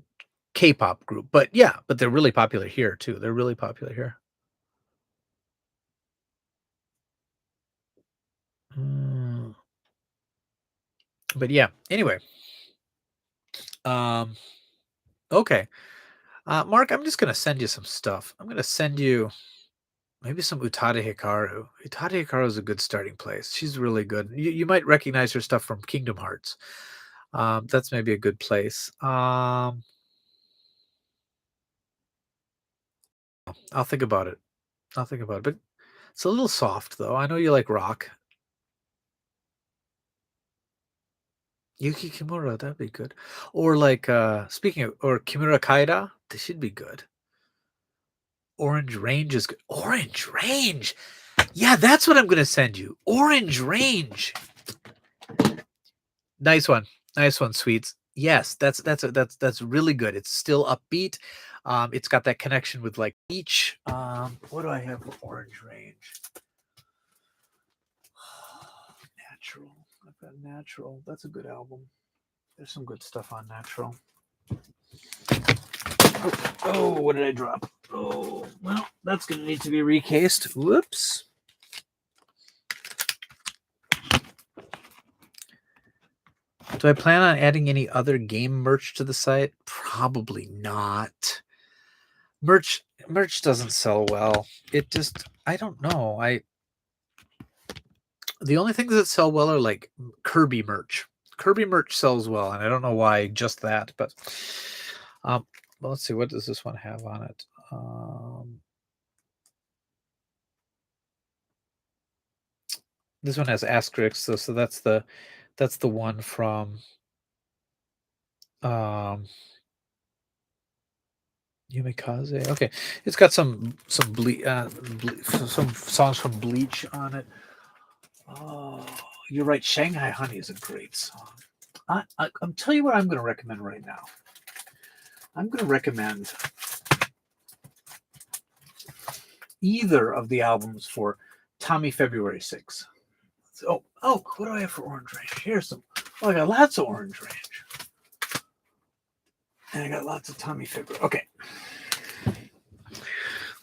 K-pop group, but yeah, but they're really popular here too. They're really popular here. But yeah, anyway. Okay. Mark, I'm just gonna send you some stuff. I'm gonna send you maybe some Utada Hikaru. Utada Hikaru is a good starting place. She's really good. You might recognize her stuff from Kingdom Hearts. That's maybe a good place. I'll think about it. I'll think about it. But it's a little soft though. I know you like rock. Yuki Kimura, that'd be good. Or like speaking of or Kimura Kaida, this should be good. Orange Range is good. Orange Range. Yeah, that's what I'm gonna send you. Orange Range. Nice one. Nice one, Sweets. Yes, that's really good. It's still upbeat. It's got that connection with like each. What do I have for Orange Range? Natural. I've got Natural. That's a good album. There's some good stuff on Natural. Oh, what did I drop? Oh, well, that's going to need to be recased. Whoops. Do I plan on adding any other game merch to the site? Probably not. Merch doesn't sell well. It just, I don't know. The only things that sell well are like Kirby merch. Kirby merch sells well, and I don't know why just that, but well, let's see, what does this one have on it? This one has asterisks, so that's the one from Yumikaze. Okay, it's got some some songs from Bleach on it. Oh, you're right. Shanghai Honey is a great song. I'm telling you what I'm going to recommend right now. I'm going to recommend either of the albums for Tommy February 6. So, what do I have for Orange Range? Here's some. Oh, I got lots of Orange Range. And I got lots of Tommy February. Okay.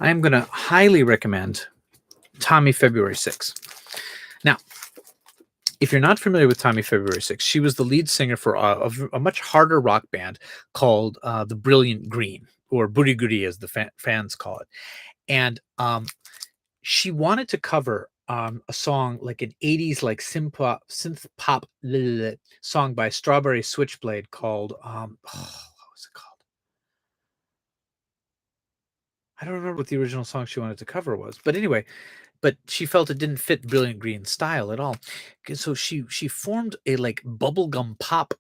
I am going to highly recommend Tommy February 6. Now, if you're not familiar with Tommy February 6, she was the lead singer for a much harder rock band called The Brilliant Green, or Buriguri as the fans call it. And she wanted to cover a song like an 80s like synth pop song by Strawberry Switchblade called what was it called? I don't remember what the original song she wanted to cover was, but anyway, but she felt it didn't fit Brilliant Green style at all. So she formed a like bubblegum pop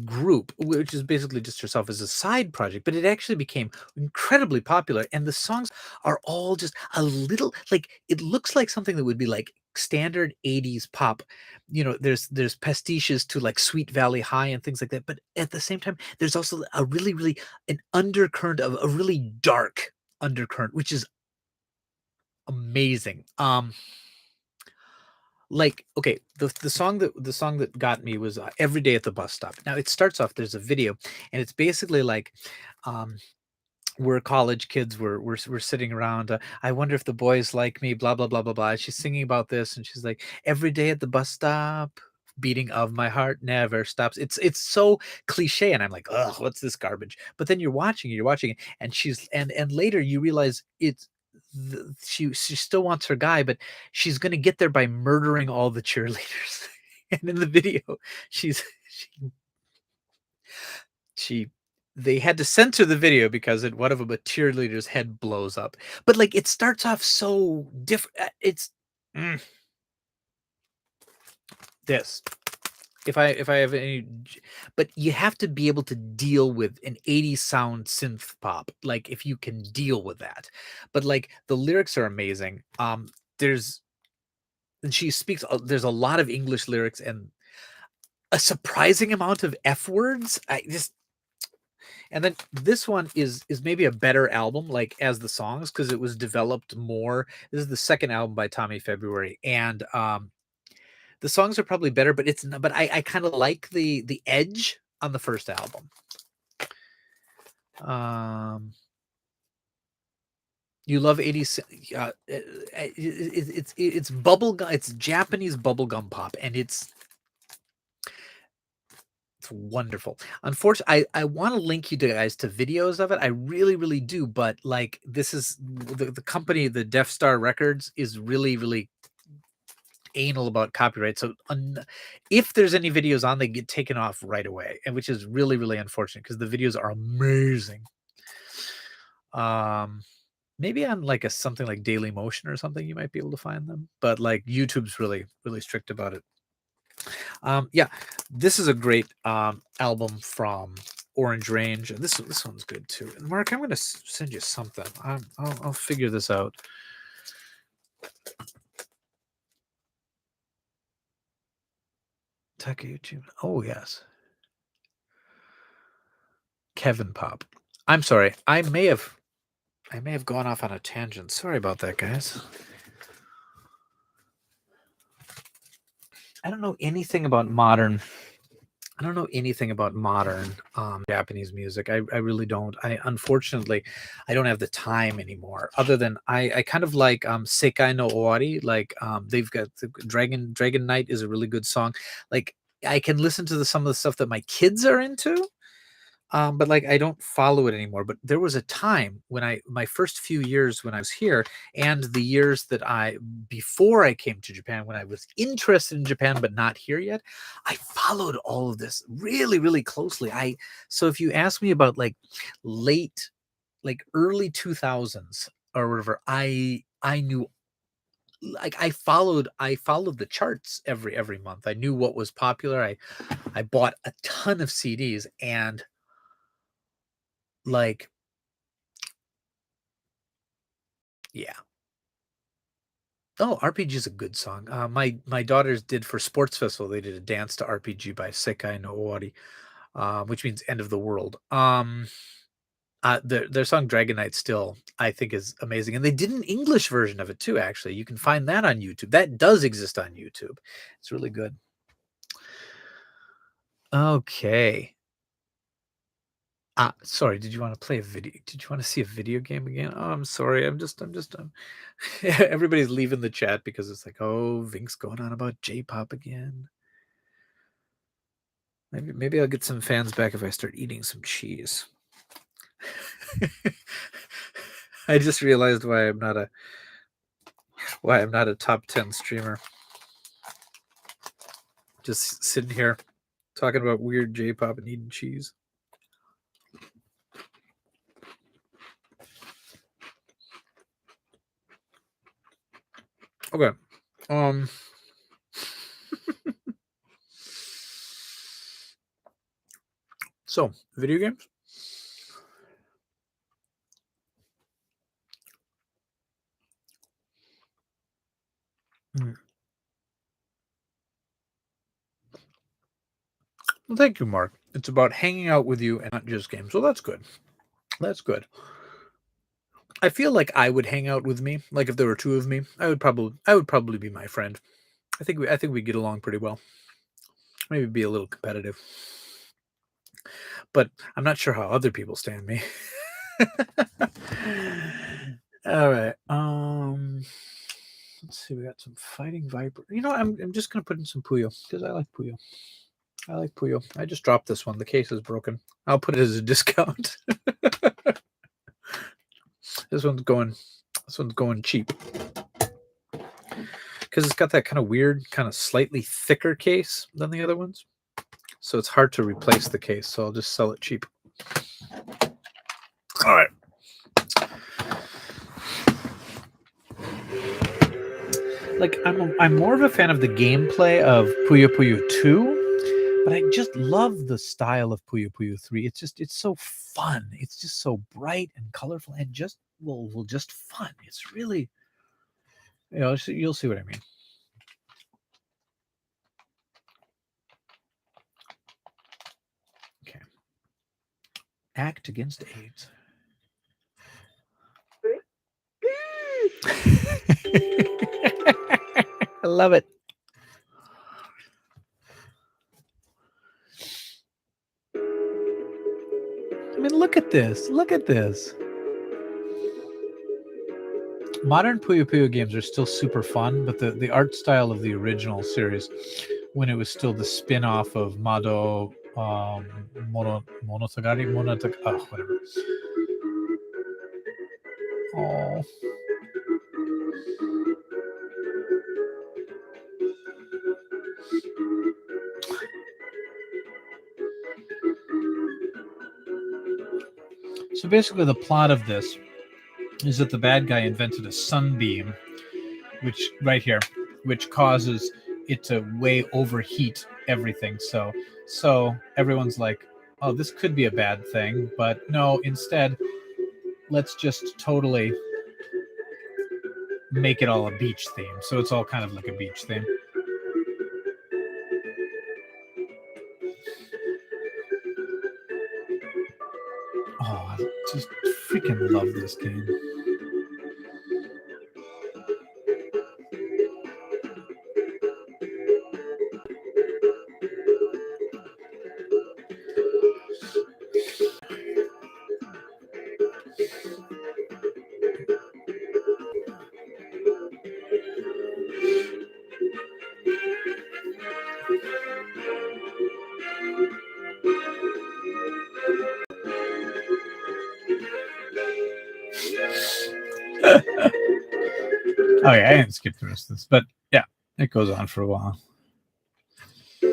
group, which is basically just herself as a side project, but it actually became incredibly popular. And the songs are all just a little like it looks like something that would be like standard 80s pop. There's pastiches to like Sweet Valley High and things like that. But at the same time, there's also a really an undercurrent of a really dark undercurrent, which is amazing. Like, okay, the song that got me was Every Day at the Bus Stop. Now it starts off, there's a video, and it's basically like, um we're college kids, we're sitting around, I wonder if the boys like me, blah blah blah blah blah. She's singing about this, and she's like, every day at the bus stop, beating of my heart never stops. It's so cliche, and I'm like, ugh, what's this garbage? But then you're watching it, and and later you realize she still wants her guy, but she's gonna get there by murdering all the cheerleaders. And in the video, she's she she they had to censor the video because in one of them a cheerleader's head blows up. But like it starts off so different. It's mm, this. If I have but you have to be able to deal with an 80s sound synth pop. Like if you can deal with that. But like the lyrics are amazing. There's and she speaks there's a lot of English lyrics and a surprising amount of F words. And then this one is maybe a better album, like as the songs, because it was developed more. This is the second album by Tommy February, and the songs are probably better, but I kind of like the edge on the first album. You love 80s. It's bubblegum. It's Japanese bubblegum pop, and it's wonderful. Unfortunately, I want to link you guys to videos of it. I really do. But like, this is the company, the Death Star Records, is really anal about copyright. So if there's any videos on, they get taken off right away, and which is really unfortunate because the videos are amazing. Maybe on like something like Daily Motion or something, you might be able to find them. But like YouTube's really strict about it. Yeah, this is a great album from Orange Range, and this one's good too. And Mark, I'm going to send you something. I'll figure this out. Taiko YouTube. Oh yes, Kevin Pop. I'm sorry. I may have gone off on a tangent. Sorry about that, guys. I don't know anything about modern Japanese music. I really don't. Unfortunately, I don't have the time anymore. Other than I kind of like Sekai no Owari. Like they've got the Dragon Knight is a really good song. Like I can listen to some of the stuff that my kids are into. But like I don't follow it anymore. But there was a time when my first few years when I was here, and the years that before I came to Japan, when I was interested in Japan but not here yet, I followed all of this really closely. So if you ask me about like early 2000s or whatever, I knew, like I followed the charts every month. I knew what was popular. I bought a ton of CDs, and like, yeah. Oh, RPG is a good song. My daughters did for sports festival. They did a dance to RPG by Sekai no Owari, which means end of the world. Their song Dragon Knight still I think is amazing, and they did an English version of it too. Actually, you can find that on YouTube. That does exist on YouTube. It's really good. Okay. Sorry, did you want to play a video? Did you want to see a video game again? Oh, I'm sorry. Everybody's leaving the chat because it's like, oh, Vink's going on about J-pop again. Maybe I'll get some fans back if I start eating some cheese. I just realized why I'm not a top 10 streamer. Just sitting here talking about weird J-pop and eating cheese. Okay. So, video games? Well, thank you, Mark. It's about hanging out with you and not just games. Well, that's good. That's good. I feel like I would hang out with me. Like if there were two of me, I would probably be my friend. I think we get along pretty well. Maybe be a little competitive. But I'm not sure how other people stand me. All right. Let's see. We got some Fighting Viper. You know, I'm just gonna put in some Puyo because I like Puyo. I like Puyo. I just dropped this one. The case is broken. I'll put it as a discount. This one's going cheap because it's got that kind of weird, kind of slightly thicker case than the other ones. So it's hard to replace the case. So I'll just sell it cheap. All right. Like I'm more of a fan of the gameplay of Puyo Puyo 2, but I just love the style of Puyo Puyo 3. It's so fun. It's just so bright and colorful and just just fun. It's really, you'll see what I mean. Okay. Act against AIDS. I love it. I mean, look at this. Look at this. Modern Puyo Puyo games are still super fun, but the art style of the original series, when it was still the spin-off of Monogatari, whatever. Oh. So basically the plot of this is that the bad guy invented a sunbeam, which causes it to way overheat everything. So everyone's like, oh, this could be a bad thing, but no, instead, let's just totally make it all a beach theme. So it's all kind of like a beach theme. Oh, I just freaking love this game. Oh yeah, I didn't skip the rest of this, but yeah, it goes on for a while. And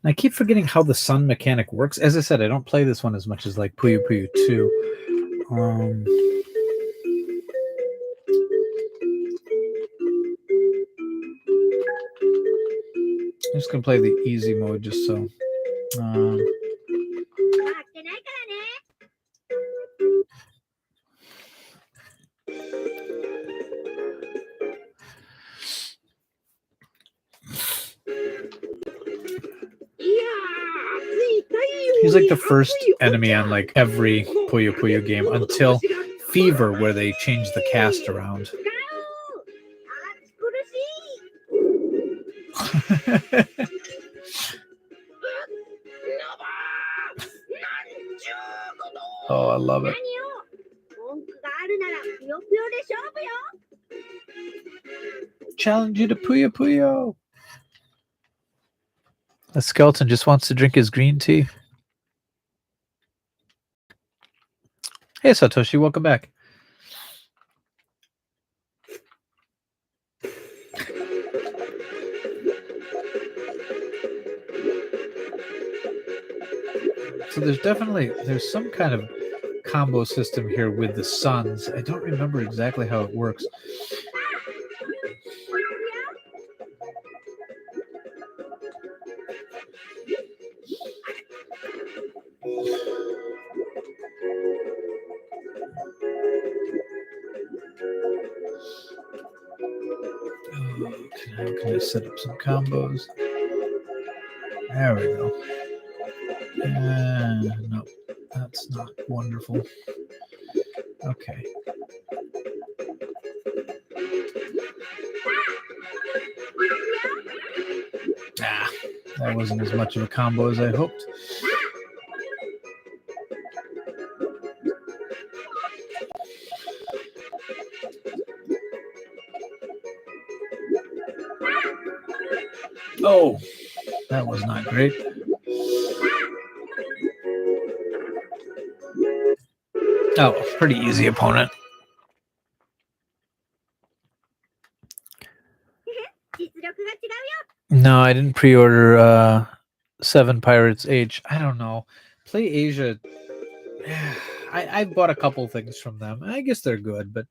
I keep forgetting how the sun mechanic works. As I said, I don't play this one as much as like Puyo Puyo 2. I'm just gonna play the easy mode just so. He's like the first enemy on like every Puyo Puyo game until Fever, where they changed the cast around. Oh, I love it. Challenge you to Puyo Puyo. The skeleton just wants to drink his green tea. Hey, Satoshi, welcome back. So there's some kind of combo system here with the suns. I don't remember exactly how it works. Now can I set up some combos? There we go. No, that's not wonderful. Okay. That wasn't as much of a combo as I hoped. Oh, that was not great. Oh, pretty easy opponent. No, I didn't pre-order 7 Pirates Age. I don't know. Play Asia. I've bought a couple things from them. I guess they're good, but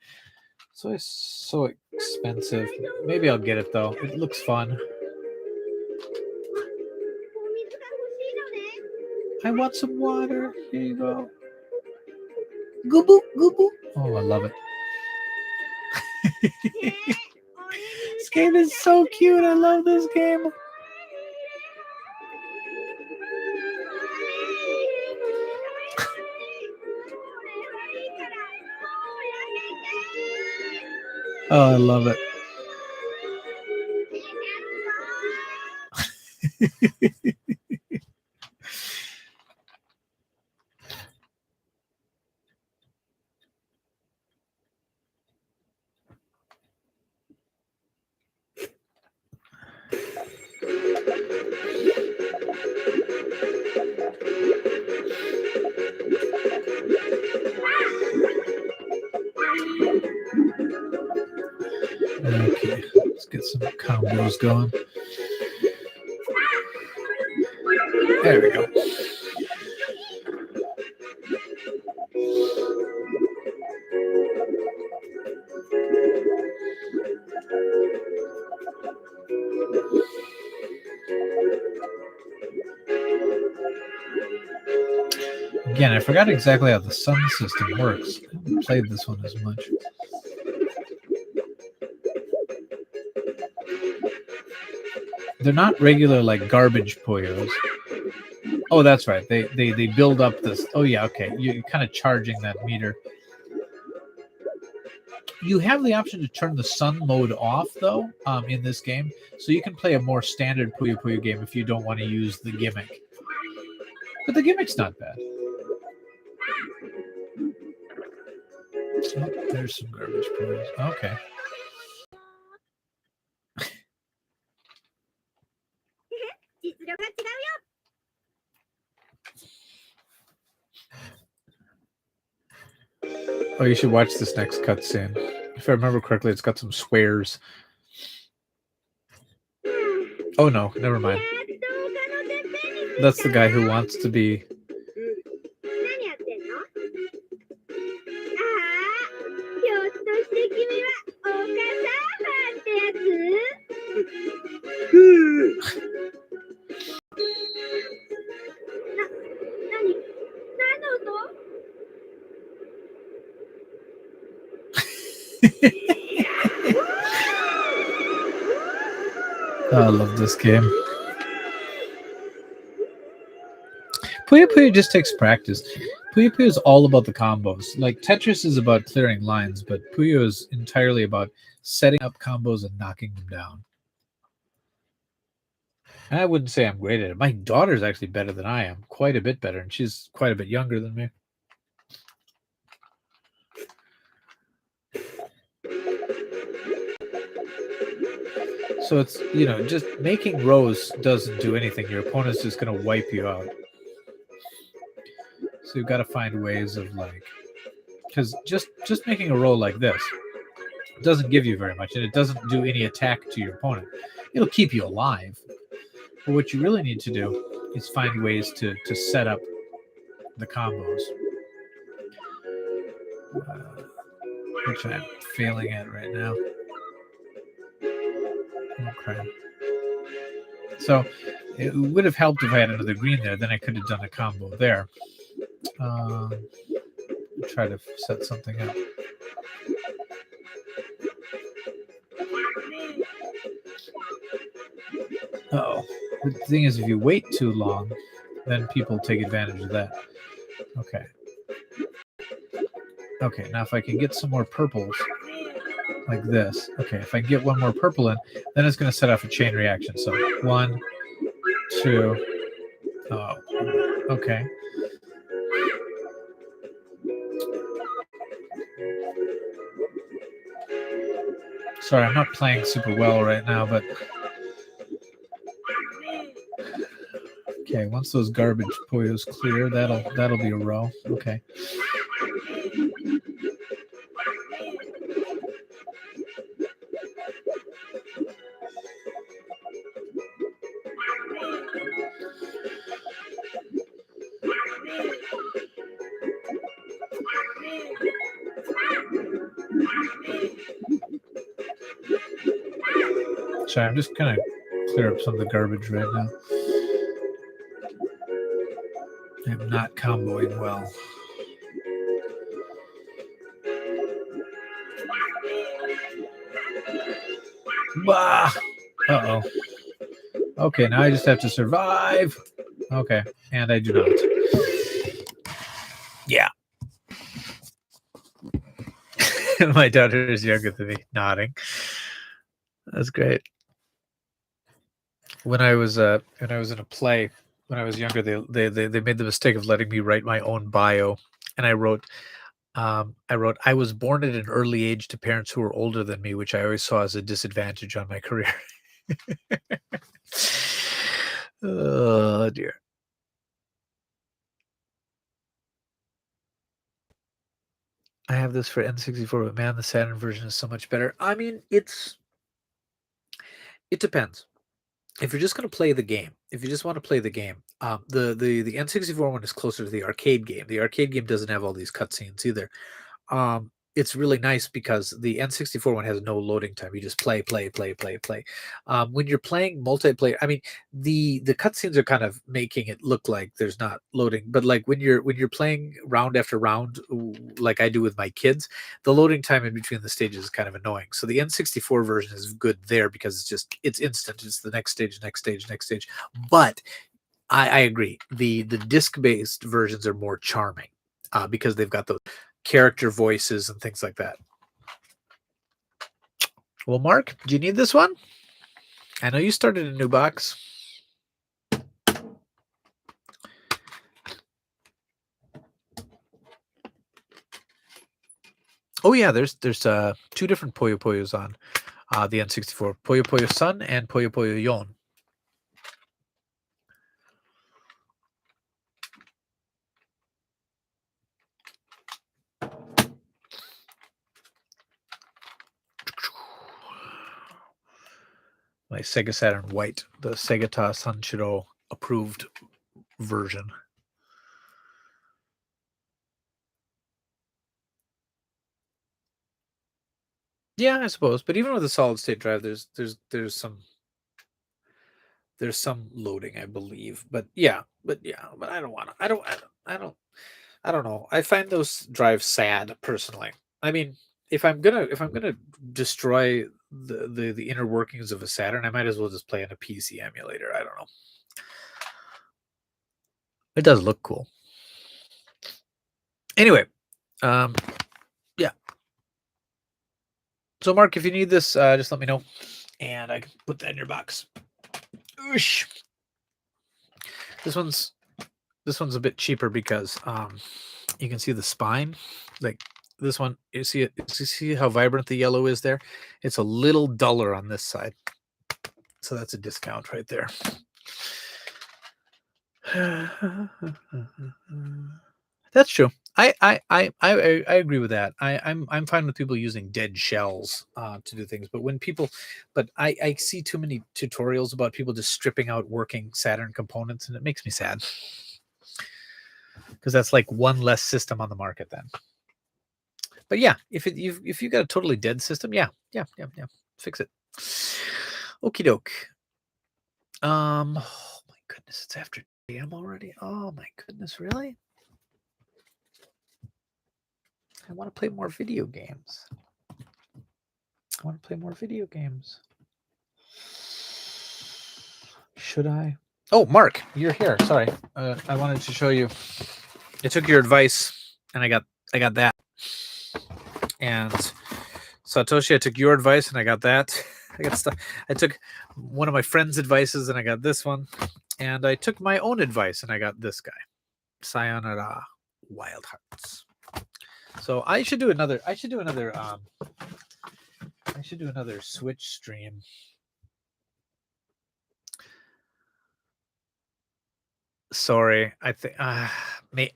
it's so expensive. Maybe I'll get it though. It looks fun. I want some water. Here you go. Goo-boo, goo-boo. Oh, I love it. This game is so cute. I love this game. Oh, I love it. Okay, let's get some combos going. There we go. Again, I forgot exactly how the sun system works. I haven't played this one as much. They're not regular like garbage Puyos. Oh, that's right. They build up this. Oh yeah, okay. You're kind of charging that meter. You have the option to turn the sun mode off though in this game, so you can play a more standard Puyo Puyo game if you don't want to use the gimmick. But the gimmick's not bad. Oh, there's some garbage Puyos. Okay. Oh, you should watch this next cutscene. If I remember correctly, it's got some swears. Oh no, never mind. That's the guy who wants to be. I love this game. Puyo Puyo just takes practice. Puyo Puyo is all about the combos. Like Tetris is about clearing lines, but Puyo is entirely about setting up combos and knocking them down. And I wouldn't say I'm great at it. My daughter's actually better than I am, quite a bit better, and she's quite a bit younger than me. So it's, you know, just making rows doesn't do anything. Your opponent's just going to wipe you out. So you've got to find ways of like, because just making a row like this doesn't give you very much, and it doesn't do any attack to your opponent. It'll keep you alive. But what you really need to do is find ways to set up the combos, which I'm failing at right now. Okay. So it would have helped if I had another green there. Then I could have done a combo there. Try to set something up. Oh, the thing is, if you wait too long, then people take advantage of that. Okay. Okay, now if I can get some more purples like this. Okay, if I get one more purple in, then it's going to set off a chain reaction. So 1, 2. Oh, okay. Sorry, I'm not playing super well right now, but okay. Once those garbage Poyos clear, that'll be a row. Okay. Sorry, I'm just gonna clear up some of the garbage right now. I'm not comboing well. Bah! Uh-oh. Okay, now I just have to survive. Okay, and I do not. Yeah. My daughter is younger than me, nodding. That's great. When I was in a play when I was younger, they made the mistake of letting me write my own bio, and I wrote I was born at an early age to parents who were older than me, which I always saw as a disadvantage on my career. Oh dear. I have this for N64, but man, the Saturn version is so much better. I mean, it depends. If you're just going to play the game, if you just want to play the game, the N64 one is closer to the arcade game. The arcade game doesn't have all these cutscenes either. It's really nice because the N64 one has no loading time. You just play, play, play, play, play. When you're playing multiplayer, I mean, the cutscenes are kind of making it look like there's not loading, but like when you're playing round after round, like I do with my kids, the loading time in between the stages is kind of annoying. So the N64 version is good there because it's instant. It's the next stage, next stage, next stage. But I agree. The disc based versions are more charming because they've got those character voices and things like that. Well, Mark, do you need this one? I know you started a new box. Oh yeah, there's two different Puyo Puyos on the N64. Puyo Puyo Sun and Puyo Puyo Yon. My Sega Saturn white, the Segata Sanshiro approved version. Yeah, I suppose. But even with a solid state drive, there's some loading, I believe. But but I don't want to. I don't know. I find those drives sad personally. I mean, if I'm gonna destroy the inner workings of a Saturn, I might as well just play on a PC emulator. I don't know. It does look cool. Anyway, yeah. So Mark, if you need this, just let me know, and I can put that in your box. Oosh. This one's a bit cheaper because you can see the spine. Like this one, you see it. You see how vibrant the yellow is there? It's a little duller on this side, so that's a discount right there. That's true. I agree with that. I'm fine with people using dead shells to do things, but I see too many tutorials about people just stripping out working Saturn components, and it makes me sad because that's like one less system on the market then. But yeah, if you got a totally dead system, yeah, fix it. Okie doke. Oh my goodness, it's after DM already. Oh my goodness, really? I want to play more video games. should I? Oh, Mark, you're here. Sorry, I wanted to show you. I took your advice, and I got that. And Satoshi, I took your advice, and I got that. I got stuff. I took one of my friends' advices, and I got this one. And I took my own advice, and I got this guy. Sayonara, Wild Hearts. So I should do another. I should do another Switch stream. Sorry, I think.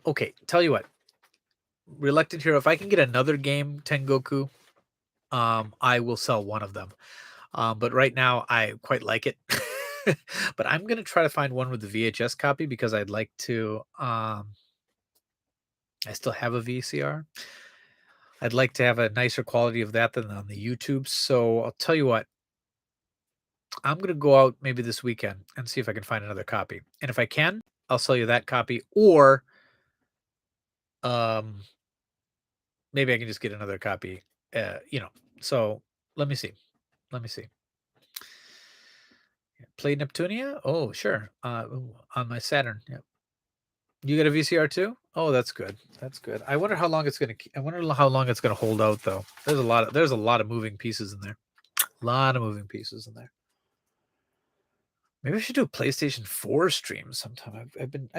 Okay, tell you what. Reluctant Hero. If I can get another game, Tengoku, I will sell one of them. But right now, I quite like it. But I'm gonna try to find one with the VHS copy because I'd like to. I still have a VCR. I'd like to have a nicer quality of that than on the YouTube. So I'll tell you what. I'm gonna go out maybe this weekend and see if I can find another copy. And if I can, I'll sell you that copy. Or maybe I can just get another copy. So let me see. Play Neptunia? Oh, sure. On my Saturn. Yeah. You got a VCR too? Oh, that's good. I wonder how long it's gonna hold out though. There's a lot of moving pieces in there. Maybe I should do a PlayStation 4 stream sometime. I've been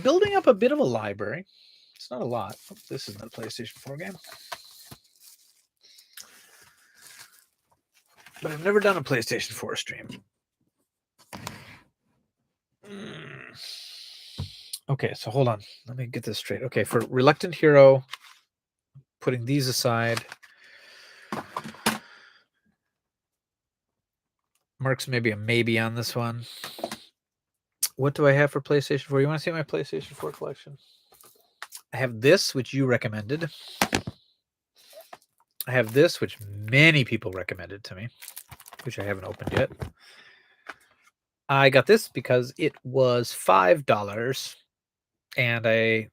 building up a bit of a library. It's not a lot. Oh, this isn't a PlayStation 4 game. But I've never done a PlayStation 4 stream. Okay, so hold on. Let me get this straight. Okay, for Reluctant Hero, putting these aside. Mark's maybe a maybe on this one. What do I have for PlayStation 4? You want to see my PlayStation 4 collection? I have this, which you recommended. I have this, which many people recommended to me, which I haven't opened yet. I got this because it was $5, and this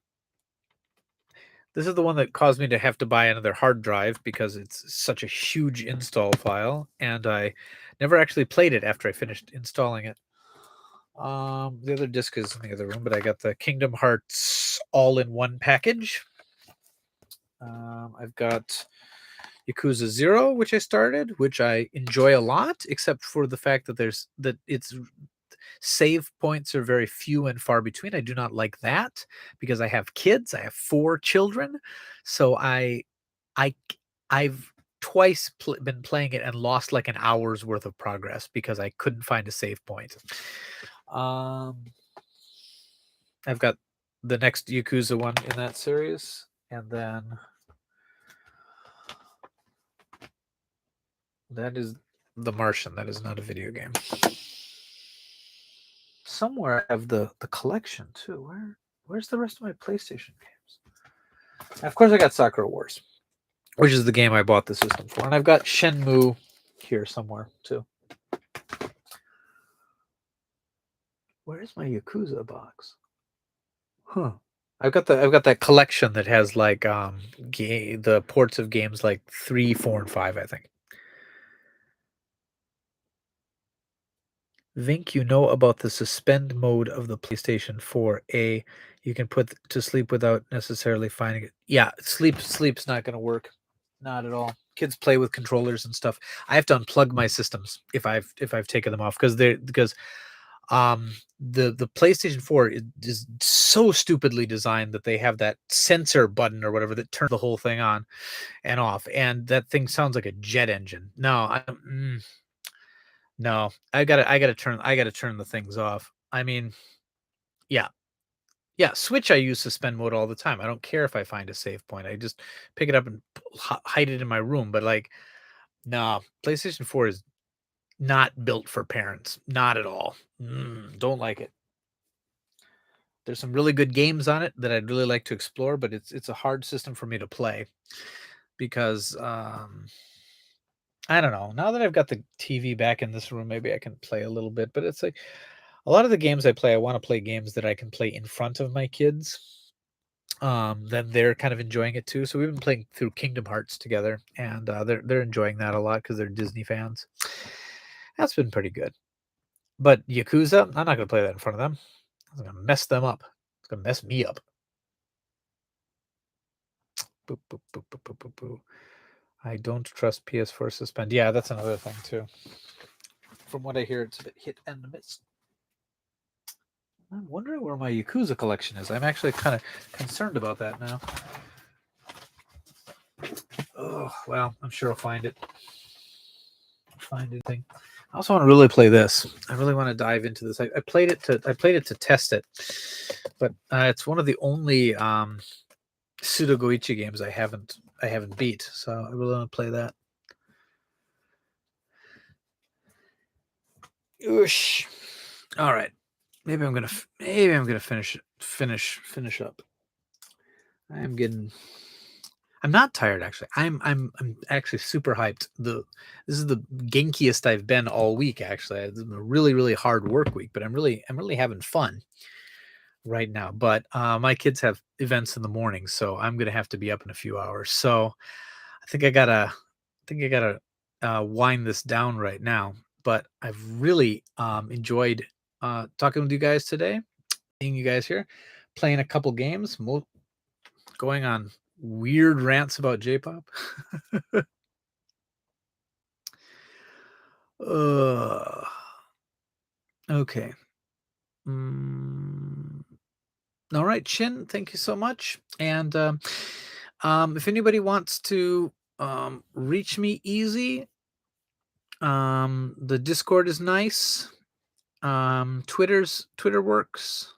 is the one that caused me to have to buy another hard drive because it's such a huge install file, and I never actually played it after I finished installing it. The other disc is in the other room, but I got the Kingdom Hearts all-in-one package. I've got Yakuza 0, which I started, which I enjoy a lot, except for the fact that its save points are very few and far between. I do not like that because I have kids. I have 4 children, so I've twice been playing it and lost like an hour's worth of progress because I couldn't find a save point. I've got the next Yakuza one in that series, and then that is The Martian. That is not a video game. Somewhere I have the collection too. Where's the rest of my PlayStation games? And of course, I got Sakura Wars, which is the game I bought the system for, and I've got Shenmue here somewhere too. Where's my Yakuza box? Huh. I've got that collection that has like the ports of games like 3, 4, and 5, I think. Vink, you know about the suspend mode of the PlayStation 4A. You can put to sleep without necessarily finding it. Yeah, sleep's not going to work. Not at all. Kids play with controllers and stuff. I have to unplug my systems if I've taken them off because the PlayStation 4 is so stupidly designed that they have that sensor button or whatever that turns the whole thing on and off, and that thing sounds like a jet engine. No, I gotta turn the things off. I mean, yeah. Switch, I use suspend mode all the time. I don't care if I find a save point. I just pick it up and hide it in my room. But like, no, PlayStation 4 is not built for parents. Not at all. Don't like it. There's some really good games on it that I'd really like to explore, but it's a hard system for me to play because I don't know. Now that I've got the TV back in this room, maybe I can play a little bit. But it's like a lot of the games I play, I want to play games that I can play in front of my kids. Then they're kind of enjoying it too. So we've been playing through Kingdom Hearts together, and they're enjoying that a lot because they're Disney fans. That's been pretty good. But Yakuza, I'm not going to play that in front of them. I'm going to mess them up. It's going to mess me up. Boop, boop, boop, boop, boop, boop, boop. I don't trust PS4 suspend. Yeah, that's another thing too. From what I hear, it's a bit hit and miss. I'm wondering where my Yakuza collection is. I'm actually kind of concerned about that now. Oh, well, I'm sure I'll find it. Find anything. I also want to really play this. I really want to dive into this. I played it to test it, but it's one of the only Pseudo Goichi games I haven't beat. So I really want to play that. Oosh. All right. Maybe I'm gonna finish up. I'm not tired actually. I'm actually super hyped. This is the genkiest I've been all week actually. It's a really hard work week, but I'm really having fun right now. But my kids have events in the morning, so I'm gonna have to be up in a few hours. So I think I gotta wind this down right now. But I've really enjoyed talking with you guys today, seeing you guys here, playing a couple games, going on weird rants about J-pop. Okay. All right, Chin, thank you so much. And if anybody wants to reach me easy, the Discord is nice. Twitter works.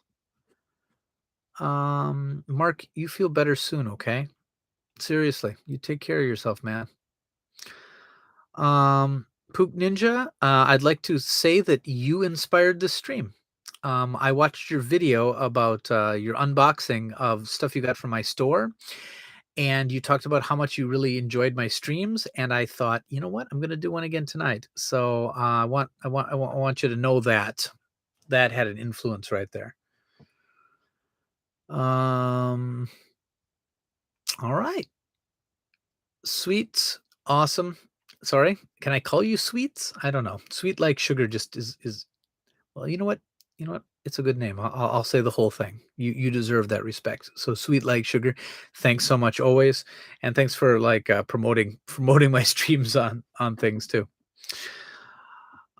Mark, you feel better soon, okay? Seriously, you take care of yourself, man. Pook Ninja, I'd like to say that you inspired this stream. I watched your video about your unboxing of stuff you got from my store, and you talked about how much you really enjoyed my streams, and I thought, you know what, I'm going to do one again tonight. So I want you to know that had an influence right there. All right. Sweets, awesome. Sorry, can I call you Sweets? I don't know. Sweet like sugar just is. Well, you know what? It's a good name. I'll say the whole thing. You deserve that respect. So Sweet like sugar. Thanks so much always, and thanks for like promoting my streams on things too.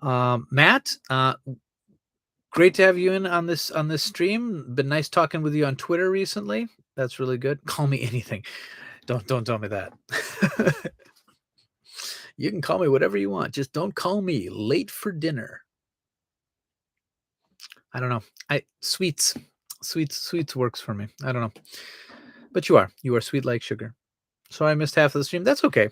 Matt, great to have you in on this stream. Been nice talking with you on Twitter recently. That's really good. Call me anything. Don't tell me that. You can call me whatever you want. Just don't call me late for dinner. I don't know. Sweets works for me. I don't know. But you are sweet like sugar. So I missed half of the stream. That's okay.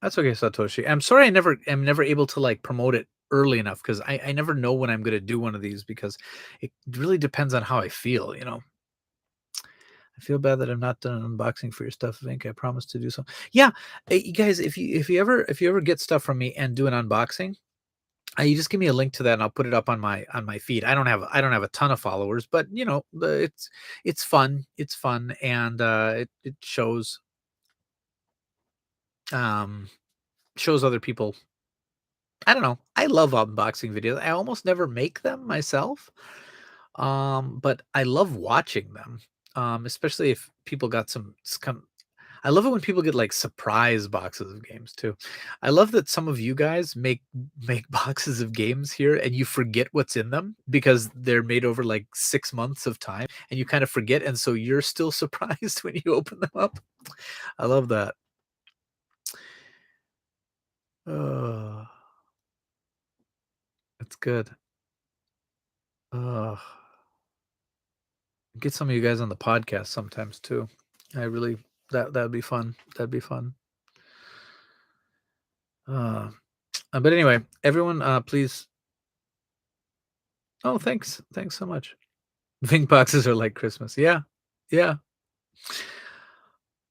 That's okay, Satoshi. I'm sorry I'm never able to like promote it early enough because I never know when I'm gonna do one of these because it really depends on how I feel, you know. I feel bad that I'm not done an unboxing for your stuff, Vink. I promise to do so. Yeah, you guys, if you ever get stuff from me and do an unboxing, you just give me a link to that and I'll put it up on my feed. I don't have a ton of followers, but you know, it's fun. It's fun and it shows other people. I don't know. I love unboxing videos. I almost never make them myself. But I love watching them. Especially if people got I love it when people get like surprise boxes of games too. I love that some of you guys make boxes of games here and you forget what's in them because they're made over like 6 months of time and you kind of forget, and so you're still surprised when you open them up. I love that. That's good. Get some of you guys on the podcast sometimes too. I really that'd be fun. That'd be fun. But anyway, everyone, please. Oh, thanks so much. Ving boxes are like Christmas. Yeah.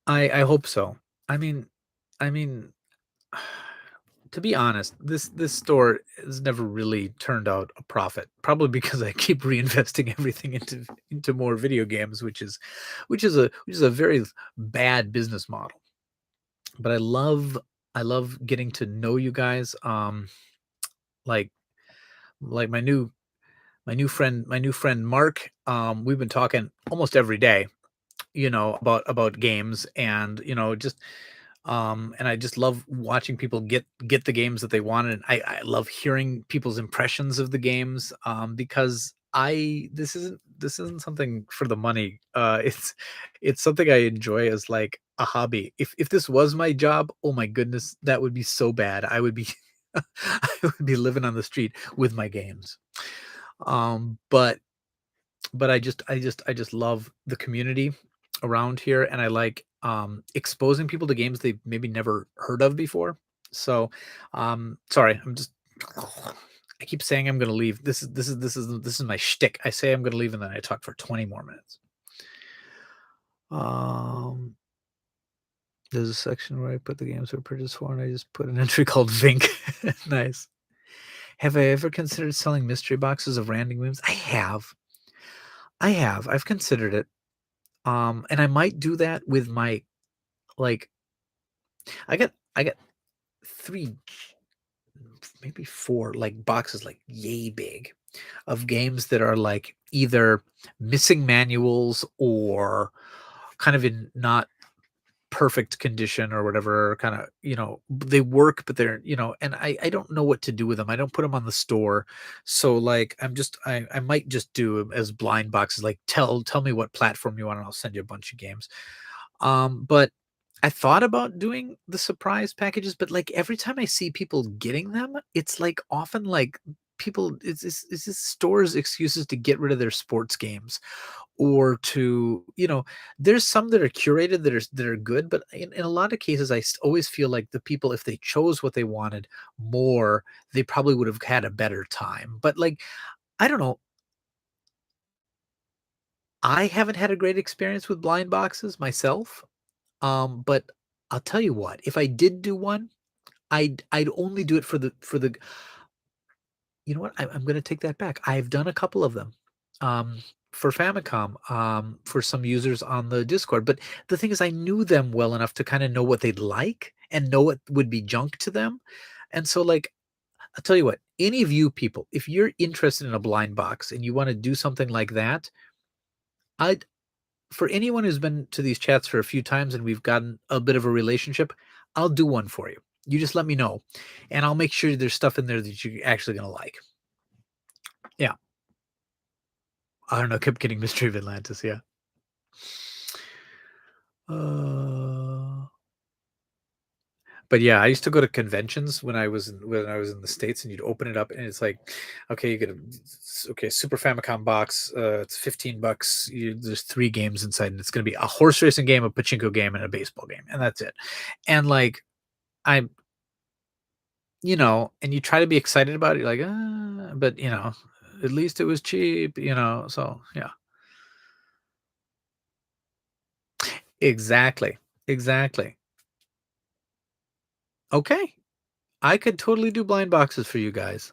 I hope so. I mean, to be honest, this store has never really turned out a profit. Probably because I keep reinvesting everything into more video games, which is a very bad business model. But I love getting to know you guys. Like my new my new friend Mark. We've been talking almost every day, about games, and just and I just love watching people get the games that they wanted, and I love hearing people's impressions of the games, because I this isn't something for the money. It's something I enjoy as like a hobby. If this was my job, oh my goodness, that would be so bad. I would be I would be living on the street with my games. But I just love the community around here, and I like exposing people to games they've maybe never heard of before. So, sorry, I keep saying I'm gonna leave. This is my shtick. I say I'm gonna leave, and then I talk for 20 more minutes. Um, there's a section where I put the games were purchased for, and I just put an entry called Vink. Nice. Have I ever considered selling mystery boxes of random games? I have. I have. I've considered it. And I might do that with my, like, I got 3, maybe 4, like, boxes, like, yay big of games that are, like, either missing manuals or kind of in not perfect condition or whatever, kinda, they work, but they're, and I don't know what to do with them. I don't put them on the store. So, like, I might just do 'em as blind boxes, like, tell me what platform you want, and I'll send you a bunch of games. But I thought about doing the surprise packages, but, like, every time I see people getting them, it's, like, often, like, people it's just stores' excuses to get rid of their sports games, or to, there's some that are curated that are good, but in a lot of cases, always feel like the people, if they chose what they wanted more, they probably would have had a better time. But, like, I don't know, I haven't had a great experience with blind boxes myself. But I'll tell you what, if I did do one, I'd only do it for the you know what? I'm gonna take that back. I've done a couple of them, um, for Famicom, for some users on the Discord, but the thing is I knew them well enough to kinda know what they'd like and know what would be junk to them, and so, like, I'll tell you what, any of you people, if you're interested in a blind box and you wanna do something like that, I'd for anyone who's been to these chats for a few times and we've gotten a bit of a relationship, I'll do one for you. You just let me know, and I'll make sure there's stuff in there that you're actually gonna like. Yeah. I don't know, kept getting Mystery of Atlantis, yeah. Uh, but yeah, I used to go to conventions when I was in the States, and you'd open it up and it's like, okay, you get okay, Super Famicom box, it's $15. There's 3 games inside, and it's gonna be a horse racing game, a pachinko game, and a baseball game, and that's it. And, like, I and you try to be excited about it, you're like, but, at least it was cheap, so yeah. Exactly. Exactly. Okay. I could totally do blind boxes for you guys.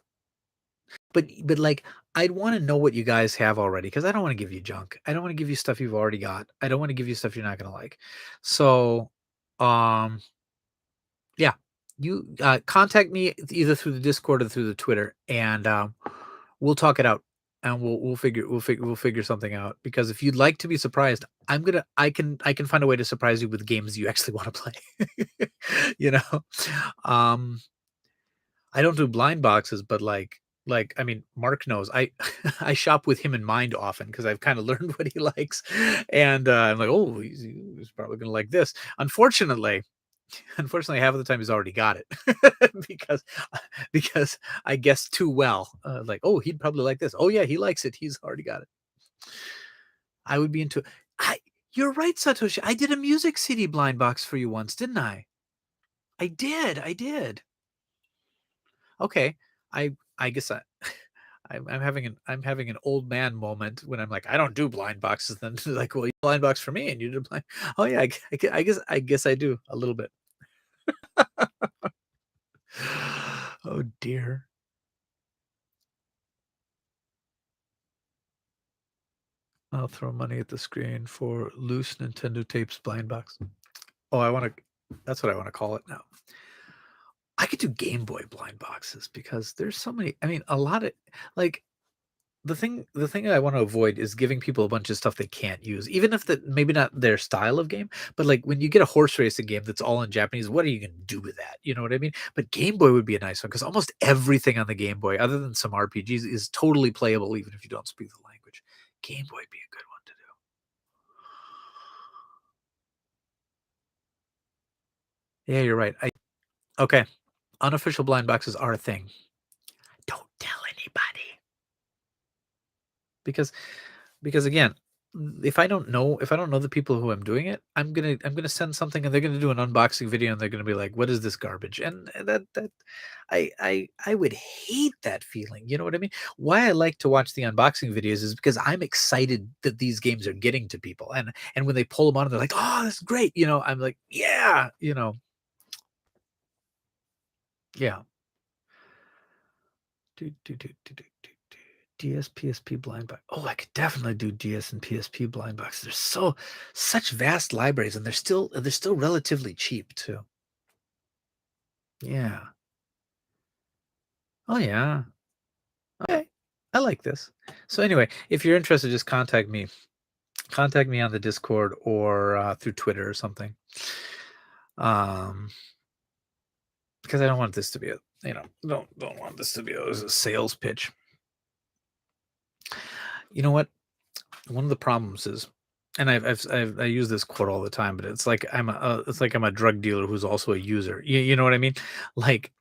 But, like, I'd wanna know what you guys have already, because I don't wanna give you junk. I don't wanna give you stuff you've already got. I don't wanna give you stuff you're not gonna like. So, um, yeah, you, contact me either through the Discord or through the Twitter, and, we'll talk it out, and we'll figure something out, because if you'd like to be surprised, I can find a way to surprise you with games you actually wanna play. You know? Um I don't do blind boxes, but, I mean, Mark knows. I shop with him in mind often because I've kinda learned what he likes, and, I'm like, "Oh, he's probably gonna like this." Unfortunately, half of the time he's already got it because because I guessed too well. Like, "Oh, he'd probably like this. Oh, yeah, he likes it. He's already got it." I would be into I You're right, Satoshi. I did a music CD blind box for you once, didn't I? I did. Okay. I guess I'm having an old man moment when I'm like, I don't do blind boxes. Then they're like, well, you blind box for me, and you did blind. Oh yeah, I guess I do a little bit. Oh dear. I'll throw money at the screen for loose Nintendo tapes blind box. Oh, I want to. That's what I want to call it now. I could do Game Boy blind boxes because there's so many. I mean, a lot of, like, the thing I want to avoid is giving people a bunch of stuff they can't use, even if that maybe not their style of game. But like when you get a horse racing game that's all in Japanese, what are you gonna do with that? You know what I mean? But Game Boy would be a nice one because almost everything on the Game Boy, other than some RPGs, is totally playable even if you don't speak the language. Game Boy would be a good one to do. Yeah, you're right. Okay. Unofficial blind boxes are a thing. Don't tell anybody. Because again, if I don't know the people who I'm doing it, I'm gonna send something and they're gonna do an unboxing video and they're gonna be like, "What is this garbage?" And that I would hate that feeling. You know what I mean? Why I like to watch the unboxing videos is because I'm excited that these games are getting to people, and when they pull them on, they're like, "Oh, this is great!" You know, I'm like, "Yeah," you know, yeah. Do, do, do, do, do, do, do. DS, PSP blind box. Oh, I could definitely do DS and PSP blind box. There's such vast libraries, and they're still relatively cheap too. Yeah. Oh yeah. Okay. I like this. So anyway, if you're interested, just contact me. Contact me on the Discord or through Twitter or something. Um, because I don't want this to be don't want this to be a sales pitch. You know what? One of the problems is, and I use this quote all the time, but it's like I'm a drug dealer who's also a user. You know what I mean? Like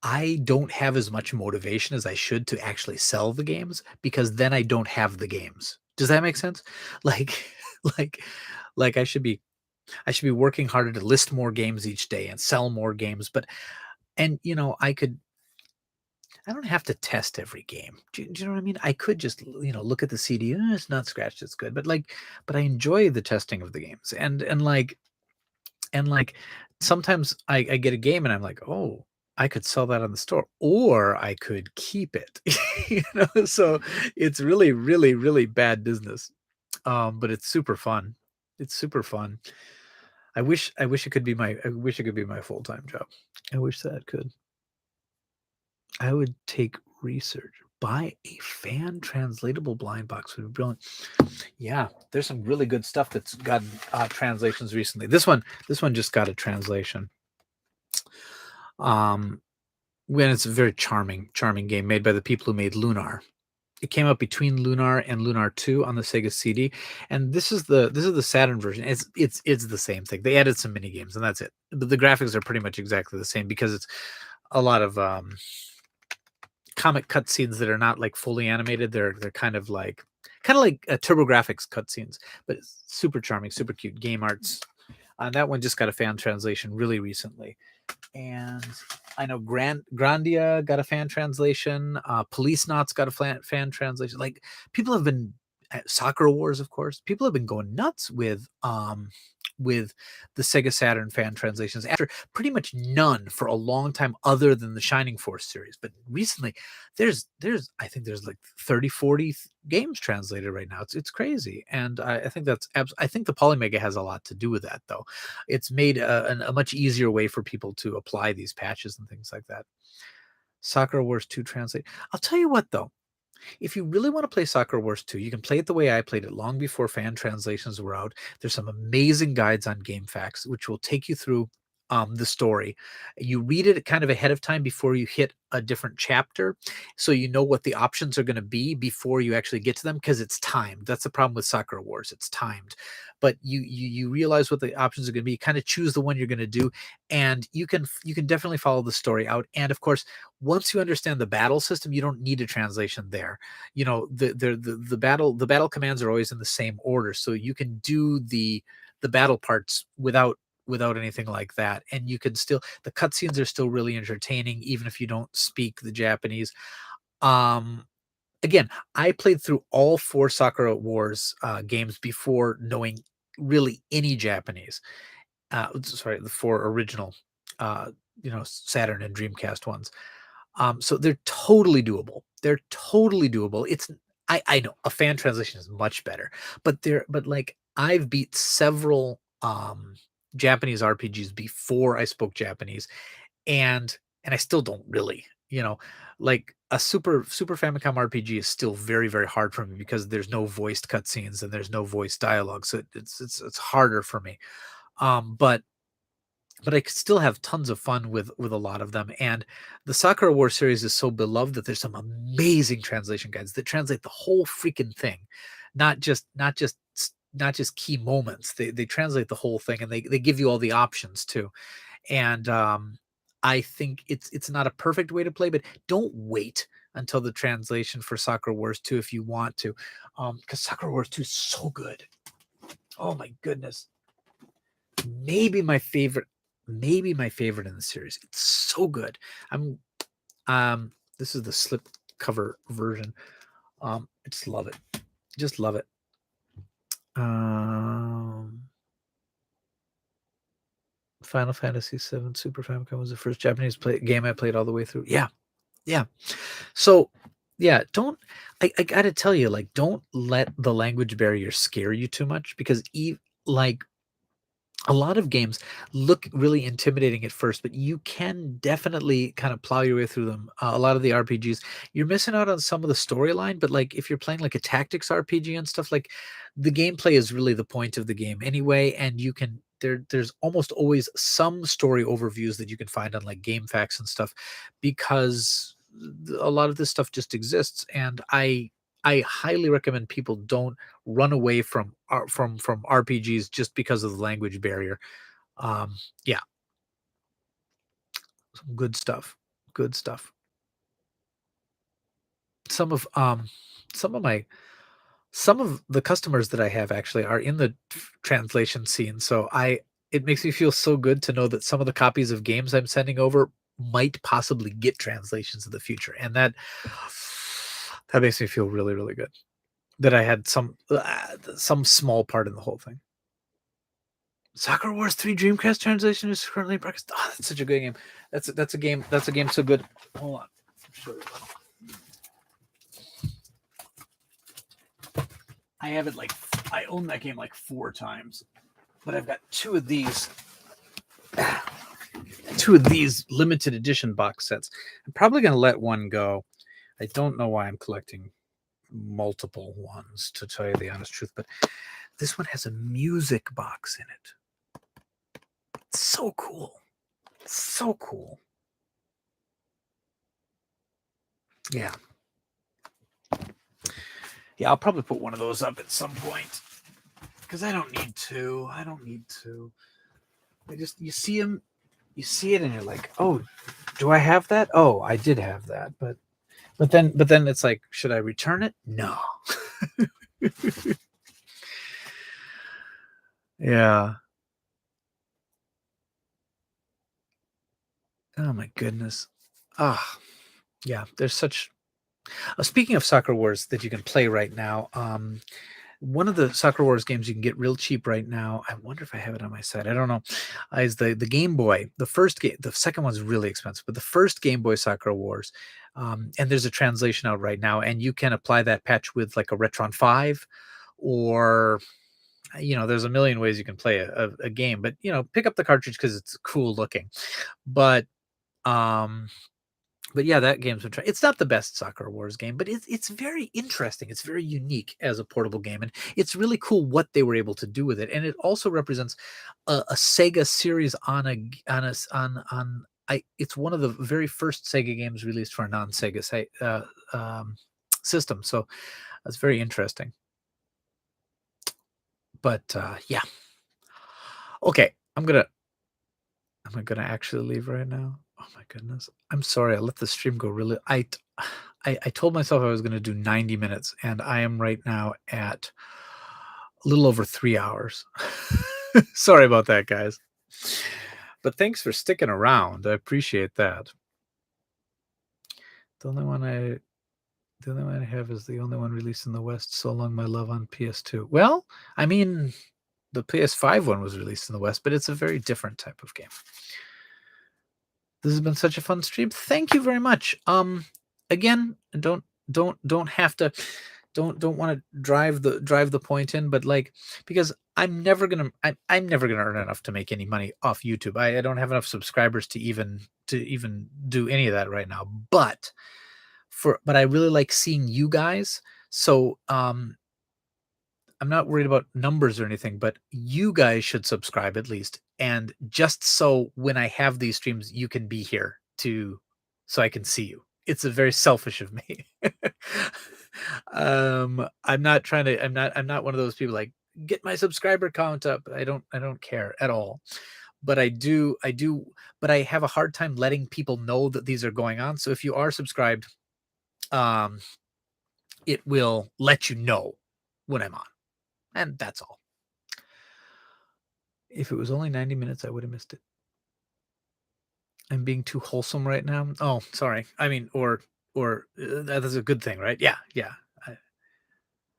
I don't have as much motivation as I should to actually sell the games because then I don't have the games. Does that make sense? Like like I should be working harder to list more games each day and sell more games, but and I don't have to test every game. Do you know what I mean? I could just, look at the CD. It's not scratched. It's good. But I enjoy the testing of the games. And sometimes I get a game and I'm like, oh, I could sell that on the store, or I could keep it. So it's really, really, really bad business. But it's super fun. It's super fun. I wish it could be my full-time job. I wish that could. I would take research. Buy a fan translatable blind box would be brilliant. Yeah, there's some really good stuff that's got translations recently. This one just got a translation. When it's a very charming game made by the people who made Lunar. It came out between Lunar and Lunar 2 on the Sega CD, and this is the Saturn version. It's the same thing. They added some mini games, and that's it. The graphics are pretty much exactly the same because it's a lot of comic cutscenes that are not like fully animated. They're kind of like TurboGrafx cutscenes, but it's super charming, super cute game arts. And that one just got a fan translation really recently. And I know Grandia got a fan translation. Police Knots got a fan translation. Like people have been Soccer Wars, of course. People have been going nuts with the Sega Saturn fan translations after pretty much none for a long time other than the Shining Force series. But recently there's I think there's like 30, 40 games translated right now. It's crazy. And I think I think the Polymega has a lot to do with that though. It's made a much easier way for people to apply these patches and things like that. Soccer Wars 2 translate. I'll tell you what though, if you really want to play Soccer Wars 2, you can play it the way I played it long before fan translations were out. There's some amazing guides on GameFAQs, which will take you through the story. You read it kind of ahead of time before you hit a different chapter, so you know what the options are going to be before you actually get to them, because it's timed. That's the problem with Soccer Wars. It's timed. But you realize what the options are going to be, kind of choose the one you're going to do, and you can definitely follow the story out. And of course, once you understand the battle system, you don't need a translation there. The battle commands are always in the same order, so you can do the battle parts without anything like that, and you can still, the cutscenes are still really entertaining even if you don't speak the Japanese. Again, I played through all 4 Sakura Wars games before knowing really any Japanese. Sorry, the 4 original Saturn and Dreamcast ones. So they're totally doable. They're totally doable. I know a fan translation is much better, but like I've beat several Japanese RPGs before I spoke Japanese, and I still don't really, you know, like a Super Famicom RPG is still very, very hard for me because there's no voiced cutscenes and there's no voice dialogue, so it's harder for me. But I could still have tons of fun with a lot of them. And the Sakura War series is so beloved that there's some amazing translation guides that translate the whole freaking thing, not just key moments. They translate the whole thing, and they give you all the options too. And I think it's not a perfect way to play, but don't wait until the translation for Sakura Wars 2 if you want to, because Sakura Wars 2 is so good. Oh my goodness, maybe my favorite in the series. It's so good. This is the slip cover version. I just love it. Just love it. Final Fantasy VII Super Famicom was the first Japanese game I played all the way through. Yeah. So yeah, I gotta tell you, like, don't let the language barrier scare you too much, because like a lot of games look really intimidating at first, but you can definitely kind of plow your way through them. A lot of the RPGs, you're missing out on some of the storyline, but like if you're playing like a tactics RPG and stuff, like the gameplay is really the point of the game anyway, and you can there's almost always some story overviews that you can find on like game facts and stuff, because a lot of this stuff just exists. And I highly recommend people don't run away from RPGs just because of the language barrier. Yeah, some good stuff. Good stuff. Some of some of my some of the customers that I have actually are in the translation scene, so it makes me feel so good to know that some of the copies of games I'm sending over might possibly get translations in the future, and that makes me feel really, really good that I had some small part in the whole thing. Sakura Wars 3 Dreamcast translation is currently in progress. Oh, that's such a good game. That's a game so good. Hold on. Sure. I have it I own that game like 4 times, but I've got 2 of these limited edition box sets. I'm probably going to let one go. I don't know why I'm collecting multiple ones, to tell you the honest truth, but this one has a music box in it. It's so cool. So cool. Yeah. Yeah, I'll probably put one of those up at some point, because I don't need to. You see them, you see it, and you're like, oh, do I have that? Oh, I did have that, but then it's like, should I return it? No. Yeah. Oh my goodness. Ah, yeah. There's such. Speaking of Sakura Wars that you can play right now, one of the Sakura Wars games you can get real cheap right now, I wonder if I have it on my site, I don't know, is the Game Boy. The first game, the second one's really expensive, but the first Game Boy Sakura Wars, and there's a translation out right now, and you can apply that patch with like a Retron 5, or there's a million ways you can play a game, but pick up the cartridge because it's cool looking. But yeah, that game's been trying. It's not the best Sakura Wars game, but it's very interesting. It's very unique as a portable game, and it's really cool what they were able to do with it. And it also represents a Sega series it's one of the very first Sega games released for a non-Sega system. So that's very interesting. But yeah. Okay, I'm gonna actually leave right now. Oh my goodness. I'm sorry. I let the stream go really. I told myself I was going to do 90 minutes, and I am right now at a little over 3 hours. Sorry about that, guys. But thanks for sticking around. I appreciate that. The only one I have is the only one released in the West. So Long My Love on PS2. Well, I mean, the PS5 one was released in the West, but it's a very different type of game. This has been such a fun stream. Thank you very much. Again, don't have to don't want to drive the point in, but like, because I'm never gonna earn enough to make any money off YouTube. I don't have enough subscribers to even even do any of that right now. But I really like seeing you guys. So I'm not worried about numbers or anything, but you guys should subscribe at least. And just so when I have these streams, you can be here so I can see you. It's a very selfish of me. I'm not trying to, I'm not one of those people like, get my subscriber count up. I don't care at all. But I do, but I have a hard time letting people know that these are going on. So if you are subscribed, it will let you know when I'm on. And that's all. If it was only 90 minutes, I would have missed it. I'm being too wholesome right now. Oh, sorry. I mean, or that's a good thing, right? Yeah.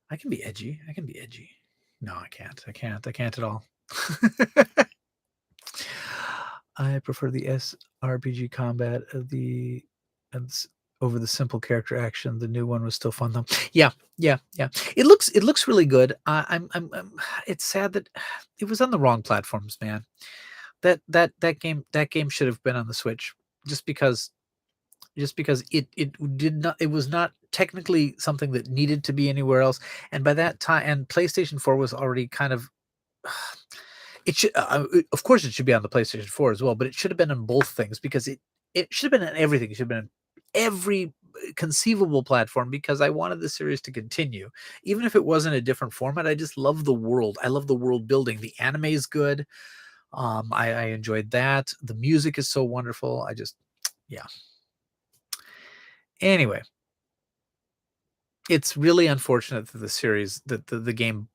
I can be edgy. I can be edgy. No, I can't. I can't at all. I prefer the SRPG combat of over the simple character action. The new one was still fun though. Yeah. It looks really good. I'm it's sad that it was on the wrong platforms, man. That game should have been on the Switch just because it was not technically something that needed to be anywhere else. And by that time, and PlayStation 4 was already kind of, it should, of course it should be on the PlayStation 4 as well, but it should have been on both things because it should have been on everything. It should have been on every conceivable platform because I wanted the series to continue. Even if it wasn't a different format, I just love the world. I love the world building. The anime is good. I enjoyed that. The music is so wonderful. Yeah. Anyway, it's really unfortunate that the series, that the game,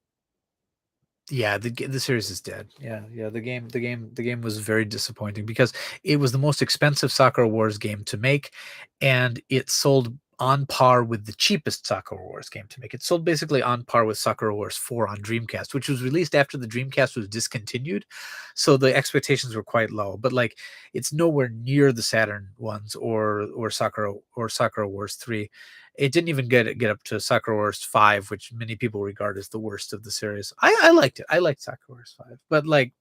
yeah, the series is dead. Yeah. The game was very disappointing because it was the most expensive Sakura Wars game to make, and it sold on par with the cheapest Sakura Wars game to make. It sold basically on par with Sakura Wars 4 on Dreamcast, which was released after the Dreamcast was discontinued. So the expectations were quite low, but like it's nowhere near the Saturn ones or Sakura Wars 3. It didn't even get up to Sakura Wars 5, which many people regard as the worst of the series. I liked it. I liked Sakura Wars 5, but like,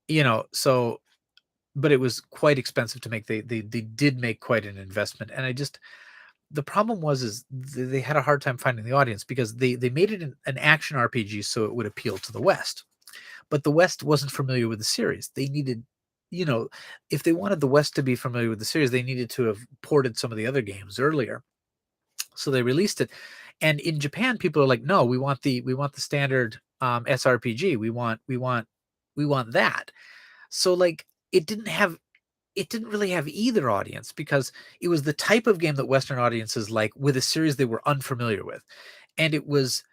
but it was quite expensive to make. They did make quite an investment, and the problem is they had a hard time finding the audience because they made it an action RPG so it would appeal to the West. But the West wasn't familiar with the series. They needed, if they wanted the West to be familiar with the series, they needed to have ported some of the other games earlier. So they released it. And in Japan, people are like, no, we want the standard SRPG. We want that. So like it didn't really have either audience because it was the type of game that Western audiences like with a series they were unfamiliar with. And it was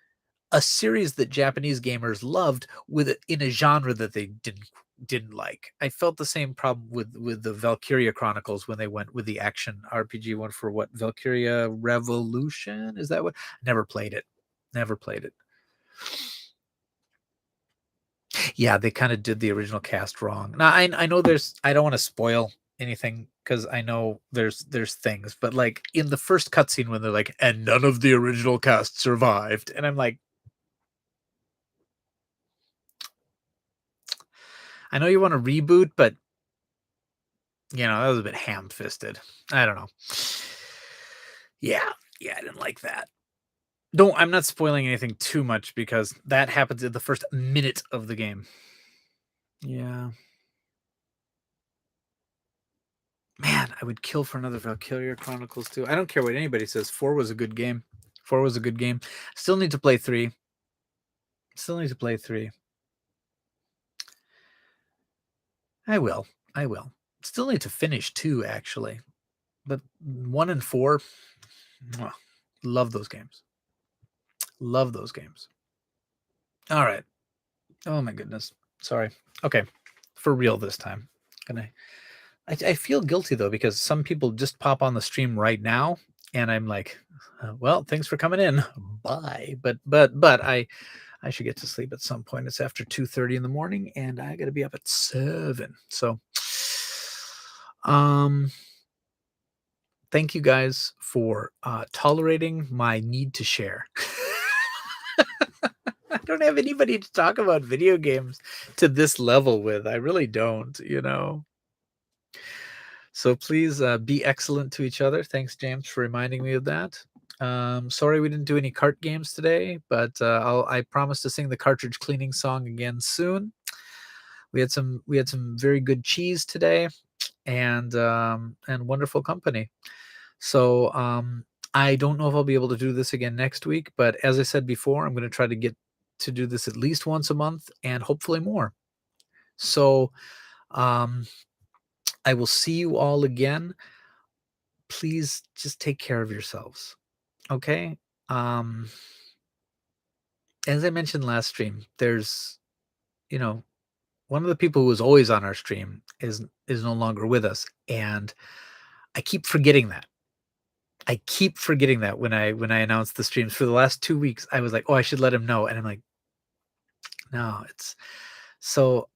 a series that Japanese gamers loved in a genre that they didn't like. I felt the same problem with the Valkyria Chronicles when they went with the action RPG one for what, Valkyria Revolution? Is that what? Never played it. Yeah, they kind of did the original cast wrong. Now I know I don't want to spoil anything because I know there's things, but like in the first cutscene when they're like, and none of the original cast survived, and I'm like, I know you want to reboot, but that was a bit ham-fisted. I don't know. Yeah, I didn't like that. I'm not spoiling anything too much because that happens in the first minute of the game. Yeah. Man, I would kill for another Valkyria Chronicles too. I don't care what anybody says. 4 was a good game. Still need to play 3. I will. Still need to finish 2 actually. But 1 and 4, love those games. All right. Oh my goodness. Sorry. Okay. For real this time. I feel guilty though because some people just pop on the stream right now and I'm like, well, thanks for coming in. Bye. But I should get to sleep at some point. It's after 2:30 in the morning and I got to be up at 7. So thank you guys for tolerating my need to share. I don't have anybody to talk about video games to this level with. I really don't, So please be excellent to each other. Thanks, James, for reminding me of that. Sorry we didn't do any cart games today, but I promise to sing the cartridge cleaning song again soon. We had some very good cheese today, and wonderful company. So I don't know if I'll be able to do this again next week, but as I said before, I'm going to try to get to do this at least once a month and hopefully more. So I will see you all again. Please just take care of yourselves. Okay. As I mentioned last stream, there's, one of the people who was always on our stream is no longer with us. And I keep forgetting that. When I announced the streams for the last 2 weeks. I was like, oh, I should let him know. And I'm like, no, it's so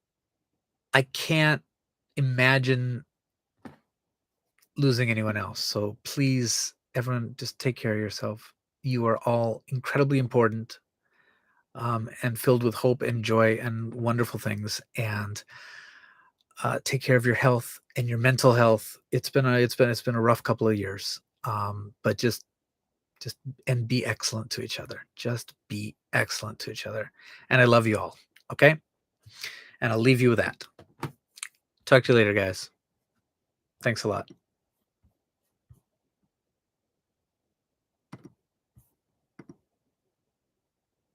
I can't imagine losing anyone else. So please, everyone, just take care of yourself. You are all incredibly important, and filled with hope and joy and wonderful things. And take care of your health and your mental health. It's been a rough couple of years, but just and be excellent to each other. Just be excellent to each other. And I love you all. Okay. And I'll leave you with that. Talk to you later, guys. Thanks a lot.